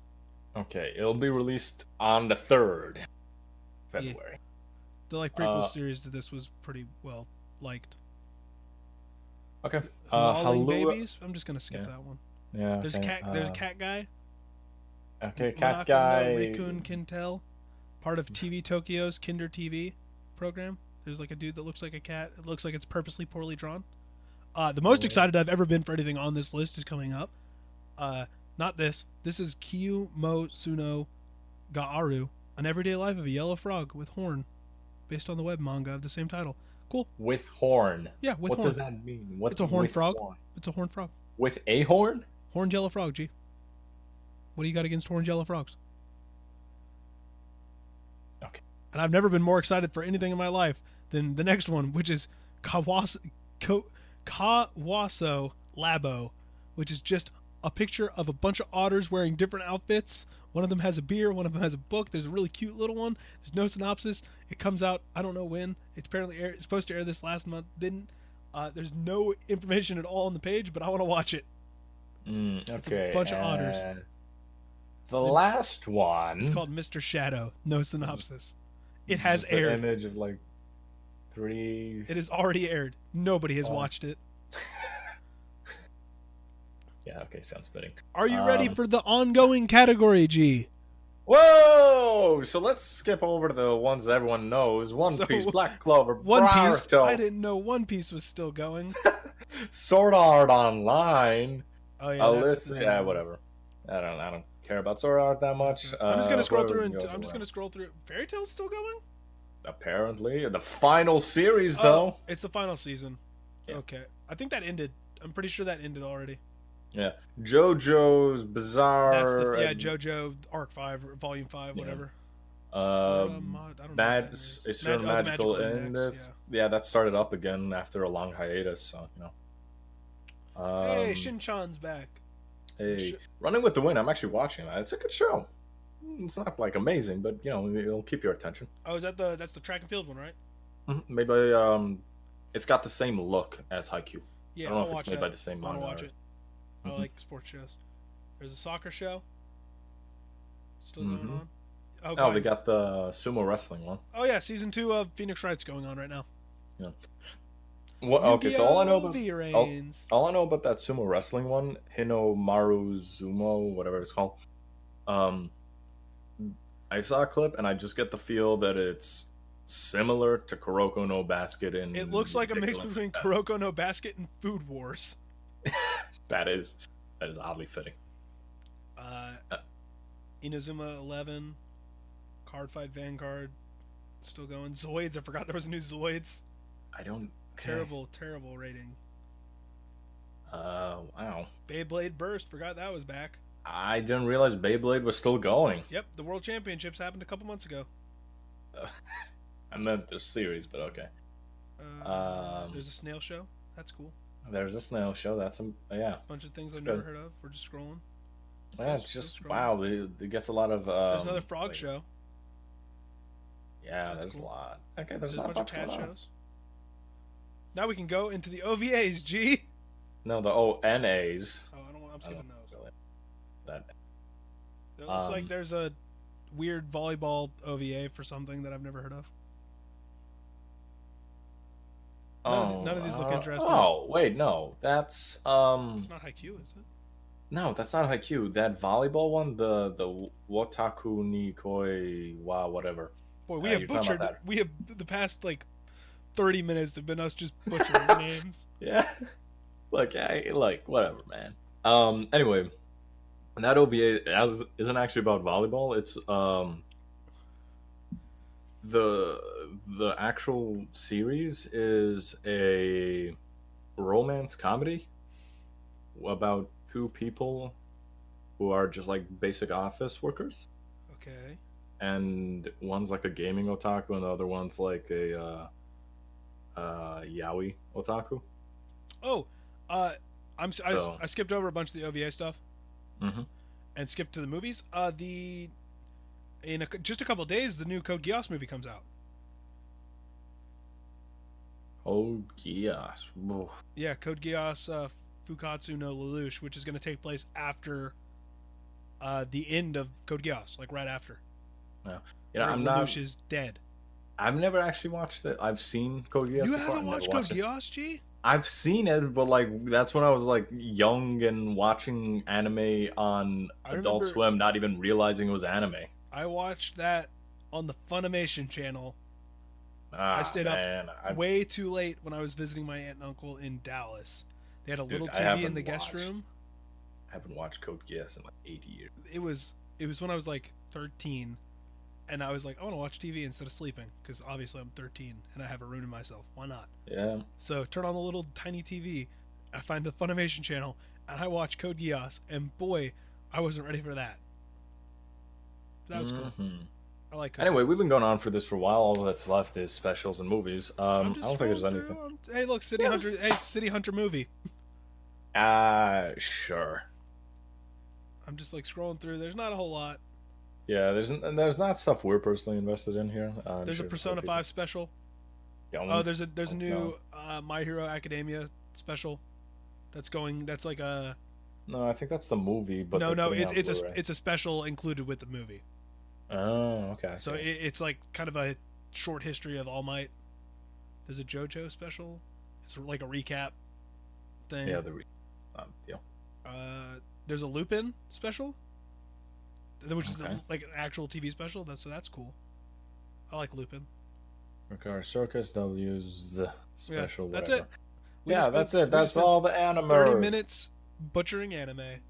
Okay, it'll be released on the 3rd February. Yeah. The like prequel series to this was pretty well liked. Okay. Howling Babies. I'm just gonna skip that one. Yeah. There's okay. cat. There's a cat guy. Okay, cat guy. Rikun Kintel, part of TV Tokyo's Kinder TV program. There's like a dude that looks like a cat. It looks like it's purposely poorly drawn. The most excited I've ever been for anything on this list is coming up. Not this. This is Kiyu Mo Suno Gaaru, an everyday life of a yellow frog with horn, based on the web manga of the same title. Cool. With horn. Yeah, with horn. What does that mean? It's a horn frog. It's a horn frog. With a horn? Horned yellow frog, G. What do you got against horned yellow frogs? Okay. And I've never been more excited for anything in my life than the next one, which is Kawaso Labo, which is just a picture of a bunch of otters wearing different outfits. One of them has a beer, one of them has a book. There's a really cute little one. There's no synopsis. It comes out, I don't know when. It's apparently it's supposed to air this last month. Didn't. There's no information at all on the page, but I want to watch it. Okay. It's a bunch of otters. The last one. It's called Mr. Shadow. No synopsis. It It's has just aired. An image of like 3. It has already aired. Nobody has watched it. Yeah, okay, sounds fitting. Are you ready for the ongoing category, G? Whoa! So let's skip over to the ones everyone knows. One Piece, Black Clover, One Piece. Naruto. I didn't know One Piece was still going. Sword Art Online. Oh yeah, yeah, whatever. I don't care about Sword Art that much. I'm just gonna scroll through. I'm just gonna scroll through. Fairy Tail's still going? Apparently, the final series though. It's the final season. Yeah. Okay, I think that ended. I'm pretty sure that ended already. Yeah, JoJo's Bizarre. That's JoJo Arc 5, Volume 5, whatever. It's your Magical Index. Yeah, that started up again after a long hiatus. So hey, Shin-chan's back. Hey, Running with the Wind. I'm actually watching that. It's a good show. It's not like amazing, but it'll keep your attention. Oh, that's the track and field one, right? Mm-hmm. Maybe it's got the same look as Haikyuu. Yeah, I don't know if it's made by the same manga. I want to watch it. I like sports shows. There's a soccer show. Still going on. Oh, they got the sumo wrestling one. Oh yeah, season 2 of Phoenix Wright's going on right now. Yeah. What? Okay, so all I know about that sumo wrestling one, Hinomaru Zumo, whatever it's called. I saw a clip and I just get the feel that it's similar to Kuroko no Basket in. It looks like a mix between Kuroko no Basket and Food Wars. That is oddly fitting. Inazuma 11, Card Fight Vanguard, still going. Zoids, I forgot there was a new Zoids. I don't. Terrible rating. Wow. Beyblade Burst, forgot that was back. I didn't realize Beyblade was still going. Yep, the World Championships happened a couple months ago. I meant the series, but okay. There's a snail show. That's cool. There's a snail show. That's a bunch of things I've never heard of. We're just scrolling. Yeah, it's just wow. It gets a lot of. There's another frog show. Yeah, there's cool. A lot. Okay, there's not a bunch of cat shows. Now we can go into the OVAs, G. No, the ONAs. Oh, I'm skipping those. That. It looks like there's a weird volleyball OVA for something that I've never heard of. None of these look interesting. Oh, wait, no. That's It's not Haikyuu, is it? No, that's not Haikyuu. That volleyball one, the Wotaku ni Koi wa whatever. Boy, we have butchered. We have the past 30 minutes have been us just butchering names. Yeah. Look, whatever, man. Anyway, that OVA as isn't actually about volleyball. It's the the actual series is a romance comedy about two people who are just like basic office workers, Okay. and one's like a gaming otaku, and the other one's like a yaoi otaku. Oh, uh, So, I skipped over a bunch of the OVA stuff mm-hmm. and skipped to the movies. Just a couple days, the new Code Geass movie comes out. Oh yes. Oof. Yeah, Code Geass Fukatsu no Lelouch, which is going to take place after the end of Code Geass, like right after, Yeah. where I'm not. Lelouch is dead. I've never actually watched it. I've seen Code Geass You before. haven't I've never watched Code watched it. Geass, G? I've seen it, but like that's when I was like young and watching anime on I Adult remember Swim, not even realizing it was anime. I watched that on the Funimation channel. I Ah stayed up man, way too late when I was visiting my aunt and uncle in Dallas. They had a little I TV in the guest room. haven't watched Code Geass in like 80 years. It was when I was like 13, and I was like, I want to watch TV instead of sleeping because obviously I'm 13 and I have a room to myself. Why not? Yeah. So turn on the little tiny TV. I find the Funimation channel and I watch Code Geass, and boy, I wasn't ready for that. That was cool. Mm-hmm. I like Code Anyway, Geass. we've been going on for this for a while. All that's left is specials and movies. I I'm don't just think there's scrolling anything. through. Hey, look, City Yeah, Hunter. Hey, City Hunter movie. Sure. I'm just like scrolling through. There's not a whole lot. Yeah, there's not stuff we're personally invested in here. I'm There's a sure Persona 5 special. don't. Oh, there's a Don't new know. My Hero Academia special. That's like a No, I think that's the movie, but no they're no putting it it's on it's Blu-ray. a special included with the movie. Oh, okay. So it's like kind of a short history of All Might. There's a JoJo special. It's like a recap thing. Yeah, deal. There's a Lupin special, which is Okay. like an actual TV special. That's cool. I like Lupin. Ricardo Circus W's special. That's whatever. it. We Yeah, just that's spent- it. we That's just spent all the anime. 30 minutes butchering anime.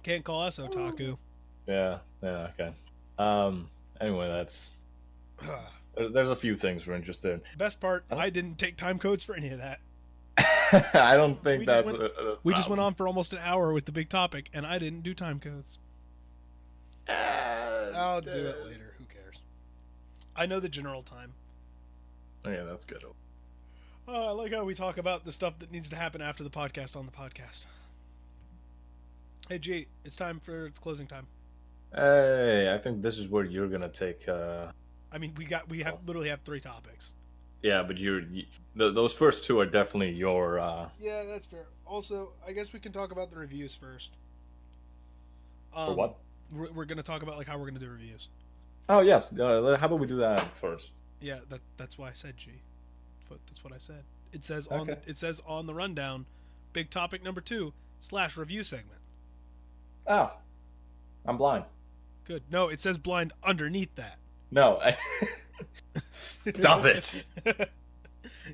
Can't call us otaku. Yeah, okay. Anyway, that's there's a few things we're interested in. Best part, I don't- I didn't take time codes for any of that. I don't think We just that's went- a We just went problem. on for almost an hour with the big topic, and I didn't do time codes. I'll do it later. Who cares? I know the general time. Oh, yeah, that's good. I like how we talk about the stuff that needs to happen after the podcast on the podcast. Hey, G, it's time for closing time. Hey, I think this is where you're gonna take. I mean, we have literally have 3 topics. Yeah, but those first two are definitely your. Yeah, that's fair. Also, I guess we can talk about the reviews first. For what? We're gonna talk about like how we're gonna do reviews. Oh yes. How about we do that first? Yeah, that's why I said G. That's what I said. It says Okay. on the rundown, big topic number 2 / review segment. Oh, I'm blind. Good. No, it says blind underneath that. No. Stop it.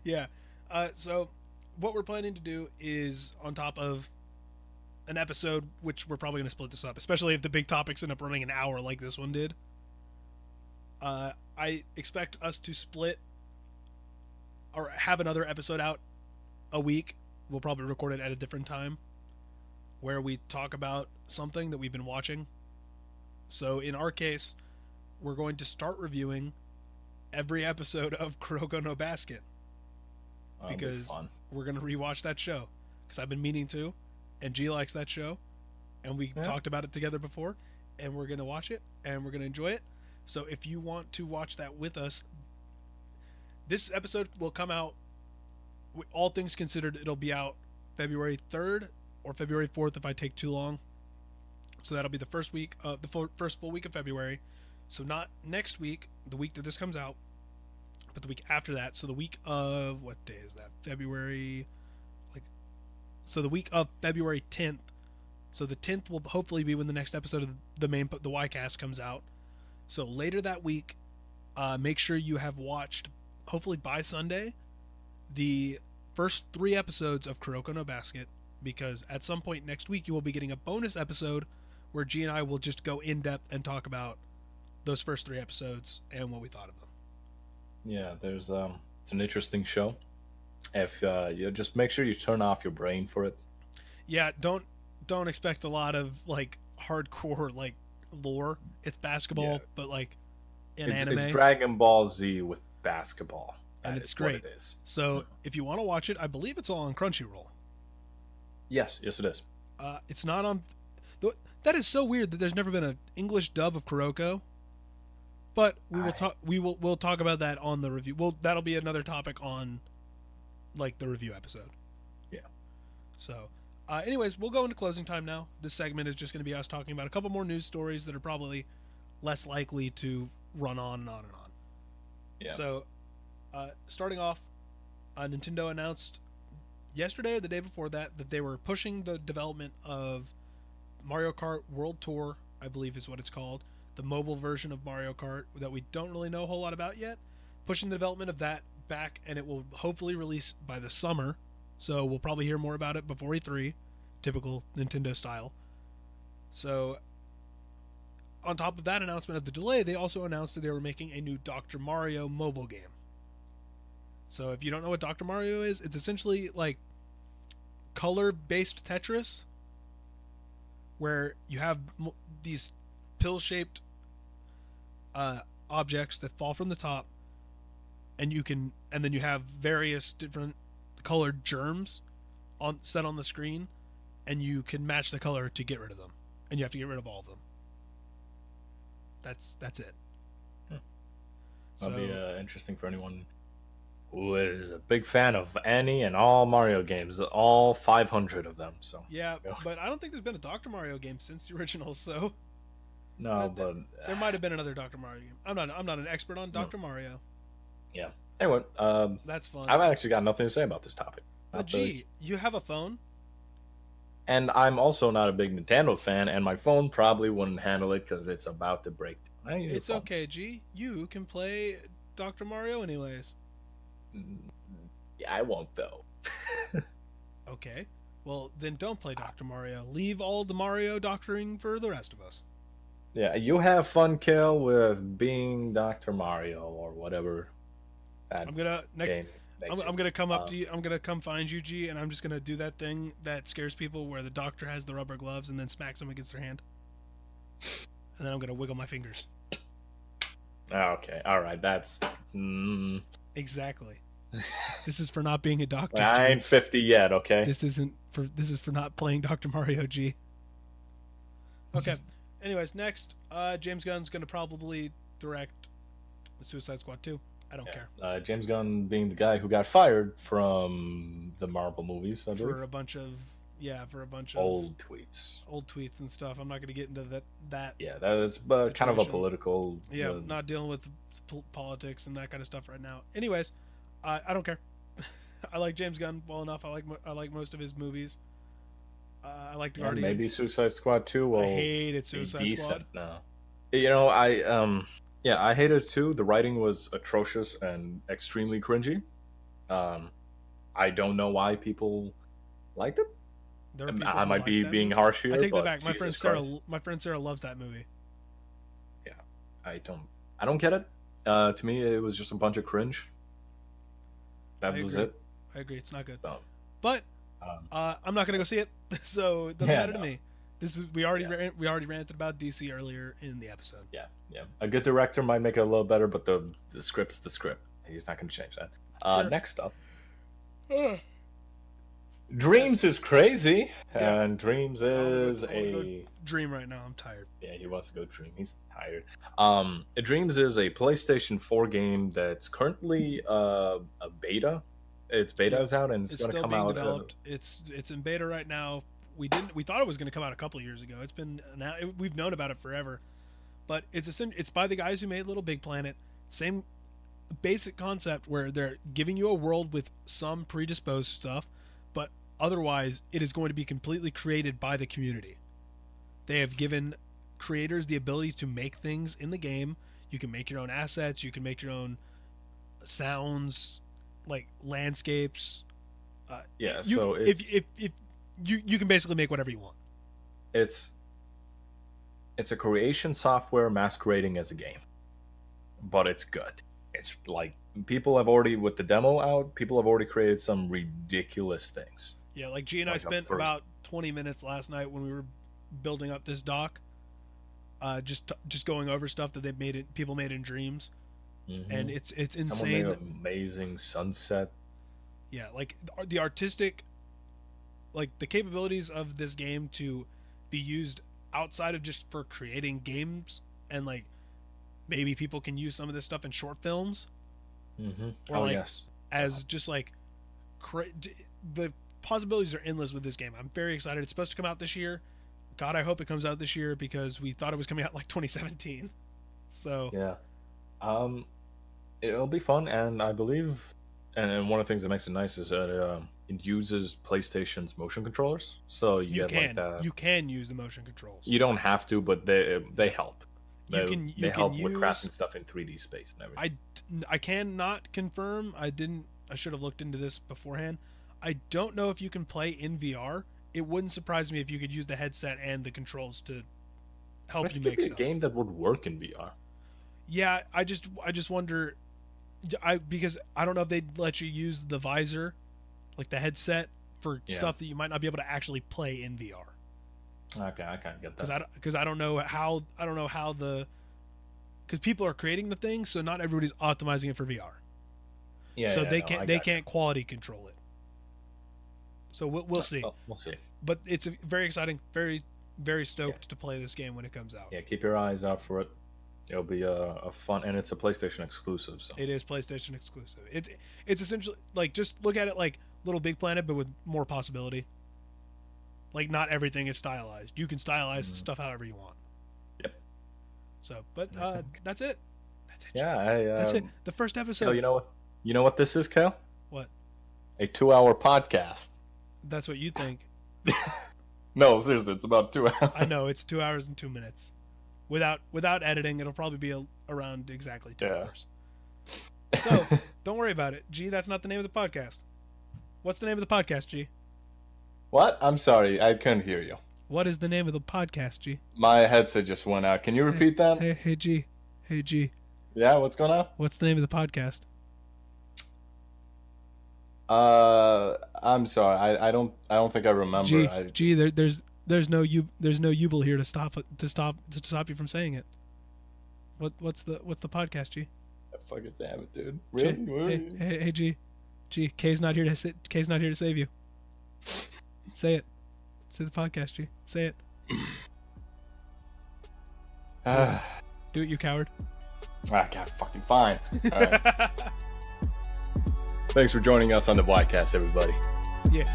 Yeah. So what we're planning to do is on top of an episode, which we're probably going to split this up, especially if the big topics end up running an hour like this one did. I expect us to split or have another episode out a week. We'll probably record it at a different time where we talk about something that we've been watching. So in our case, we're going to start reviewing every episode of Kuroko no Basket That'll be because fun. we're going to rewatch that show because I've been meaning to, and G likes that show, and we talked about it together before, and we're going to watch it and we're going to enjoy it. So if you want to watch that with us, this episode will come out, all things considered, it'll be out February 3rd or February 4th if I take too long. So that'll be the first week, first full week of February. So not next week, the week that this comes out, but the week after that. So the week of, what day is that? February, so the week of February 10th. So the 10th will hopefully be when the next episode of the W.H.Y Cast comes out. So later that week, make sure you have watched, hopefully by Sunday, the first 3 episodes of Kuroko no Basket, because at some point next week you will be getting a bonus episode where G and I will just go in depth and talk about those first 3 episodes and what we thought of them. Yeah, there's it's an interesting show. If you just make sure you turn off your brain for it. Yeah, don't expect a lot of like hardcore like lore. It's basketball, Yeah, but like in it's anime, Dragon Ball Z with basketball. and That it's is what great. it is. So if you want to watch it, I believe it's all on Crunchyroll. Yes, yes, it is. It's not on. That is so weird that there's never been an English dub of Kuroko. But we will talk. We'll talk about that on the review. Well, that'll be another topic on, like, the review episode. Yeah. So, anyways, we'll go into closing time now. This segment is just going to be us talking about a couple more news stories that are probably less likely to run on and on and on. Yeah. So, starting off, Nintendo announced yesterday or the day before that they were pushing the development of Mario Kart World Tour, I believe is what it's called, the mobile version of Mario Kart that we don't really know a whole lot about yet. Pushing the development of that back, and it will hopefully release by the summer. So we'll probably hear more about it before E3, typical Nintendo style. So, on top of that announcement of the delay, they also announced that they were making a new Dr. Mario mobile game. So if you don't know what Dr. Mario is, it's essentially like color-based Tetris, where you have these pill-shaped objects that fall from the top, and then you have various different colored germs set on the screen, and you can match the color to get rid of them, and you have to get rid of all of them. That's it. That'll be interesting for anyone who is a big fan of any and all Mario games, all 500 of them. So yeah, but I don't think there's been a Dr. Mario game since the original. So no, but there might have been another Dr. Mario game. I'm not an expert on Dr. Mario. Yeah. Anyway, that's fun. I've actually got nothing to say about this topic. But gee, you have a phone. And I'm also not a big Nintendo fan, and my phone probably wouldn't handle it because it's about to break. It's okay, G. You can play Dr. Mario anyways. Yeah, I won't though. Okay. Well, then don't play Dr. Mario. Leave all the Mario doctoring for the rest of us. Yeah, you have fun, Cale, with being Dr. Mario or whatever. I'm gonna come up to you. I'm gonna come find you, G, and I'm just gonna do that thing that scares people, where the doctor has the rubber gloves and then smacks them against their hand, and then I'm gonna wiggle my fingers. Okay, all right, that's exactly. This is for not being a doctor. I ain't 50 yet. Okay. This is for not playing Dr. Mario, G. Okay. Anyways, next, James Gunn's gonna probably direct Suicide Squad 2. I don't care. James Gunn being the guy who got fired from the Marvel movies, I believe. For a bunch of old tweets and stuff. I'm not going to get into that. Yeah, that is kind of a political. Yeah, not dealing with politics and that kind of stuff right now. Anyways, I don't care. I like James Gunn well enough. I like most of his movies. I like the Guardians. Maybe Suicide Squad 2 will. I hated Suicide Squad. No, you know I hated it too. The writing was atrocious and extremely cringy. I don't know why people liked it. I might be being harsh here. I take that back. My friend Sarah loves that movie. Yeah, I don't get it. To me, it was just a bunch of cringe. That was it. I agree. It's not good. So, but I'm not gonna go see it, so it doesn't matter to me. We already ranted about DC earlier in the episode. Yeah. A good director might make it a little better, but the script's the script. He's not going to change that. Sure. Next up, Dreams is crazy, and Dreams is a dream right now. I'm tired. Yeah, he wants to go dream. He's tired. Dreams is a PlayStation 4 game that's currently a beta. Its beta is out, and it's going to come out. Developed. It's in beta right now. We thought it was going to come out a couple of years ago. It's been now. We've known about it forever, but it's by the guys who made Little Big Planet. Same basic concept where they're giving you a world with some predisposed stuff, but otherwise it is going to be completely created by the community. They have given creators the ability to make things in the game. You can make your own assets. You can make your own sounds, like landscapes. Yeah. So if you can basically make whatever you want. It's a creation software masquerading as a game, but it's good. It's like people have already, with the demo out, people have already created some ridiculous things. Yeah, like G and I spent about 20 minutes last night when we were building up this dock, just going over stuff that people made in dreams, and it's insane. Someone made an amazing sunset. Yeah, like the artistic, like the capabilities of this game to be used outside of just for creating games, and like maybe people can use some of this stuff in short films. Or like, yes, as just like the possibilities are endless with this game. I'm very excited. It's supposed to come out this year. God, I hope it comes out this year because we thought it was coming out like 2017. So yeah, it'll be fun, and I believe, and one of the things that makes it nice is that it uses PlayStation's motion controllers, so you can use the motion controls. You don't have to, but they help. They help with use, crafting stuff in 3D space and everything. I cannot confirm. I should have looked into this beforehand. I don't know if you can play in VR. It wouldn't surprise me if you could use the headset and the controls to help you make stuff. A game that would work in VR. Yeah, I just wonder. Because I don't know if they'd let you use the visor, like the headset, for stuff that you might not be able to actually play in VR. Okay, I kind of get that. Because I don't know how because people are creating the thing, so not everybody's optimizing it for VR. Yeah. So they can't quality control it. So we'll see. We'll see. But it's very exciting. Very, very stoked to play this game when it comes out. Yeah, keep your eyes out for it. It'll be a fun, and it's a PlayStation exclusive. So it is PlayStation exclusive. It's essentially like, just look at it like Little Big Planet, but with more possibility. Like, not everything is stylized. You can stylize stuff however you want. Yep. So, but that's it. That's it. Yeah, that's it. The first episode. Kale, you know what this is, Kale? What? A 2-hour podcast. That's what you think. No, seriously, it's about 2 hours. I know, it's 2 hours and 2 minutes. Without editing, it'll probably be around exactly 2 hours. So, don't worry about it. G, that's not the name of the podcast. What's the name of the podcast, G? What? I'm sorry, I couldn't hear you. What is the name of the podcast, G? My headset just went out. Can you repeat that? Hey, G. Hey, G. Yeah, what's going on? What's the name of the podcast? I'm sorry. I don't think I remember. G, there's no Ubel here to stop you from saying it. What's the podcast, G? Fucking damn it, dude. Really? Hey, G. K's not here to save you. Say it. Say the podcast, G. Say it. Do it, you coward. Okay, fucking fine. All right. Thanks for joining us on the W.H.Y Cast, everybody. Yeah.